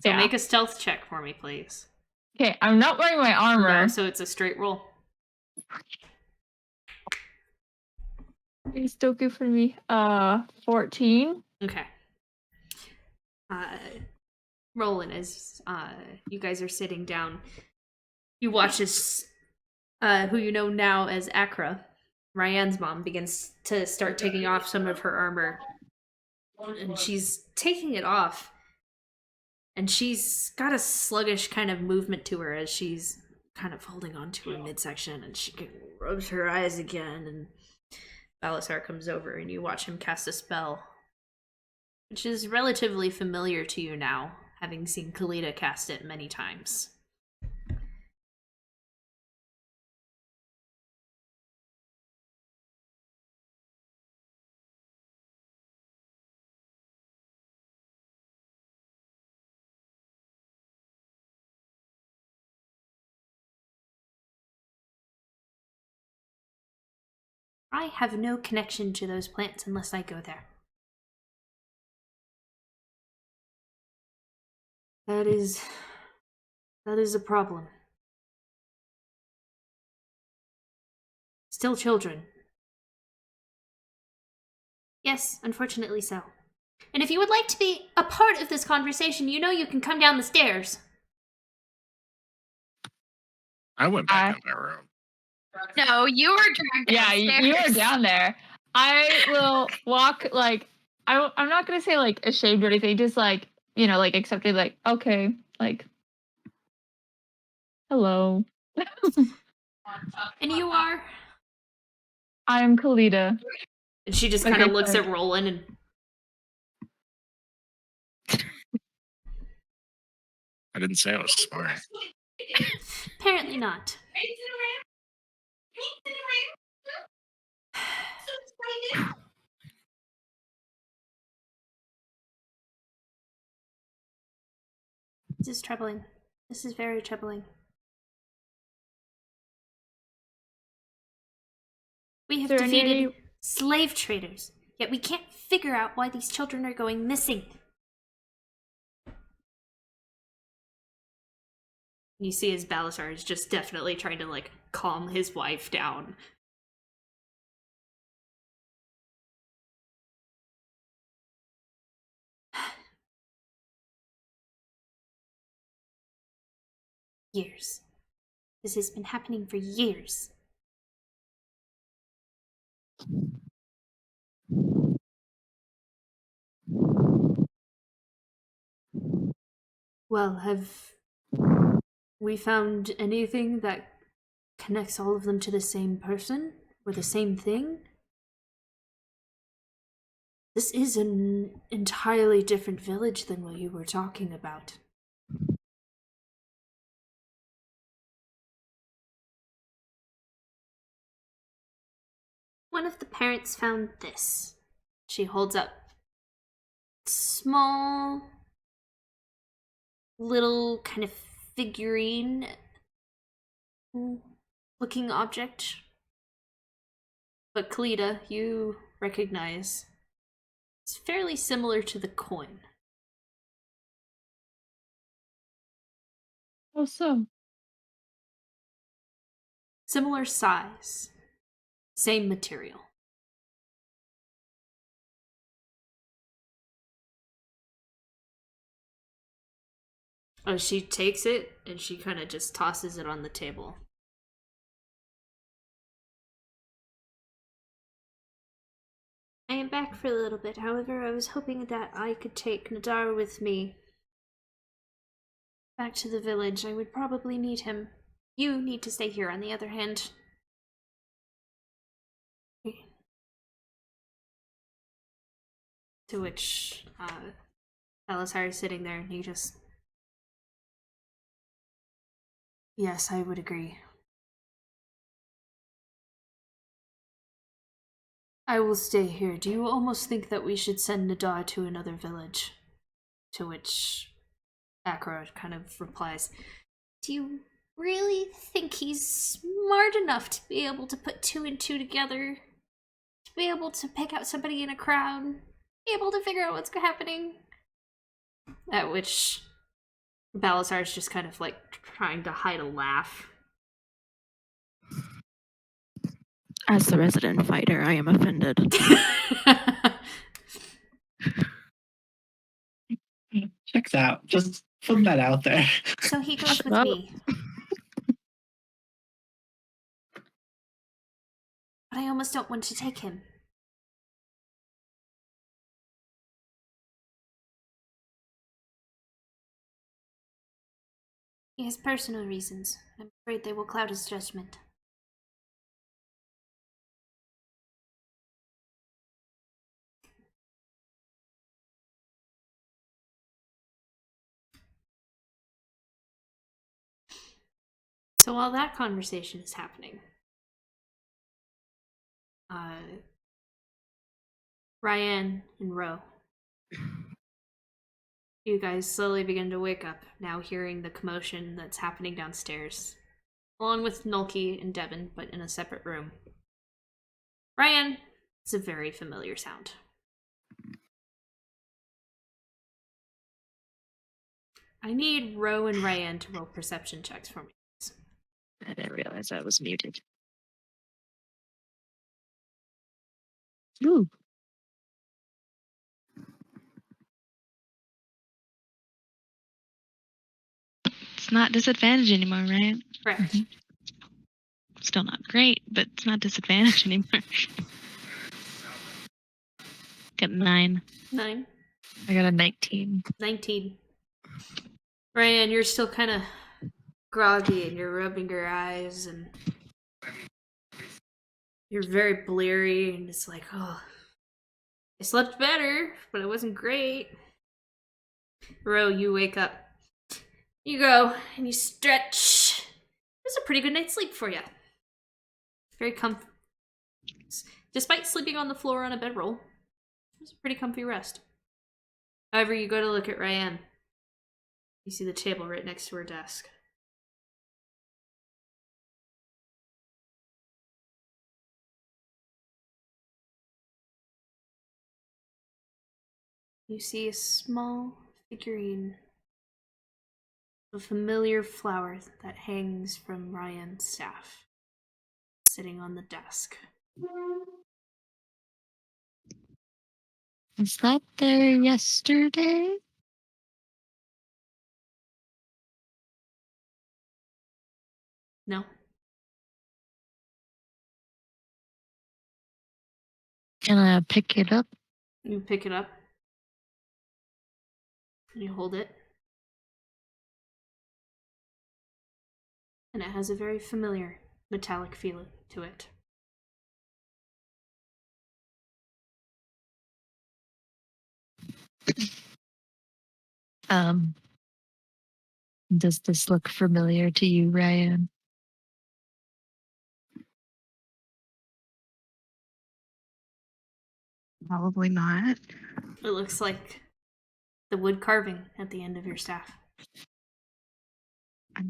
So Yeah. make a stealth check for me, please. Okay, I'm not wearing my armor. No, so it's a straight roll. It's still good for me. 14. Okay. Roland, as you guys are sitting down, you watch as who you know now as Akra, Ryan's mom, begins to start taking off some of her armor. And she's taking it off. And she's got a sluggish kind of movement to her as she's kind of holding on to her midsection, and she rubs her eyes again, and Balasar comes over and you watch him cast a spell, which is relatively familiar to you now, having seen Kalita cast it many times. I have no connection to those plants unless I go there. That is a problem. Still children. Yes, unfortunately so. And if you would like to be a part of this conversation, you know you can come down the stairs. I went back in my room. No, you were dragged Yeah, downstairs. you are down there. I will walk, like, I'm not going to say, like, ashamed or anything, just, like, you know, like, accepted, like, okay, like, hello. And you are? I'm Kalita. And she just Like kind of I looks said. at Roland and... I didn't say I was smart. Apparently not. This is troubling. This is very troubling. We have defeated slave traders, yet we can't figure out why these children are going missing. You see as Balasar is just definitely trying to, like, calm his wife down. Years. This has been happening for years. Well, have we found anything that connects all of them to the same person? Or the same thing? This is an entirely different village than what you were talking about. One of the parents found this. She holds up small, little kind of figurine looking object. But Kalita, you recognize it's fairly similar to the coin. Oh, so. Similar size. Same material. Oh, she takes it and she kind of just tosses it on the table. I am back for a little bit. However, I was hoping that I could take Nadar with me back to the village. I would probably need him. You need to stay here, on the other hand. To which Belisar is sitting there and he just... Yes, I would agree. I will stay here. Do you almost think that we should send Nadar to another village? To which Akra kind of replies, do you really think he's smart enough to be able to put two and two together? To be able to pick out somebody in a crowd? Be able to figure out what's happening? At which Balasar is just kind of like trying to hide a laugh. As the resident fighter, I am offended. Checks out. Just putting that out there. So he goes with Oh. me. But I almost don't want to take him. He has personal reasons. I'm afraid they will cloud his judgment. So while that conversation is happening, Ryan and Ro, you guys slowly begin to wake up, now hearing the commotion that's happening downstairs, along with Nulky and Devin, but in a separate room. Ryan, it's a very familiar sound. I need Ro and Ryan to roll perception checks for me. I didn't realize I was muted. Ooh. It's not disadvantage anymore, right? Correct. Still not great, but it's not disadvantage anymore. Got 9. 9. I got a 19. 19. Ryan, you're still kind of groggy and you're rubbing your eyes and you're very bleary and it's like, oh, I slept better, but it wasn't great. Ro, you wake up. You go and you stretch. It was a pretty good night's sleep for you. Very comfy. Despite sleeping on the floor on a bedroll, it was a pretty comfy rest. However, you go to look at Ryan. You see the table right next to her desk. You see a small figurine, a familiar flower that hangs from Ryan's staff, sitting on the desk. Was that there yesterday? No? Can I pick it up? You pick it up. You hold it. And it has a very familiar metallic feel to it. Does this look familiar to you, Ryan? Probably not. It looks like the wood carving at the end of your staff. I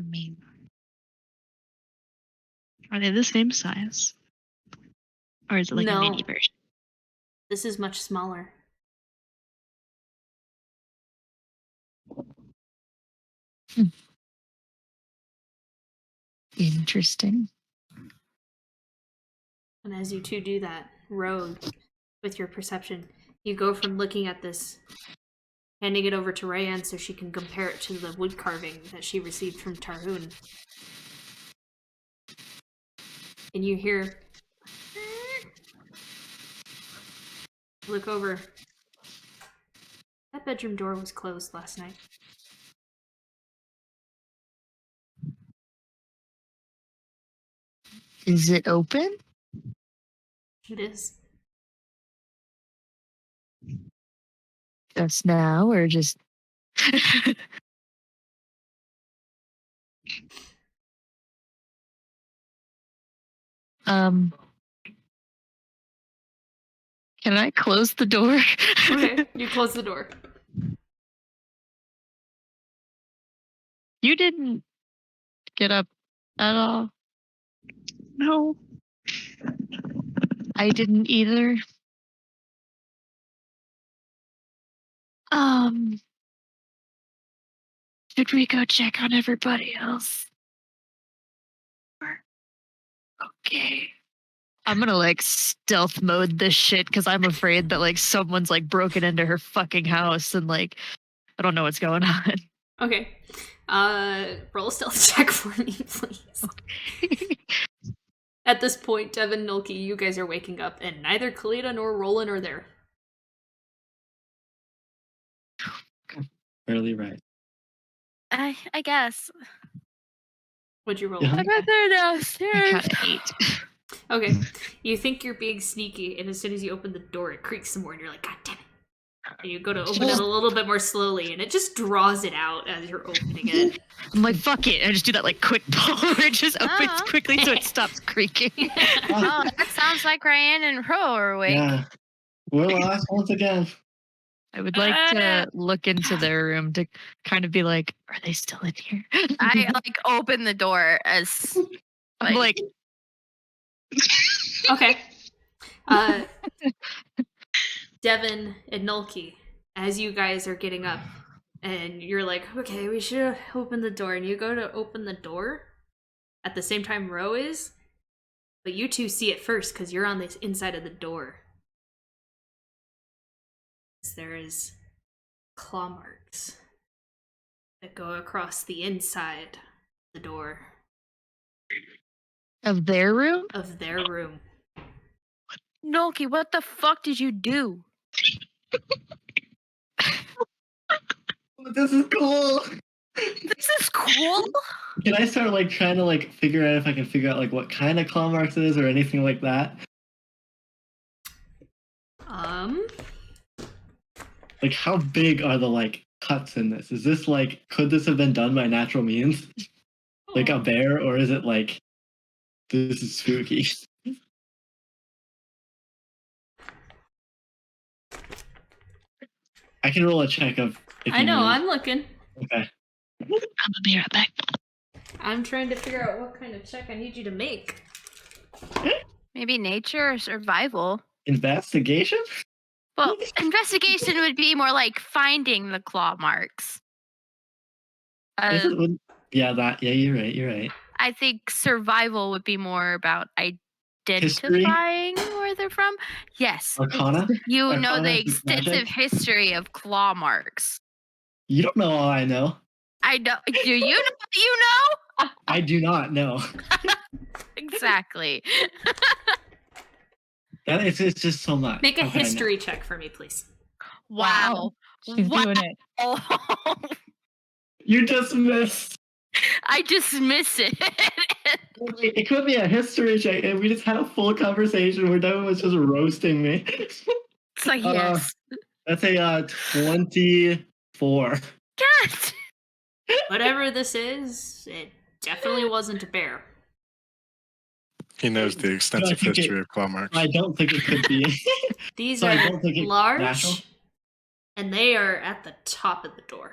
mean, are they the same size? Or is it like a No. mini version? This is much smaller. Interesting. And as you two do that, Rogue, with your perception, you go from looking at this, handing it over to Rayanne so she can compare it to the wood carving that she received from Tarhun. And you hear, look over. That bedroom door was closed last night. Is it open? It is. Just now, or just? um, Can I close the door? Okay, you close the door. You didn't get up at all. No. I didn't either. Should we go check on everybody else? Okay. I'm gonna like stealth mode this shit because I'm afraid that like someone's like broken into her fucking house and like I don't know what's going on. Okay. Roll a stealth check for me, please. At this point, Devin, Nulky, you guys are waking up, and neither Kalita nor Roland are there. Barely right. I guess. What'd you roll? Yeah. I bet they're I downstairs. got an 8. Okay. You think you're being sneaky, and as soon as you open the door, it creaks some more, and you're like, God damn it. And you go to open it a little bit more slowly, and it just draws it out as you're opening it. I'm like, fuck it. I just do that like quick pull where it just opens Oh. quickly so it stops creaking. Oh, that sounds like Ryan and Ro are awake. Yeah. We're lost once again. I would like to look into their room to kind of be like, are they still in here? I like open the door as I'm like, Okay. Devin and Nulky, as you guys are getting up, and you're like, okay, we should open the door, and you go to open the door at the same time Ro is, but you two see it first because you're on the inside of the door. There is claw marks that go across the inside of the door of their room? of their room. Nolki, what the fuck did you do? This is cool. This is cool. Can I start like trying to like figure out if I can figure out like what kind of claw marks it is or anything like that? Like how big are the like cuts in this? Is this like could this have been done by natural means? Like a bear, or is it like this is spooky? I can roll a check of if I you know, need. I'm looking. Okay. I'm gonna be right back. I'm trying to figure out what kind of check I need you to make. Maybe nature or survival. Investigation? Well, investigation would be more like finding the claw marks. Is it- yeah, that. Yeah, you're right. You're right. I think survival would be more about History? identifying where they're from. Yes. Arcana? You know Arcana the is extensive magic? history of claw marks. You don't know all I know. I know. Do you know what you know? I do not know. Exactly. That it's just so much. Make a Okay, history check for me, please. Wow. She's doing it. Oh, You just missed. I dismiss it. It could be a history check, and we just had a full conversation where Devin was just roasting me. It's like, yes. That's a 24. God. Whatever this is, it definitely wasn't a bear. He knows the extensive think it- history of claw marks. I don't think it could be. These So I are don't think it's large, natural? and they are at the top of the door.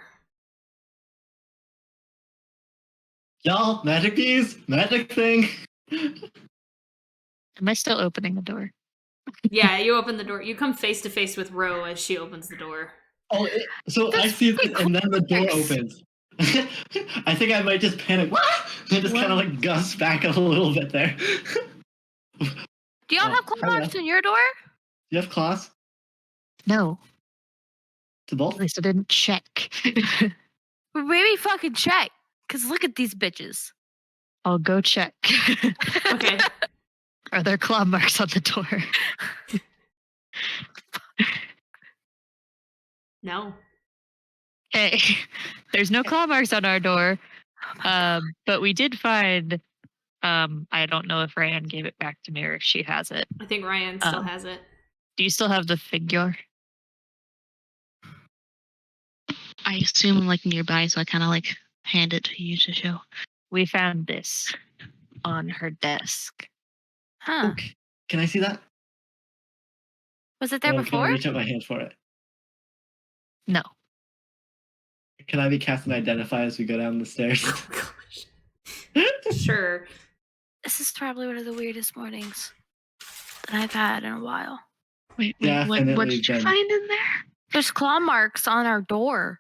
Y'all, magic bees, magic thing. Am I still opening the door? Yeah, you open the door. You come face to face with Ro as she opens the door. Oh, so I That's see pretty this, and then the door close. opens. I think I might just panic. What? And just kind of like gust back a little bit there. Do y'all Oh, have claw hiya. marks in your door? You have claws No, to both? at least I didn't check. Maybe fucking check. Because look at these bitches. I'll go check. Okay. Are there claw marks on the door? No. Hey, there's no claw marks on our door. But we did find. I don't know if Ryan gave it back to me or if she has it. I think Ryan still has it. Do you still have the figure? I assume I'm like nearby, so I kind of like hand it to you to show. We found this on her desk. Huh. Okay. Can I see that? Was it there Can before? I reach out my hand for it? No. Can I be cast and identify as we go down the stairs? Oh gosh. Sure. This is probably one of the weirdest mornings that I've had in a while. Wait, what Definitely did you been. find in there? There's claw marks on our door.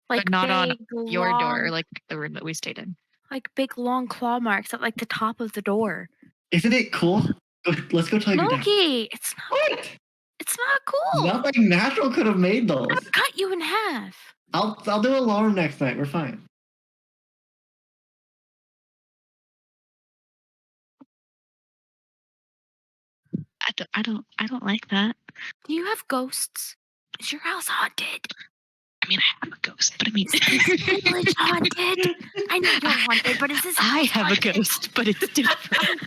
Like But not on big, your door, long- like the room that we stayed in. like big long claw marks at like the top of the door. Isn't it cool? Let's go tell you down. Loki, it's not What? it's not cool. Nothing natural could have made those. I'll cut you in half. I'll do alarm next night. We're fine. I don't like that. Do you have ghosts? Is your house haunted? I mean, I have a ghost, but I mean, Is this village haunted? I know you're haunted, but is this I house have a haunted? ghost, but it's different.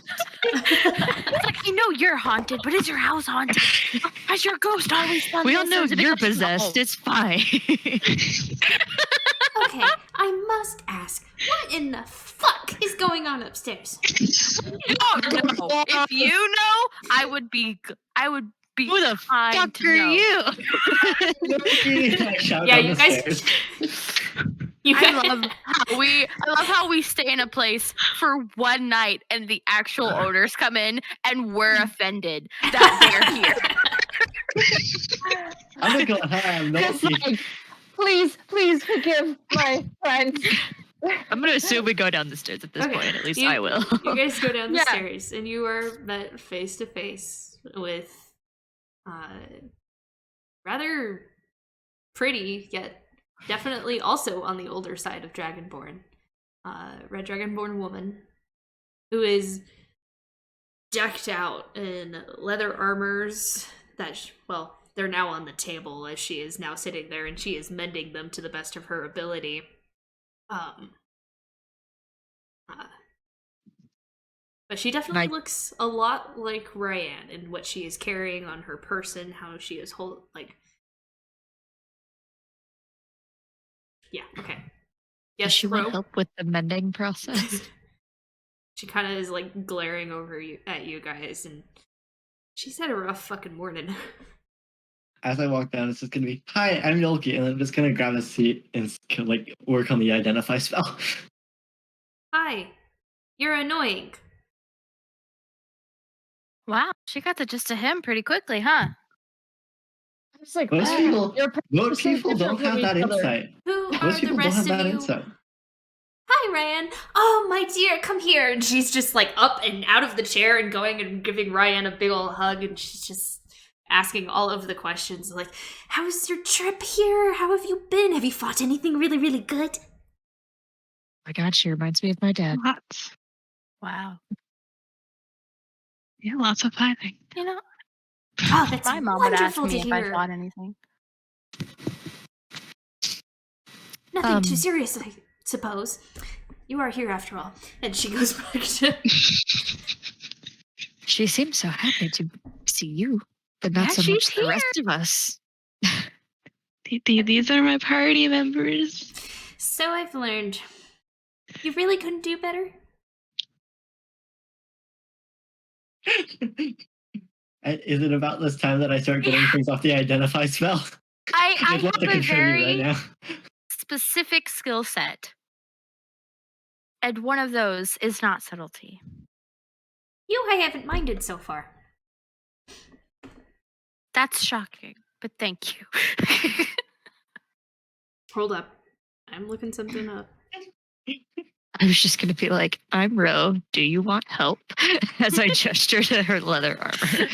It's like I know you're haunted, but is your house haunted? Has your ghost always done We all this? know Or is it you're because possessed. no? It's fine. Okay, I must ask, what in the fuck is going on upstairs? No. If you know, I would be Who the kind fuck to are know. you? I shout Yeah, down you the guys. stairs. You I guys. love how we stay in a place for one night and the actual owners come in and we're offended that they're here. I'm gonna go. Hi, I'm Just Milky. like, please forgive my friends. I'm gonna assume we go down the stairs at this Okay, point. At least you- I will. You guys go down the Yeah. stairs and you are met face to face with rather pretty, yet definitely also on the older side of Dragonborn. Red Dragonborn woman who is decked out in leather armors that, well, they're now on the table as she is now sitting there and she is mending them to the best of her ability. But she definitely looks a lot like Ryan in what she is carrying on her person, how she is yeah, okay. Does Yes, she want Ro. help with the mending process? She kind of is like glaring over at you guys, and she's had a rough fucking morning. As I walk down, it's just gonna be, "Hi, I'm Milky," and I'm just gonna grab a seat and like work on the identify spell. Hi, you're annoying. Wow, she got the gist of him pretty quickly, huh? It's like, Most people, you're most so people don't different have from that each other. insight. Who Most are the people don't rest have of that you? insight. Hi, Ryan. Oh, my dear, come here. And she's just like up and out of the chair and going and giving Ryan a big ol' hug, and she's just asking all of the questions like, how was your trip here? How have you been? Have you fought anything really, really good? My God, she reminds me of my dad. Lots. Wow. Yeah, lots of fighting. You know, Oh, that's my mom would ask wonderful me to if I hear. fought anything. Nothing too serious, I suppose. You are here after all. And she goes back to... She seems so happy to see you, but not Yeah, so she's much the rest of us. These are my party members. So I've learned. You really couldn't do better? Is it about this time that I start getting things off the identify spell? I I'd love have to a contribute very right now. specific skill set. And one of those is not subtlety. You I haven't minded so far. That's shocking, but thank you. Hold up. I'm looking something up. I was just going to be like, I'm Ro. Do you want help? As I gesture to her leather armor.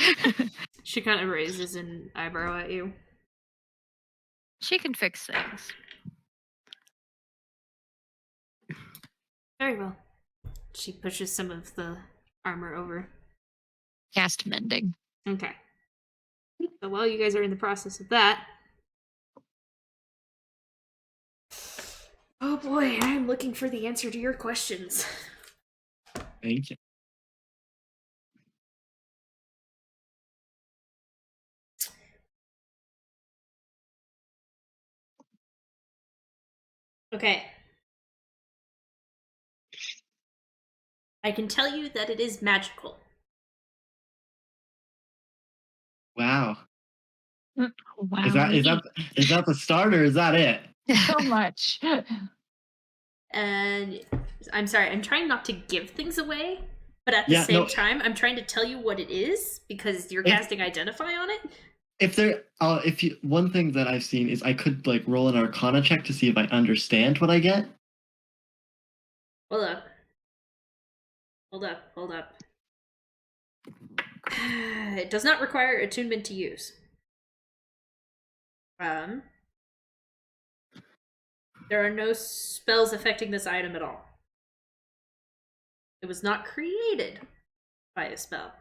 She kind of raises an eyebrow at you. She can fix things. Very well. She pushes some of the armor over. Cast mending. Okay. So while you guys are in the process of that... Oh boy, I'm looking for the answer to your questions. Thank you. Okay. I can tell you that it is magical. Wow. Wow. Is that the start or is that it? So much. And I'm sorry, I'm trying not to give things away, but at the Yeah, same no. time, I'm trying to tell you what it is because you're casting Identify on it. One thing that I've seen is I could like roll an Arcana check to see if I understand what I get. Hold up. Hold up. It does not require attunement to use. There are no spells affecting this item at all. It was not created by a spell.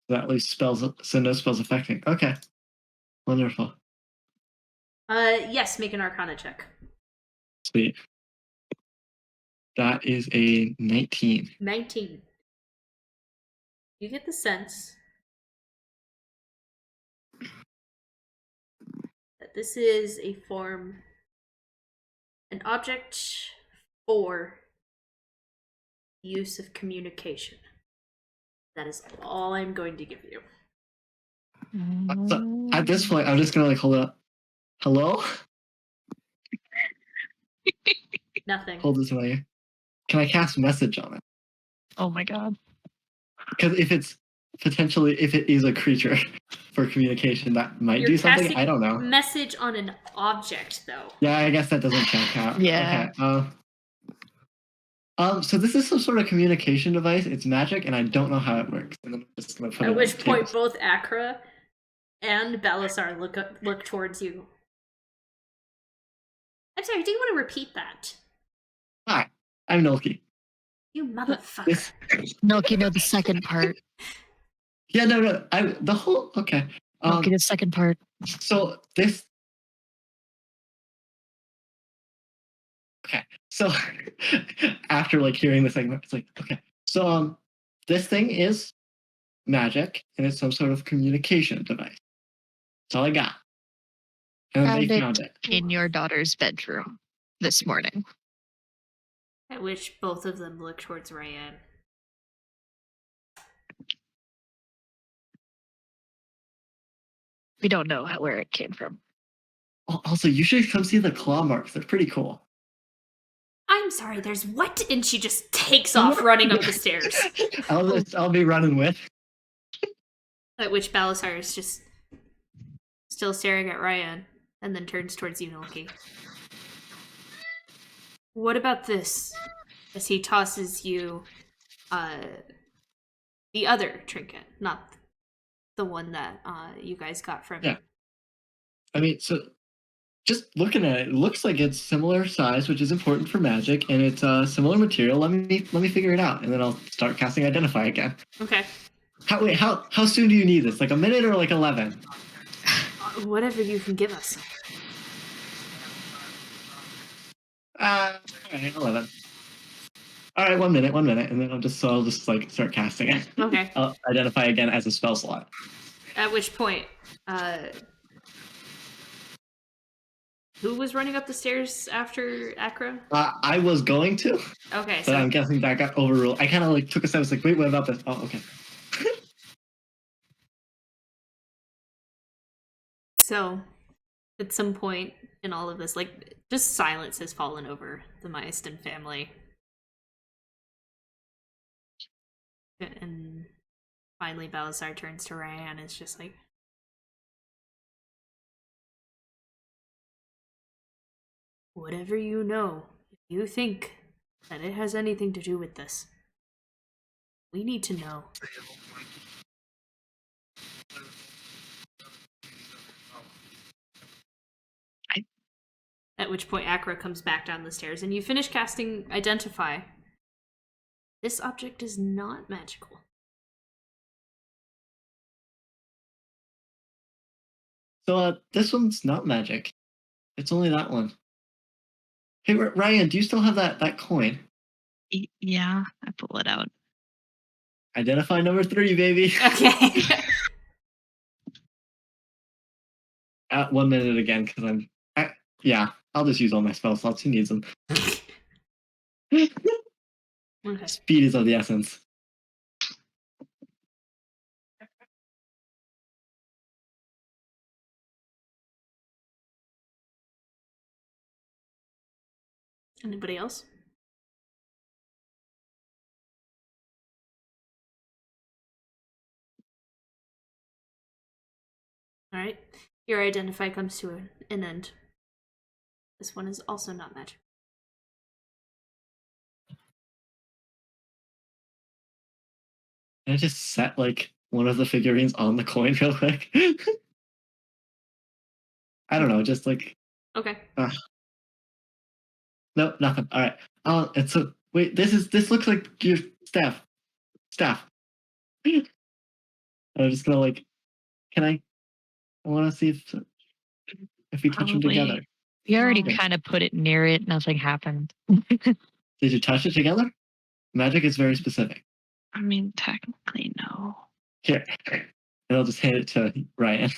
That leaves spells, so no spells affecting. Okay, wonderful, Yes, make an Arcana check. sweet. That is a 19. 19. You get the sense that this is a form, an object for use of communication. That is all I'm going to give you. So at this point, I'm just gonna like hold it up. Hello? Nothing. Hold this in my ear. Can I cast message on it? Oh my god. Because if it is a creature for communication, that might You're do something. casting I don't know. message on an object, though. Yeah, I guess that doesn't check out. Yeah. Okay. So this is some sort of communication device. It's magic, and I don't know how it works. And I'm just gonna put it At on which the point, table. both Akra and Balasar look towards you. I'm sorry, do you want to repeat that? Hi, I'm Nolki. You motherfucker. This, Milky, know the second part. yeah, no. The whole okay. Milky, the second part. So this. Okay, so after like hearing the segment, it's like okay. So this thing is magic, and it's some sort of communication device. That's all I got. And then they found it. In your daughter's bedroom this morning. At which both of them look towards Ryan. We don't know where it came from. Also, you should come see the claw marks. They're pretty cool. I'm sorry, there's what? And she just takes off running up the stairs. I'll be running with. At which Balasar is just still staring at Ryan and then turns towards you, Nolki. What about this? As he tosses you the other trinket, not the one that you guys got from him. I mean, so just looking at it, it looks like it's similar size, which is important for magic, and it's similar material. Let me figure it out, and then I'll start casting Identify again. Okay. How soon do you need this? Like a minute or like 11? Whatever you can give us. All right, 11. All right, 1 minute, and then I'll just like start casting it. Okay. I'll Identify again as a spell slot. At which point, who was running up the stairs after Akra? I was going to, Okay, but so I'm guessing that got overruled. I kind of like took a step. I was like, wait, what about this? Oh, okay. So, at some point in all of this, like, just silence has fallen over the Maeston family. And finally, Balasar turns to Ryan and is just like, whatever you know, if you think that it has anything to do with this, we need to know. At which point Akra comes back down the stairs and you finish casting Identify. This object is not magical. So this one's not magic. It's only that one. Hey, Ryan, do you still have that coin? Yeah, I pull it out. Identify number 3, baby. Okay. At 1 minute again, because yeah, I'll just use all my spell slots. Who needs them? Okay. Speed is of the essence. Anybody else? All right. Your identify comes to an end. This one is also not magic. Can I just set like one of the figurines on the coin real quick? I don't know, just like Okay. no, nothing. All right. And so wait, this looks like your staff. I'm just gonna like, can I want to see if we touch them Probably. together. We already Okay. kind of put it near it. Nothing happened. Did you touch it together? Magic is very specific. I mean, technically, no. Here, and I'll just hand it to Ryan.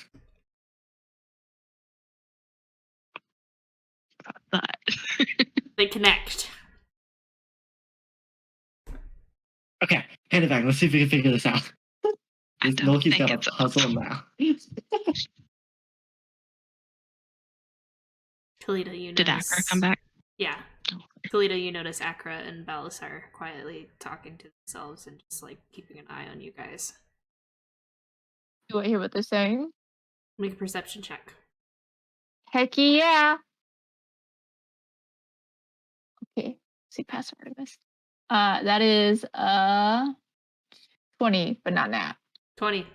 But They connect. Okay, hand it back. Let's see if we can figure this out. I don't Milky's think got a it's puzzle now. Kalita, you Did notice. Akra come back? Yeah. Oh. Kalita, you notice Akra and Balasar quietly talking to themselves and just like keeping an eye on you guys. Do I hear what they're saying? Make a perception check. Heck yeah. Okay. See, passive awareness. That is 20, but not nat. 20.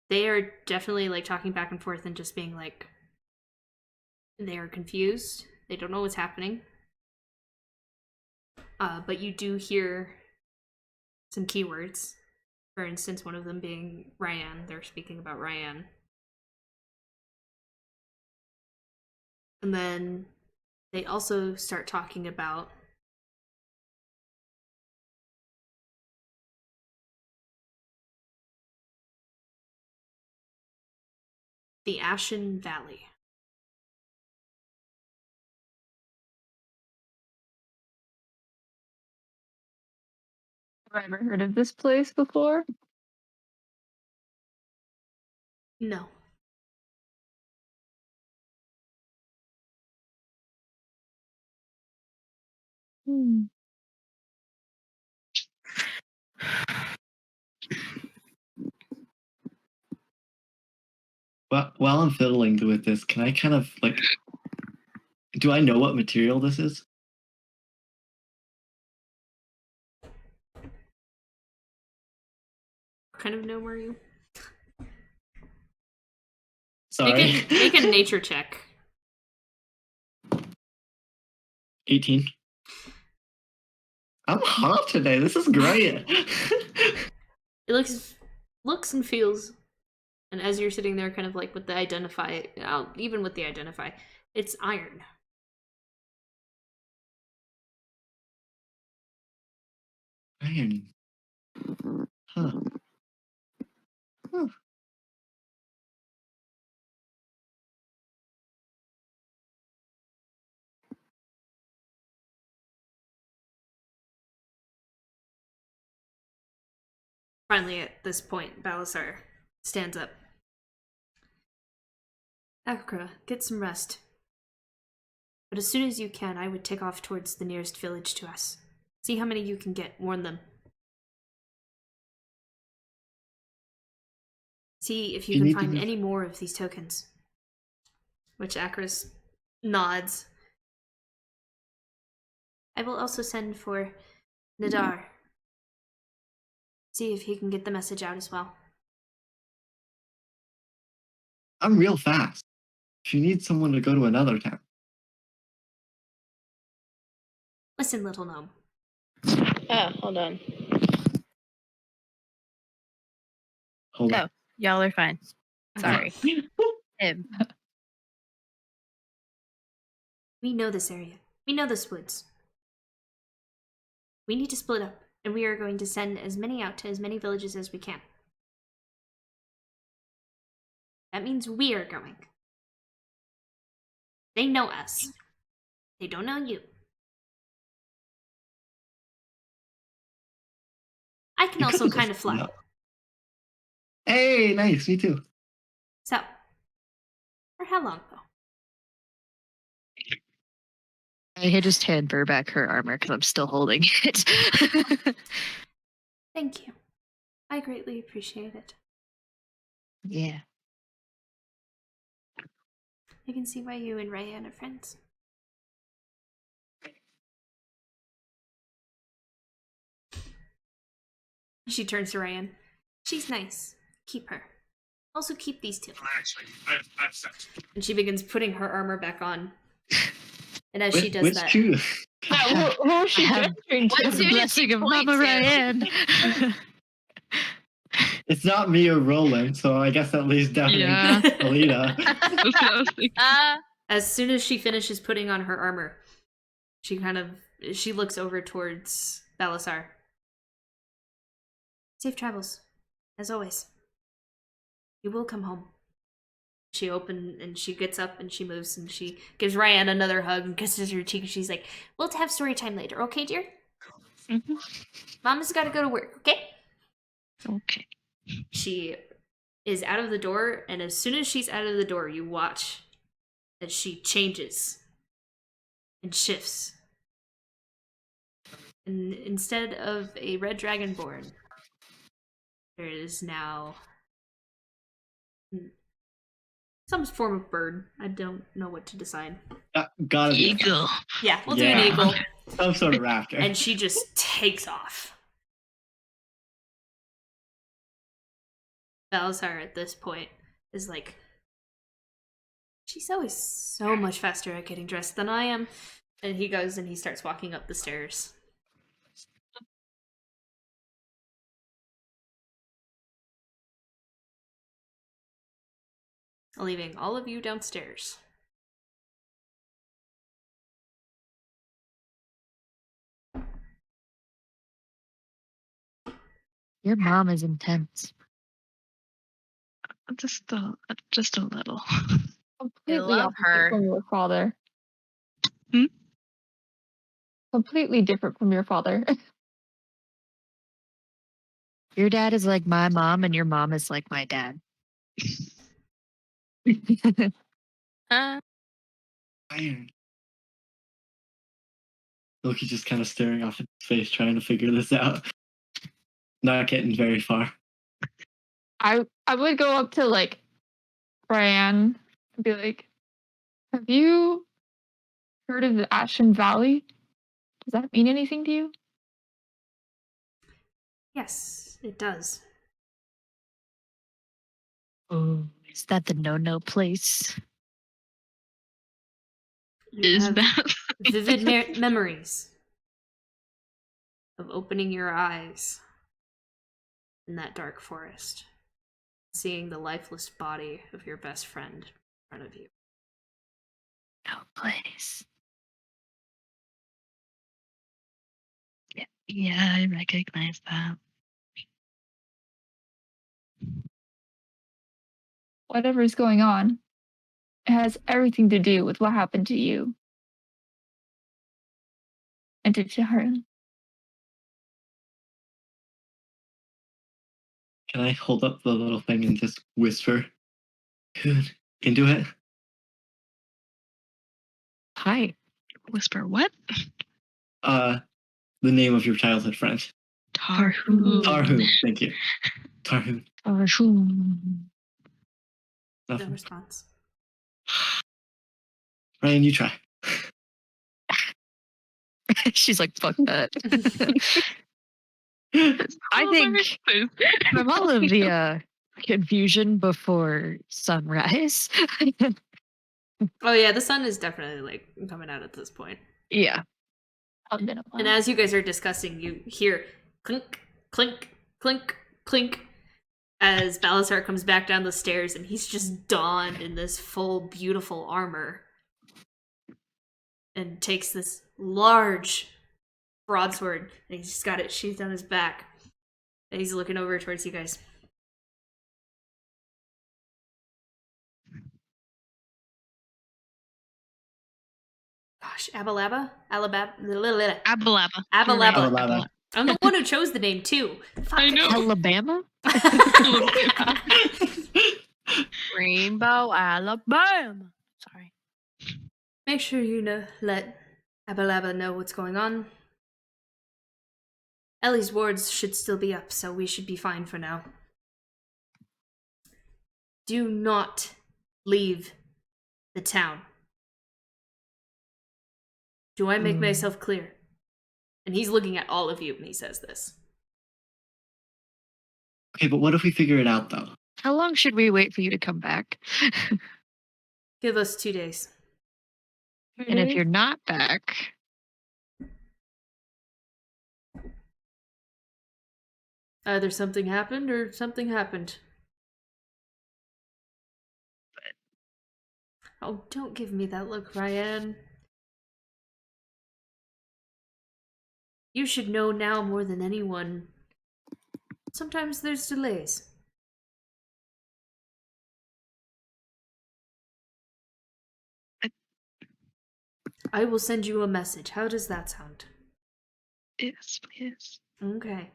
They are definitely like talking back and forth and just being like, they are confused. They don't know what's happening. But you do hear some keywords. For instance, one of them being Ryan. They're speaking about Ryan. And then they also start talking about the Ashen Valley. Have I ever heard of this place before? No. Hmm. But while I'm fiddling with this, can I kind of like, do I know what material this is? What kind of gnome are you? Sorry. Make a nature check. 18. I'm hot today. This is great. It looks and feels, and as you're sitting there kind of like with the identify, even with the identify, it's iron. Iron. Huh. Huh. Finally, at this point, Balasar stands up. Akra, get some rest. But as soon as you can, I would take off towards the nearest village to us. See how many you can get. Warn them. See if you can find any more of these tokens. Which Akras nods. I will also send for Nadar. See if he can get the message out as well. I'm real fast. If you need someone to go to another town. Listen, little gnome. Hold on. Hold on. Y'all are fine. Sorry. Him. We know this area. We know this woods. We need to split up, and we are going to send as many out to as many villages as we can. That means we are going. They know us. They don't know you. I can also kind of fly. No. Hey, nice. Me too. So, for how long, though? I just hand her back her armor because I'm still holding it. Thank you. I greatly appreciate it. Yeah. I can see why you and Ryan are friends. She turns to Ryan. She's nice. Keep her. Also keep these two. Actually, I've sent. And she begins putting her armor back on. And as she does Which that, two? Who is she gesturing to? What's The Who did blessing she of point Mama to? Ryan. It's not me or Roland, so I guess at least definitely Yeah. Alita. That's what I was thinking. as soon as she finishes putting on her armor, she looks over towards Balasar. Safe travels, as always. You will come home. She gets up and she moves and she gives Ryan another hug and kisses her cheek and she's like, we'll have story time later, okay, dear? Mhm. Mama's gotta go to work, okay? Okay. She is out of the door, and as soon as she's out of the door, you watch as she changes and shifts. And instead of a red dragonborn, there is now some form of bird. I don't know what to decide. Gotta be a Eagle. Yeah, we'll do Yeah. an eagle. some sort of raptor. And she just takes off. Balasar at this point is like, she's always so much faster at getting dressed than I am. And he goes and he starts walking up the stairs. Leaving all of you downstairs. Your mom is intense. Just a little. Completely love opposite her. from your father. Hmm? Completely different from your father. Your dad is like my mom, and your mom is like my dad. Iron. Loki's just kind of staring off at his face, trying to figure this out. Not getting very far. I would go up to like Brian and be like, have you heard of the Ashen Valley? Does that mean anything to you? Yes, it does. Oh, is that the no place? You Is have that vivid memories of opening your eyes in that dark forest, seeing the lifeless body of your best friend in front of you. No place. Yeah, I recognize that. Whatever's going on, it has everything to do with what happened to you and to Sharon. Can I hold up the little thing and just whisper? Good. Into it? Hi. Whisper what? The name of your childhood friend. Tarhu. Tarhoon. Thank you. Tarhoon. No Nothing. response. Ryan, you try. She's like, fuck that. I think from all of the confusion before sunrise. Oh yeah, the sun is definitely like coming out at this point. Yeah. I've been a And while. as you guys are discussing, you hear clink, clink, clink, clink as Balasar comes back down the stairs and he's just donned in this full, beautiful armor and takes this large broadsword and he's just got it sheathed on his back. And he's looking over towards you guys. Gosh, Abalaba? Abalaba? Abalaba. Abalaba. Alabama. I'm the one who chose the name too. Fuck. I know. Alabama? Rainbow, Alabama. Sorry. Make sure you know let Abalaba know what's going on. Ellie's wards should still be up, so we should be fine for now. Do not leave the town. Do I make myself clear? And he's looking at all of you when he says this. Okay, but what if we figure it out though? How long should we wait for you to come back? Give us 2 days. And if you're not back, Either something happened or something happened. Oh, don't give me that look, Ryan. You should know now more than anyone. Sometimes there's delays. I will send you a message. How does that sound? yes, please. Okay.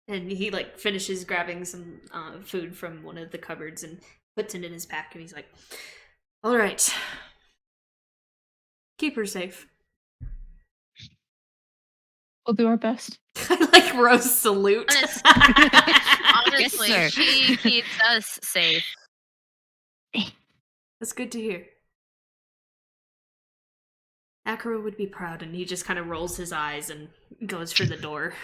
And he like finishes grabbing some food from one of the cupboards and puts it in his pack, and he's like, "All right, keep her safe." We'll do our best. I like Rose salute. Honestly, sir. she keeps us safe. That's good to hear. Akira would be proud, and he just kind of rolls his eyes and goes for the door.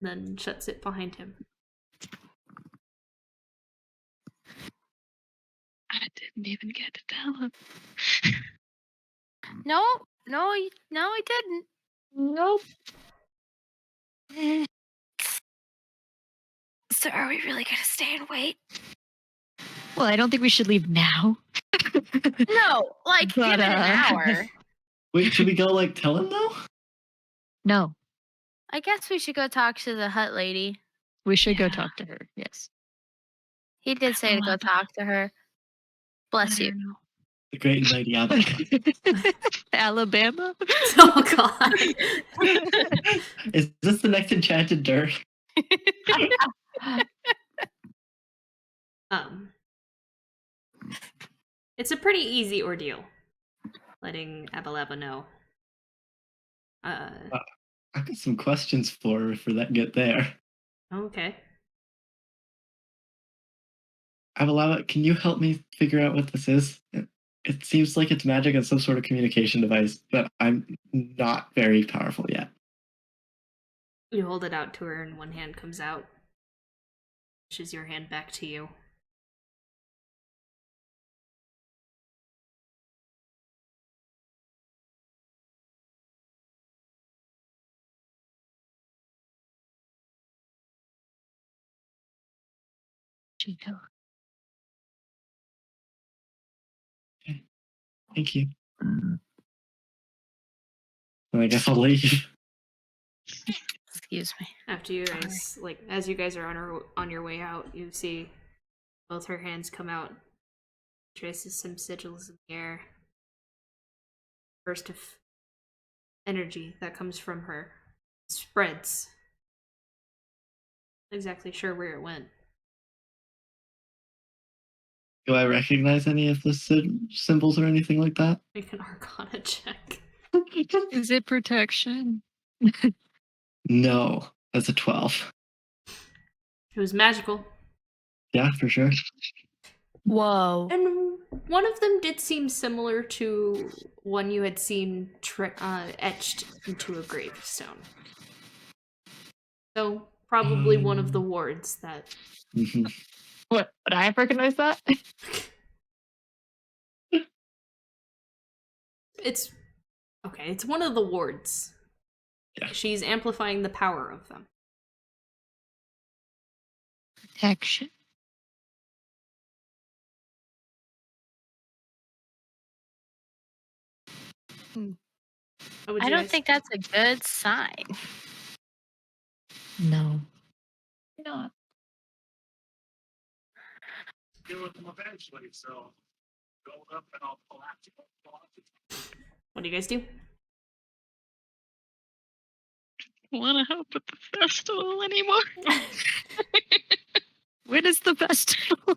Then shuts it behind him. I didn't even get to tell him. No, I didn't. Nope. So are we really gonna stay and wait? Well, I don't think we should leave now. No, like give But, it an hour. Wait, should we go like tell him though? No, I guess we should go talk to the hut lady. we should go Yeah. talk to her. Yes. He did say to go talk to her. Bless you. The great lady out Alabama? Oh god. Is this the next enchanted dirt? It's a pretty easy ordeal. Letting Abalaba know. I've got some questions for her for that get there. Okay. Avalava, can you help me figure out what this is? It seems like it's magic and some sort of communication device, but I'm not very powerful yet. You hold it out to her, and one hand comes out. Pushes your hand back to you. Chico. Thank you. Well, I guess I'll leave. Excuse me. After you guys, like, as you guys are on your way out, you see both her hands come out. Traces some sigils in the air. Burst of energy that comes from her spreads. Not exactly sure where it went. Do I recognize any of the symbols or anything like that? Make an Arcana check. Is it protection? No, that's a 12. It was magical. Yeah, for sure. Whoa. And one of them did seem similar to one you had seen etched into a gravestone. So, probably one of the wards that... Mhm. What? Would I have recognized that? It's... Okay, it's one of the wards. Yeah. She's amplifying the power of them. Protection. What would I you don't guys think do? that's a good sign. No. Not. Deal with them eventually, so go up and I'll collapse. What do you guys do? Want to help with the festival anymore? When is the festival?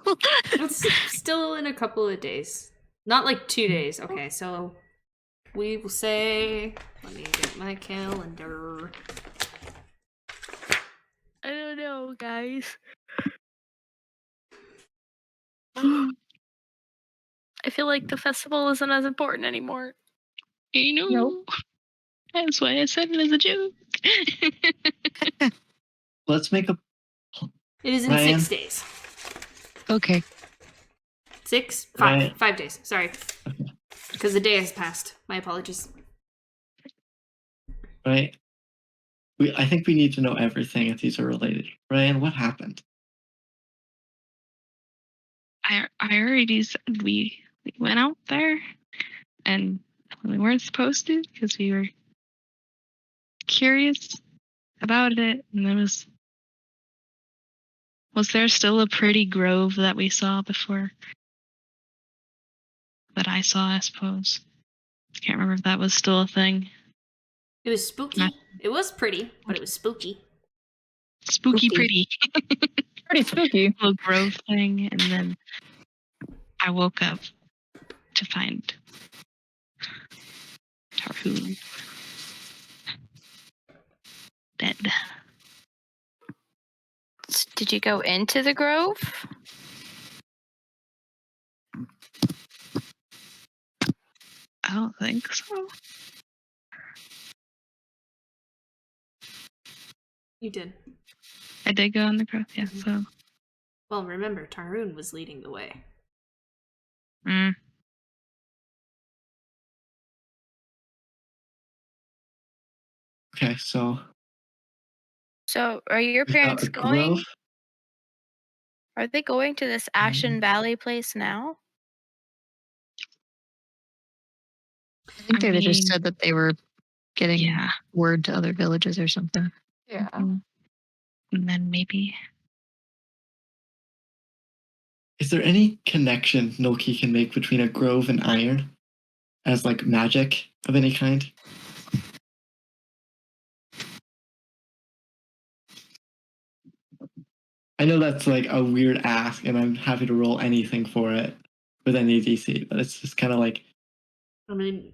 It's still in a couple of days. Not like 2 days. Okay, so we will say. Let me get my calendar. I don't know, guys. I feel like the festival isn't as important anymore. You know, Nope. that's why I said it as a joke. Let's make a. It is in Ryan? 6 days. Okay. 6? 5. Right. 5 days. Sorry. Because the day has passed. My apologies. Right. I think we need to know everything if these are related. Ryan, what happened? I already said we went out there and we weren't supposed to because we were curious about it, and there was there still a pretty grove that we saw before? That I saw, I suppose. I can't remember if that was still a thing. It was spooky. Nah. It was pretty, but it was spooky. Spooky Spooky. pretty Pretty spooky. little grove thing, and then I woke up to find Tarhoon dead. Did you go into the grove? I don't think so. You did. I did go in the grove, yeah. So, Well, remember, Tarun was leading the way. Okay, so So, are your we got parents a going? grove. Are they going to this Ashen Valley place now? I think they just said that they were getting yeah. word to other villages or something. Yeah. And then maybe. Is there any connection Noki can make between a grove and iron as like magic of any kind? I know that's like a weird ask, and I'm happy to roll anything for it with any DC, but it's just kind of like, I mean,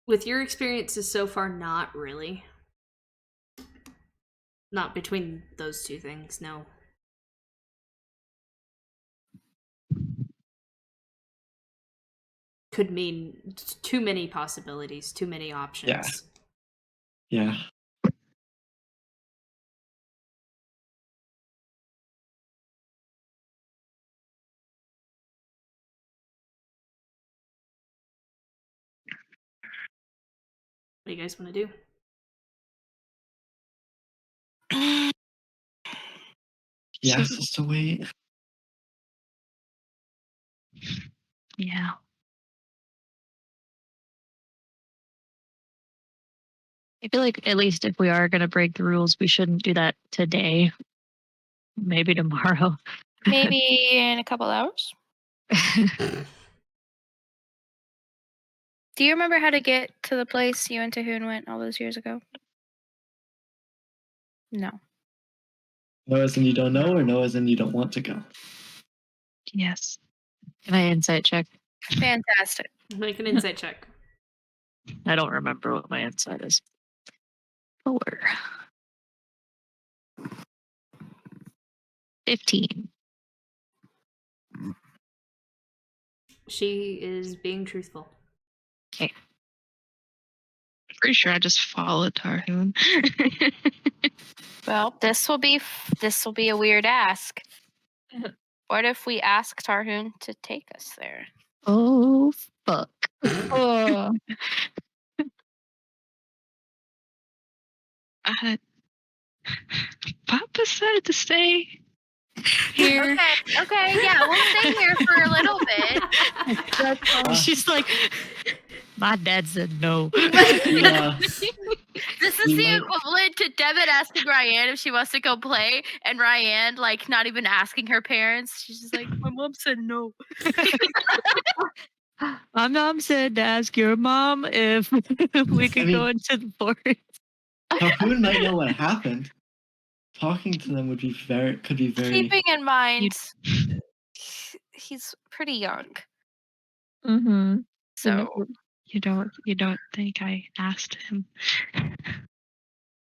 with your experiences so far, not really. Not between those two things, no. Could mean too many possibilities, too many options. yeah. What do you guys want to do? Yes, So- just to wait. Yeah. I feel like at least if we are going to break the rules, we shouldn't do that today. Maybe tomorrow. Maybe in a couple hours. Do you remember how to get to the place you and Tahoon went all those years ago? No. No as in you don't know, or no as in you don't want to go? Yes. Can I insight check? Fantastic. Make an insight check. I don't remember what my insight is. 4. 15. She is being truthful. Okay. Pretty sure I just followed Tarhoon. Well, this will be a weird ask. What if we ask Tarhoon to take us there? Oh, fuck. Oh. Papa said to stay here. Okay, yeah, we'll stay here for a little bit. She's like, my dad said no. Yeah. This is You the might- equivalent to Devin asking Ryan if she wants to go play, and Ryan like not even asking her parents. She's just like, my mom said no. My mom said to ask your mom if we could go into the forest. Calhoun might know what happened. Talking to them could be very. Keeping in mind, You- he's pretty young. Mm-hmm. So You don't think I asked him?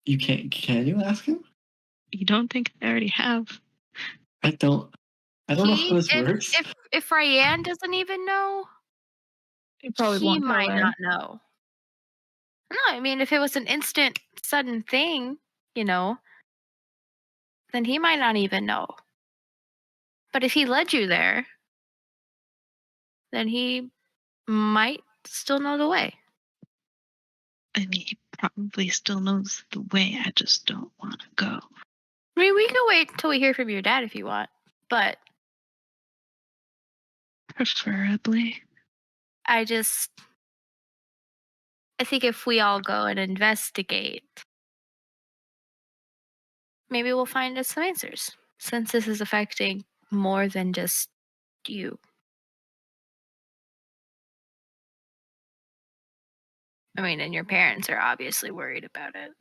You can't. Can you ask him? You don't think I already have? I don't know how this works. if Ryan doesn't even know, You probably he won't tell might her. not know. No, I mean, if it was an instant, sudden thing, then he might not even know. But if he led you there, then he might still know the way. I mean, he probably still knows the way. I just don't want to go. I mean, we can wait until we hear from your dad if you want. But Preferably. I think if we all go and investigate, maybe we'll find us some answers. Since this is affecting more than just you. I mean, and your parents are obviously worried about it.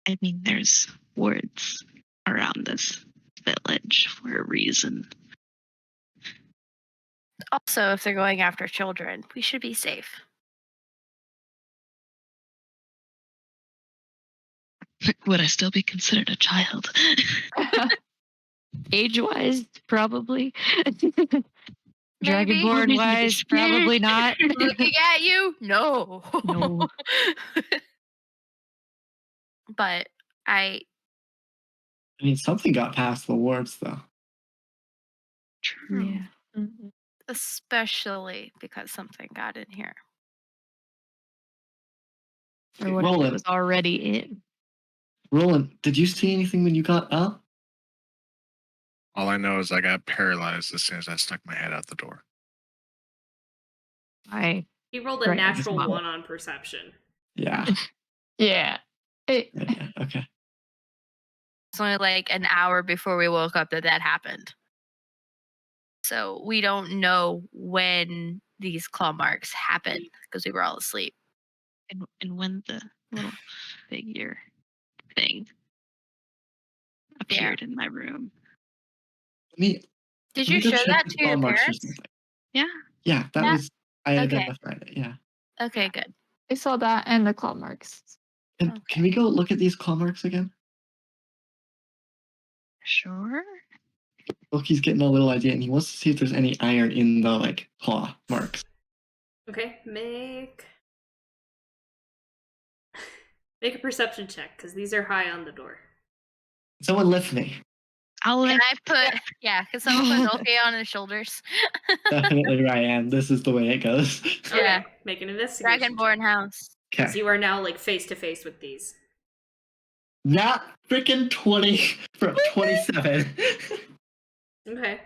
I mean, there's wards around this village for a reason. Also, if they're going after children, we should be safe. Would I still be considered a child? Age-wise, probably. Maybe. Dragonborn-wise, probably not. Looking at you? No. No. But I mean, something got past the wards, though. True. Yeah. Mm-hmm. Especially because something got in here. Or what if it Roland, was already in? Roland, did you see anything when you got up? All I know is I got paralyzed as soon as I stuck my head out the door. I He rolled a Right, natural that's 1 on perception. Yeah. Yeah. Yeah. Okay. It's only like an hour before we woke up that happened. So we don't know when these claw marks happened because we were all asleep. And when the little figure thing appeared in my room. Let Did me you go show check that the to your claw marks or parents? something. Yeah. Yeah, that Yeah. was. I Okay. identified it. Yeah. Okay, good. I saw that and the claw marks. And Okay. can we go look at these claw marks again? Sure. Loki's getting a little idea, and he wants to see if there's any iron in the claw marks. Okay, make a perception check, because these are high on the door. Someone lift me. I'll Can let I put can someone put Dolphy on his shoulders? Definitely Ryan. This is the way it goes. Yeah. Okay, make an investigation Dragonborn check. house. Because Okay. you are now face to face with these. Not freaking 20 from 27. Okay.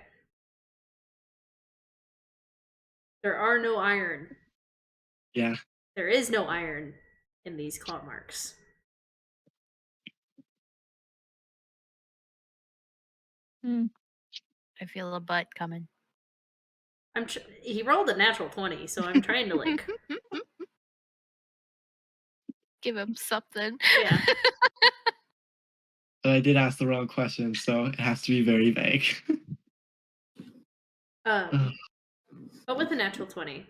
There are no iron. Yeah. There is no iron in these claw marks. I feel a butt coming. He rolled a natural 20, so I'm trying to Give him something. Yeah. But I did ask the wrong question, so it has to be very vague. But with a natural 20,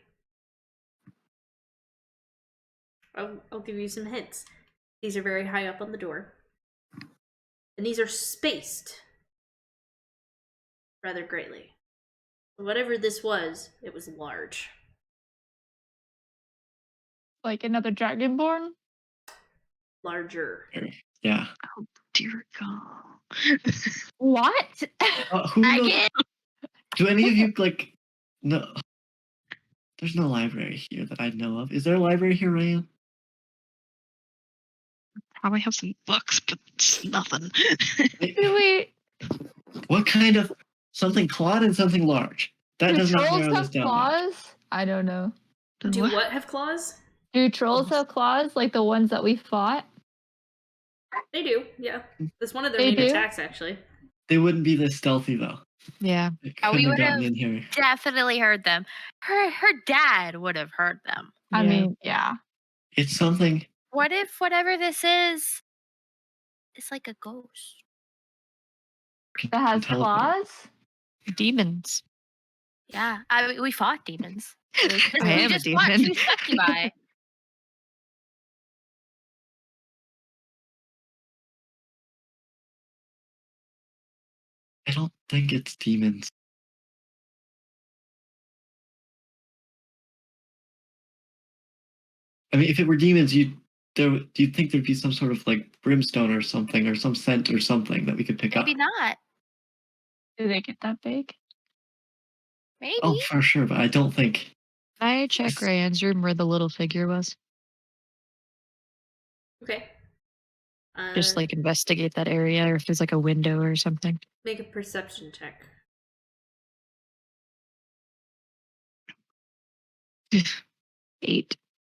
I'll give you some hints. These are very high up on the door. And these are spaced rather greatly. Whatever this was, it was large. Like another dragonborn? Larger. Yeah. dear God. What? Who knows? Dragon? Do any of you no? There's no library here that I know of. Is there a library here, Ryan? Probably have some books, but it's nothing. Wait, What kind of something clawed and something large? That do does not trolls narrow this have down. claws? I don't know. Do what have claws? Do trolls have claws like the ones that we fought? They do, yeah. That's one of their They main do? attacks, actually. They wouldn't be this stealthy though. Yeah. It Oh, we couldn't have would gotten have in here. definitely heard them. Her dad would have heard them. I Yeah. mean, yeah. It's something. What if whatever this is like a ghost? That has teleport. claws? Demons. Yeah, I mean, we fought demons. I We am a just fought demon. 2 succubi. I don't think it's demons. I mean, if it were demons, you'd think there'd be some sort of like brimstone or something, or some scent or something that we could pick up. Maybe not. Do they get that big? Maybe. Oh, for sure, but I don't think. Can I check Yes. Ryan's room where the little figure was? Okay. Just like investigate that area, or if there's like a window or something. Make a perception check. 8.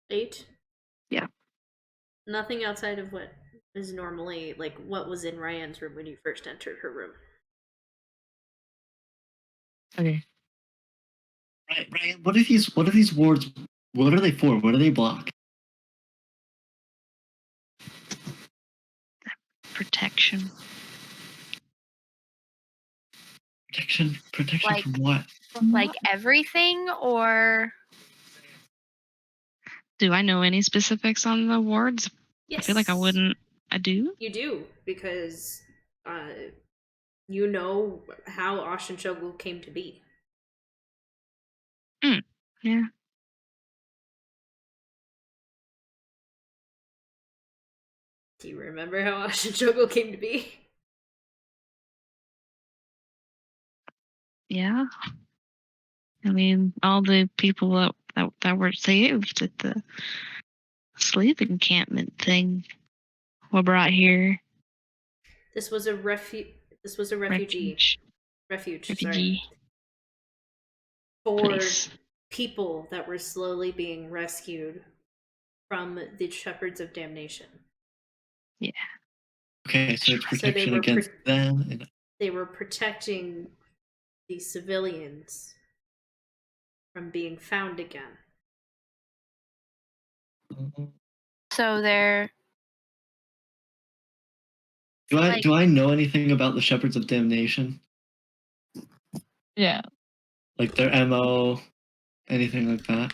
8? Yeah. Nothing outside of what is normally, like, what was in Ryan's room when you first entered her room. Okay. Right, Ryan. What are these wards? What are they for? What do they block? Protection. Protection Like- from what? Like everything, or Do I know any specifics on the wards? Yes. I feel like I wouldn't. I do? You do, because you know how Ashen Shogul came to be. Yeah. Do you remember how Ashen Shogul came to be? Yeah. I mean, all the people that were saved at the sleep encampment thing were brought here. This was a refugee. Refuge. Refuge. Sorry. Refugee For place. people that were slowly being rescued from the Shepherds of Damnation. Okay, so it's So they protection were against them. And They were protecting the civilians from being found again. so they're do I know anything about the Shepherds of Damnation? Yeah. Like their MO, anything like that?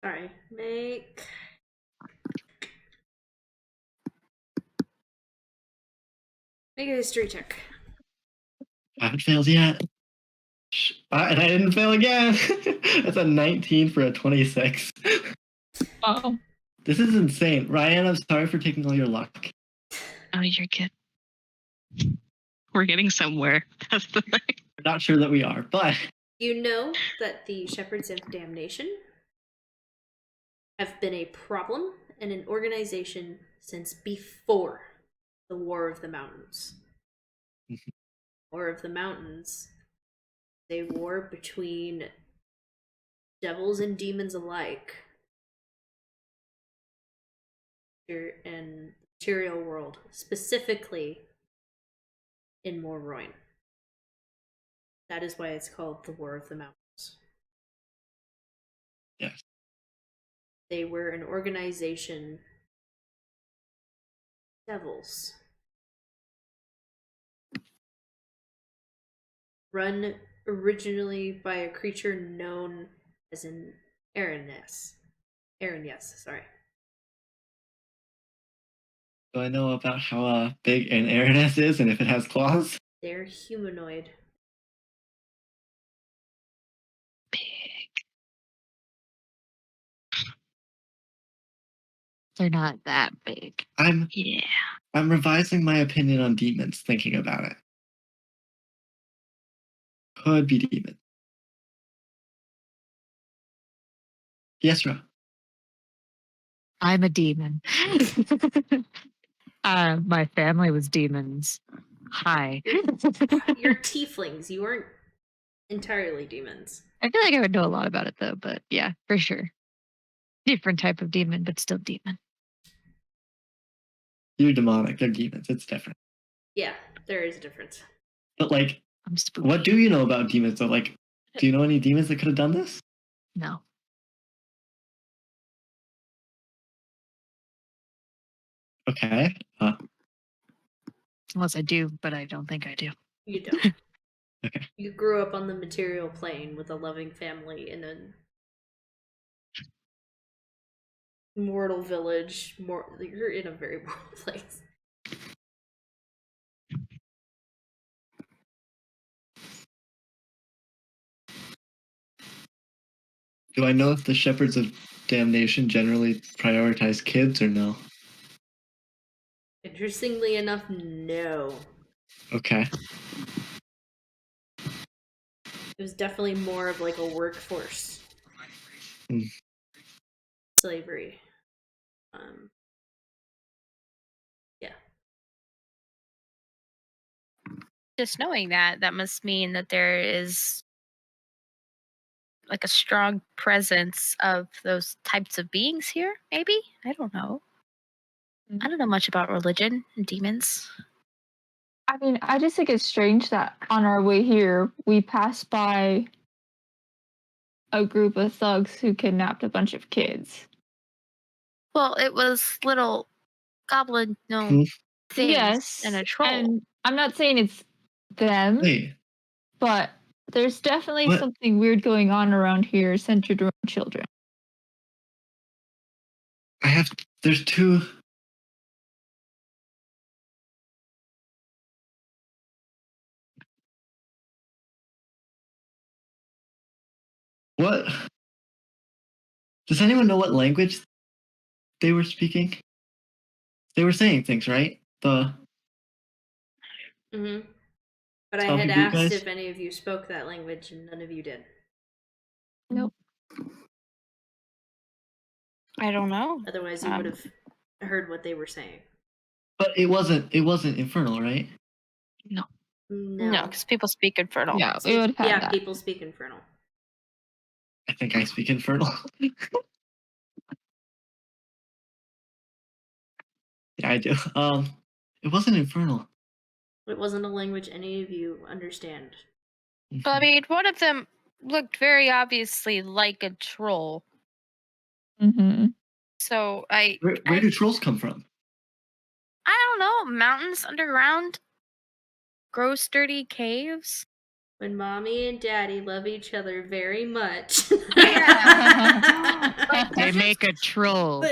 Sorry, make a history check. I haven't failed yet. And I didn't fail again. That's a 19 for a 26. Oh. This is insane. Ryan, I'm sorry for taking all your luck. Oh, you're good. We're getting somewhere. That's the thing. I'm not sure that we are, but You know that the Shepherds of Damnation have been a problem and an organization since before the War of the Mountains. War of the Mountains, a war between devils and demons alike here in the material world, specifically in Morroyn. That is why it's called the War of the Mountains. yes. They were an organization, devils, run originally by a creature known as an Aaron, sorry. Do I know about how big an Araness is and if it has claws? They're humanoid. Big. They're not that big. Yeah. I'm revising my opinion on demons, thinking about it. Could be demon. Yes, Ro. I'm a demon. My family was demons. Hi. You're tieflings. You weren't entirely demons. I feel like I would know a lot about it though, but yeah, for sure. Different type of demon, but still demon. You're demonic. They're demons. It's different. Yeah, there is a difference. But like, I'm spooky. what do you know about demons? So like, do you know any demons that could have done this? No. Okay. Unless I do, but I don't think I do. You don't. Okay. You grew up on the material plane with a loving family in a mortal village. You're in a very mortal place. Do I know if the shepherds of damnation generally prioritize kids or no? Interestingly enough, no. Okay. It was definitely more of like a workforce. Mm. Slavery. Yeah. Just knowing that must mean that there is like a strong presence of those types of beings here, maybe? I don't know. I don't know much about religion and demons. I mean, I just think it's strange that on our way here, we passed by a group of thugs who kidnapped a bunch of kids. Well, it was little goblin gnome Hmm. things Yes, and a troll. and I'm not saying it's them, Wait. but there's definitely What? something weird going on around here centered around children. There's two. What? Does anyone know what language they were speaking? They were saying things, right? The Mm-hmm. But I Stompy had Boot asked guys? if any of you spoke that language, and none of you did. Nope. I don't know. Otherwise, you would have heard what they were saying. But it wasn't infernal, right? No. No, because people speak infernal. Yeah, we would have had that. People speak infernal. I think I speak infernal. Yeah, I do. It wasn't infernal. It wasn't a language any of you understand. But I mean, one of them looked very obviously like a troll. Mm-hmm. So Where do trolls come from? I don't know, mountains underground, gross, dirty caves. When mommy and daddy love each other very much. Yeah. They make a troll. But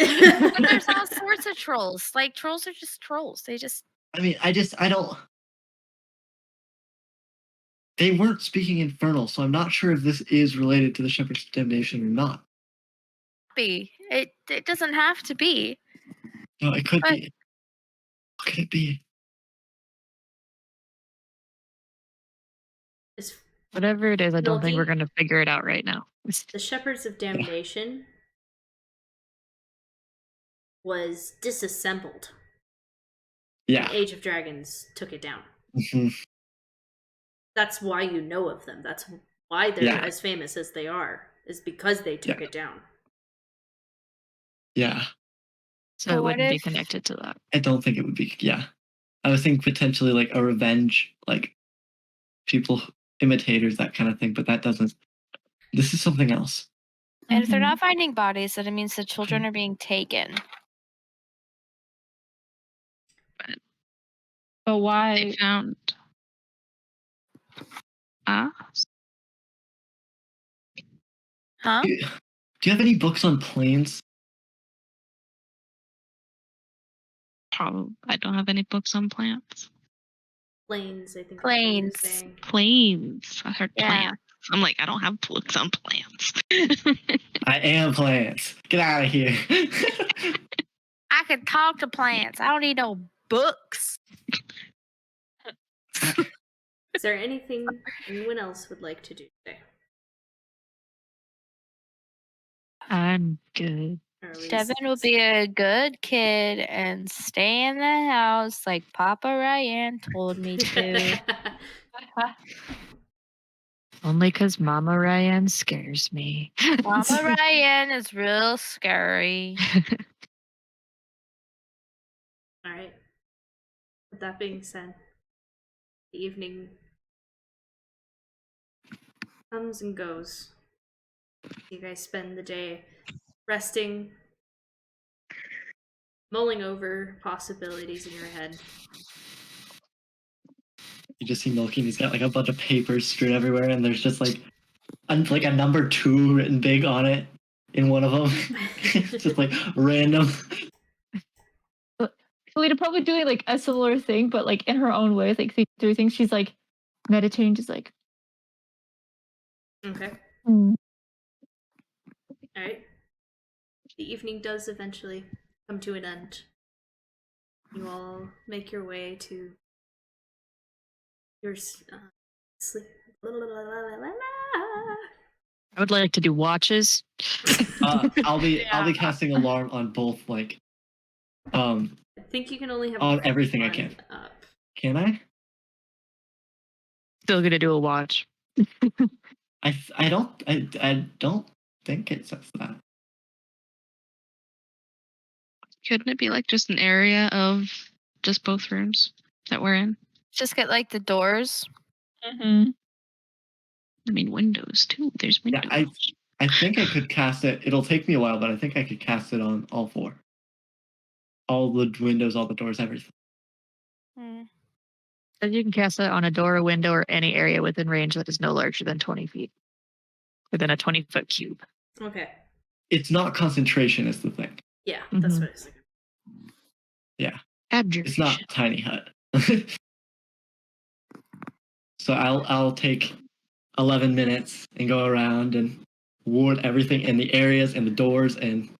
there's all sorts of trolls. Like trolls are just trolls. They just I mean, I don't. They weren't speaking infernal, so I'm not sure if this is related to the Shepherd's Damnation or not. be. It doesn't have to be. No, it could But- be. What could it be? Whatever it is, I don't think Milky? we're going to figure it out right now. The Shepherds of Damnation was disassembled. Yeah. Age of Dragons took it down. Mhm. That's why you know of them. That's why they're as famous as they are, is because they took it down. Yeah. So But it what wouldn't be if- connected to that. I don't think it would be. Yeah. I was thinking potentially like a revenge, like people, imitators, that kind of thing, but that doesn't. This is something else. And if they're not finding bodies, then it means the children are being taken. But why? They found. Huh? Do you have any books on planes? Probably. I don't have any books on plants. Planes, I think. Planes. Is what you're saying. Planes. I heard Yeah. plants. I'm like, I don't have books on plants. I am plants. Get out of here. I can talk to plants. I don't need no books. Is there anything anyone else would like to do today? I'm good. Or are we Devin just- will be a good kid and stay in the house like Papa Ryan told me to. Only because Mama Ryan scares me. Mama Ryan is real scary. All right. With that being said, the evening comes and goes. You guys spend the day resting, mulling over possibilities in your head. You just see Milky, and he's got like a bunch of papers strewn everywhere, and there's just like a number 2 written big on it in one of them. Just like random. Kalita probably doing like a similar thing, but like in her own way, like through things. She's like meditating, just like. Okay. Hmm. All right. The evening does eventually come to an end. You all make your way to your sleep. I would like to do watches. I'll be casting alarm on both like I think you can only have on everything I one can. up. Can I? Still gonna do a watch. I don't think it says that. Couldn't it be like just an area of just both rooms that we're in? Just get like the doors. Mm-hmm. I mean, windows too. There's Yeah, windows. I think I could cast it. It'll take me a while, but I think I could cast it on all 4. All the windows, all the doors, everything. So you can cast it on a door, a window, or any area within range that is no larger than 20 feet. Within a 20-foot cube. Okay. It's not concentration is the thing. Yeah, that's Mhm. what I was thinking. Yeah. Abjuration. It's not tiny hut. So I'll take 11 minutes and go around and ward everything in the areas and the doors and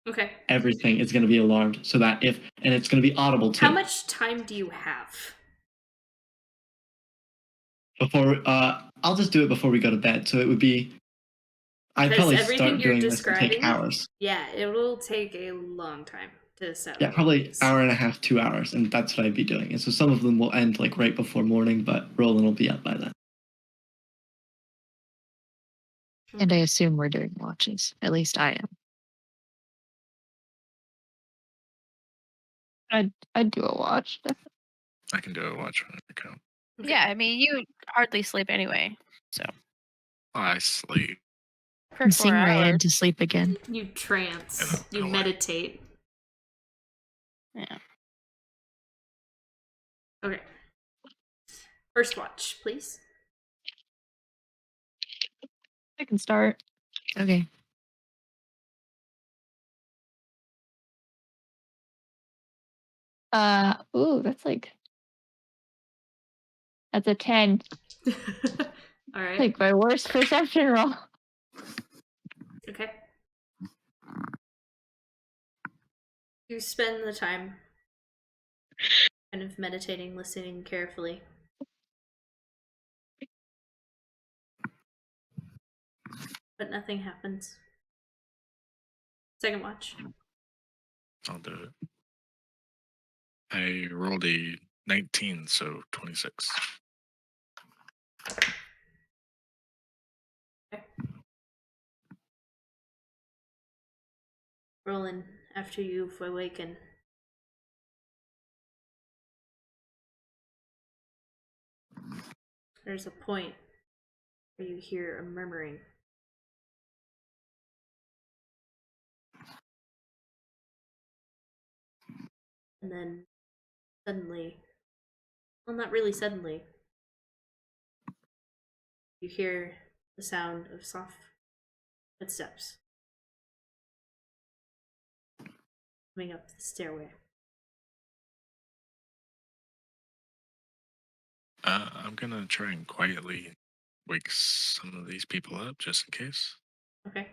Okay. everything is going to be alarmed so that and it's going to be audible too. How much time do you have? Before I'll just do it before we go to bed. So it would be I'd Because probably everything start you're doing this and take describing, hours. yeah, it will take a long time to set. Yeah, all probably these. hour and a half, 2 hours, and that's what I'd be doing. And so some of them will end like right before morning, but Roland will be up by then. And I assume we're doing watches. At least I am. I'd do a watch. I can do a watch when I count. Okay. Yeah, I mean you hardly sleep anyway, so I sleep. for And 4 sing hours. Ryan to sleep again. You trance. In You a way. meditate. Yeah. Okay. First watch, please. I can start. Okay. Ooh, that's a 10. All right. Like my worst perception roll. Okay. You spend the time kind of meditating, listening carefully. But nothing happens. Second watch. I'll do it. I rolled a 19, so 26. Roland, after you've awakened. There's a point where you hear a murmuring. And then suddenly, well, not really suddenly, you hear the sound of soft footsteps coming up the stairway. I'm gonna try and quietly wake some of these people up just in case. Okay.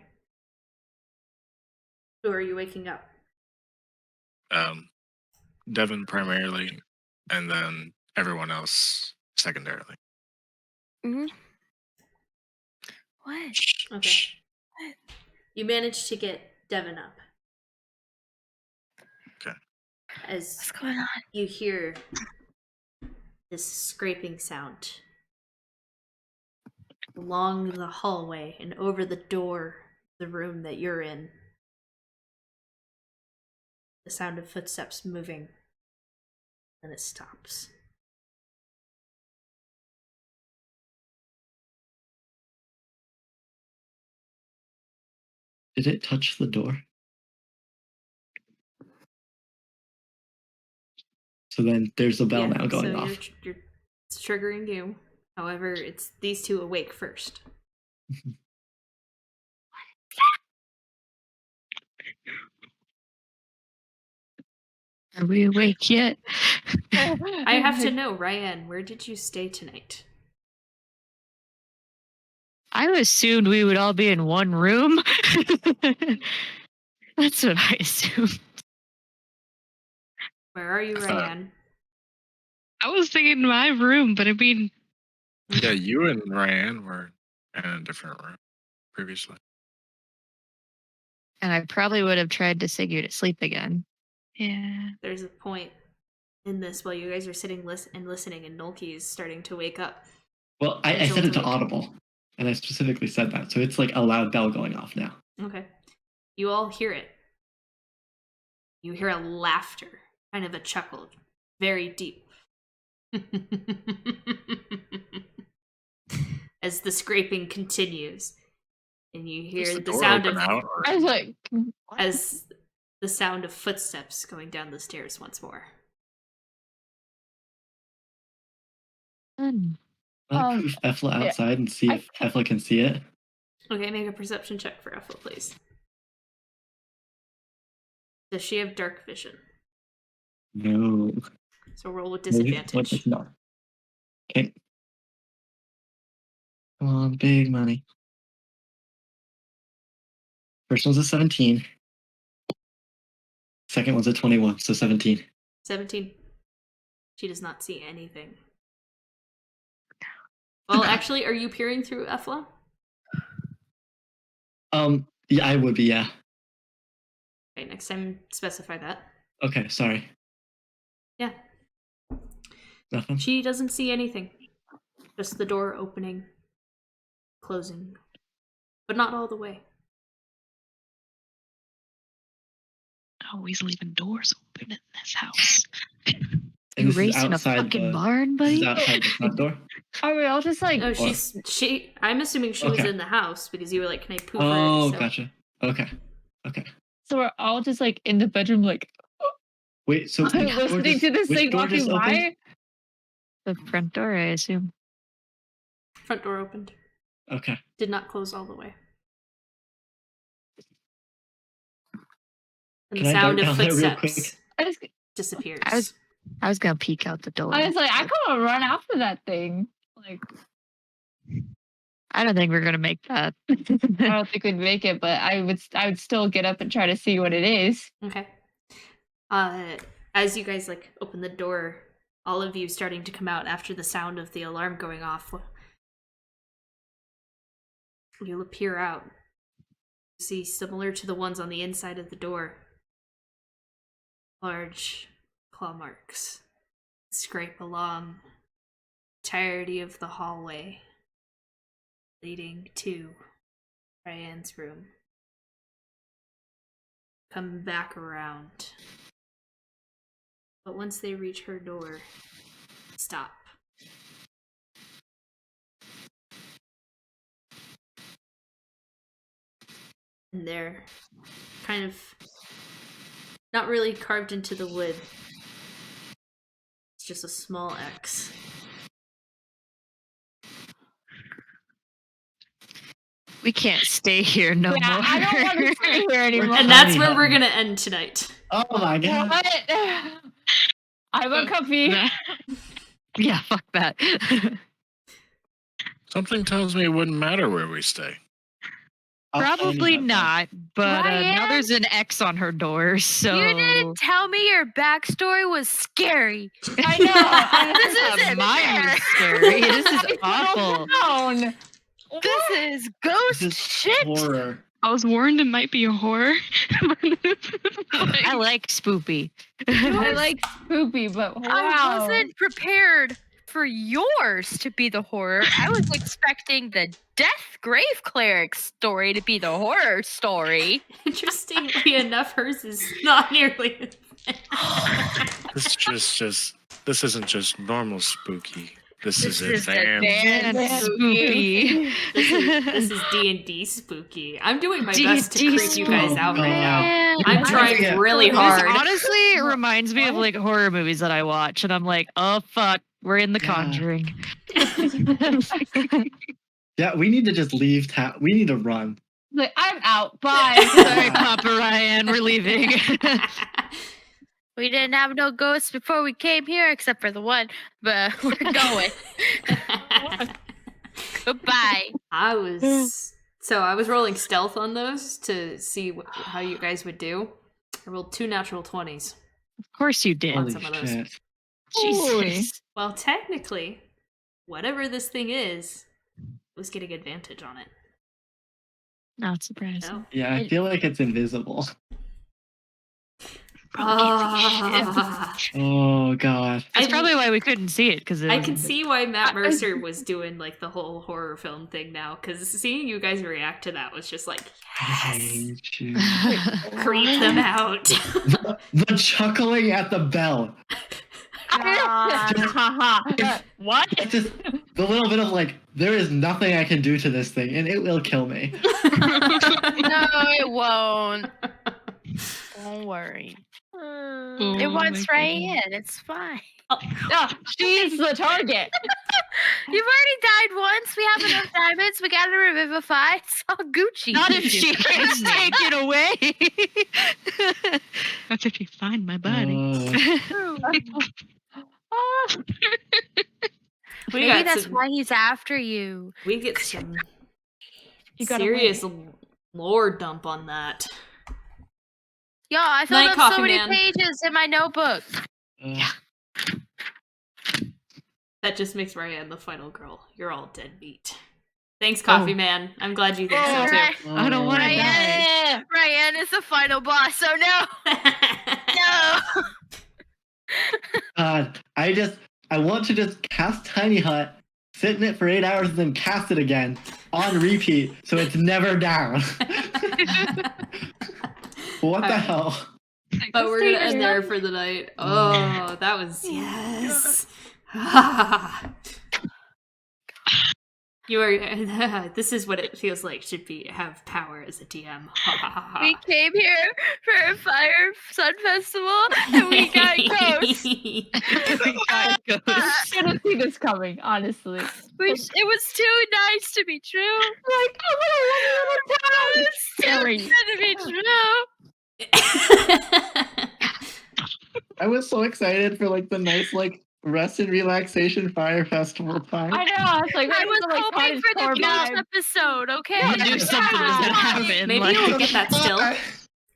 Who are you waking up? Devin primarily, and then everyone else secondarily. Mm-hmm. What? Okay. You manage to get Devin up. Okay. As What's going on? you hear this scraping sound. along the hallway and over the door of the room that you're in. The sound of footsteps moving. Then it stops. Did it touch the door? So then there's a bell now going off. It's triggering you. However, it's these two awake first. Are we awake yet? I have to know, Ryan, where did you stay tonight? I assumed we would all be in one room. That's what I assumed. Where are you, Ryan? I was thinking my room, but I mean, Yeah, you and Ryan were in a different room previously. And I probably would have tried to sing you to sleep again. yeah. There's a point in this while you guys are sitting listening, and Nolki is starting to wake up. Well, I set it to audible, and I specifically said that, so it's like a loud bell going off now. Okay. You all hear it. You hear a laughter, kind of a chuckle, very deep. As the scraping continues, and you hear the sound of I was like, as the sound of footsteps going down the stairs once more. I'll poof Efla outside and see if Efla can see it. Okay, make a perception check for Efla, please. Does she have dark vision? No. So roll with disadvantage. No. Okay. Come on, big money. First one's a 17. Second one's a 21, so 17. 17. She does not see anything. Well, actually, are you peering through Efla? Yeah, I would be, yeah. Okay, next time specify that. Okay, sorry. Yeah. Nothing? She doesn't see anything. Just the door opening, closing. But not all the way. Always leaving doors open in this house. And You this is racing a outside fucking the, barn, this is buddy? outside the front door? are we all just like, No, I'm assuming she was Okay. in the house because you were like, can I poof Oh, her? So. gotcha. Okay. Okay. so we're all just like in the bedroom, like Wait, so listening to this thing walking by? The front door, I assume. Front door opened. Okay. Did not close all the way. And Can the I sound dart of down there real footsteps quick? disappears. I was gonna peek out the door. I was like, I can't run after that thing. Like, I don't think we're gonna make that. I don't think we'd make it, but I would still get up and try to see what it is. Okay. As you guys like open the door, all of you starting to come out after the sound of the alarm going off. You'll peer out. You see, similar to the ones on the inside of the door, large claw marks scrape along the entirety of the hallway leading to Ryan's room. Come back around. But once they reach her door, stop. And they're kind of not really carved into the wood. It's just a small X. We can't stay here no more. I don't want to stay here anymore. And that's where we're gonna end tonight. Oh my god. What? I'm uncomfy. Yeah, fuck that. Something tells me it wouldn't matter where we stay. Probably not, but now Ryan? there's an X on her door, so. You didn't tell me your backstory was scary. I know. This isn't Mine fair. was scary. This is awful. Down. This is ghost This is shit. horror. I was warned it might be a horror. I like spoopy. I like spoopy, but wow. I wasn't prepared for yours to be the horror. I was expecting the Death Grave Cleric story to be the horror story. Interestingly enough, hers is not nearly. This isn't just normal spooky. This is is advanced. spooky. This is D&D spooky. I'm doing my best to D&D creep you guys out right now. Man. I'm trying Yeah. really This hard. honestly reminds me of like horror movies that I watch, and I'm like, oh fuck, we're in The Yeah. Conjuring. Yeah, we need to just leave town. We need to run. Like, I'm out. Bye. Sorry, Papa Ryan, we're leaving. We didn't have no ghosts before we came here, except for the one, but we're going. Goodbye. I was rolling stealth on those to see how you guys would do. I rolled 2 natural 20s. Of course you did. On Holy some of those. shit. Jesus. Well, technically, whatever this thing is, was getting advantage on it. Not surprised. No. Yeah, I feel like it's invisible. Ah. Oh god. That's probably why we couldn't see it, because I can see why Matt Mercer was doing like the whole horror film thing now, because seeing you guys react to that was just like, I yes, hate you. creep them out. The chuckling at the bell. What? It's just the little bit of like, there is nothing I can do to this thing, and it will kill me. No, it won't. Don't worry. It wants Ryan. It's fine. No, she's the target. You've already died once. We have enough diamonds. We got to revivify. It's all Gucci. Not if she gets taken away. That's if you find my body. Maybe that's why he's after you. We get some You got serious lore dump on that. Yo, I filled Night, up Coffee so many Man. pages in my notebook. That just makes Ryan the final girl. You're all dead meat. Thanks, Coffee Man. I'm glad you think so too. I don't want to die. Ryan is the final boss, so no. No. God, I want to just cast Tiny Hut, sit in it for 8 hours, and then cast it again on repeat, so it's never down. What the hell? But we're gonna end there for the night. Oh, that was yes. You are. This is what it feels like to have power as a DM. We came here for a Fire Sun Festival, and we got ghosts. I didn't see this coming, honestly. It was too nice to be true. Like, It was Scary. too good to be true. I was so excited for like the nice like rest and relaxation fire festival time. I know. It's like I was hoping for the beach vibe. episode, okay? I knew something was gonna happen. Maybe like- you'll get that still.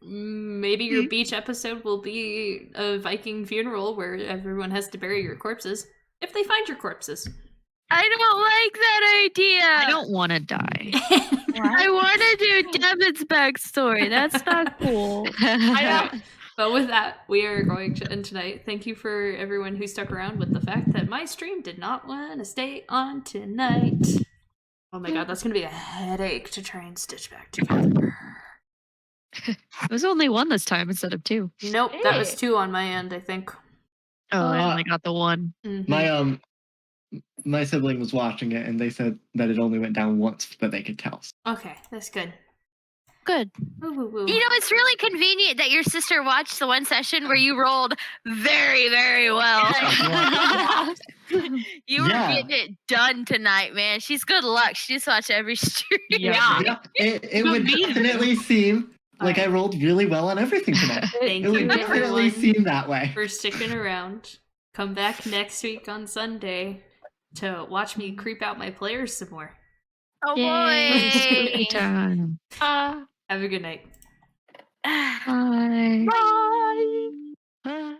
Maybe your beach episode will be a Viking funeral where everyone has to bury your corpses. If they find your corpses. I don't like that idea. I don't want to die. I want to do Devin's backstory. That's not cool. I know. But with that, we are going to end tonight. Thank you for everyone who stuck around with the fact that my stream did not want to stay on tonight. Oh my god, that's going to be a headache to try and stitch back together. It was only one this time instead of two. Nope, that was 2 on my end, I think. Oh, I only got the one. Mhm. My sibling was watching it, and they said that it only went down once that they could tell. Okay, that's good. Good. Woo, woo, woo. You know, it's really convenient that your sister watched the one session where you rolled very, very well. You were getting it done tonight, man. She's good luck. She just watched every stream. Yeah. It would definitely seem like I rolled really well on everything tonight. Thank It would you, definitely everyone, seem that way. for sticking around. Come back next week on Sunday to watch me creep out my players some more. Oh Yay. boy. Anytime. Have a good night. Bye. Bye. Bye.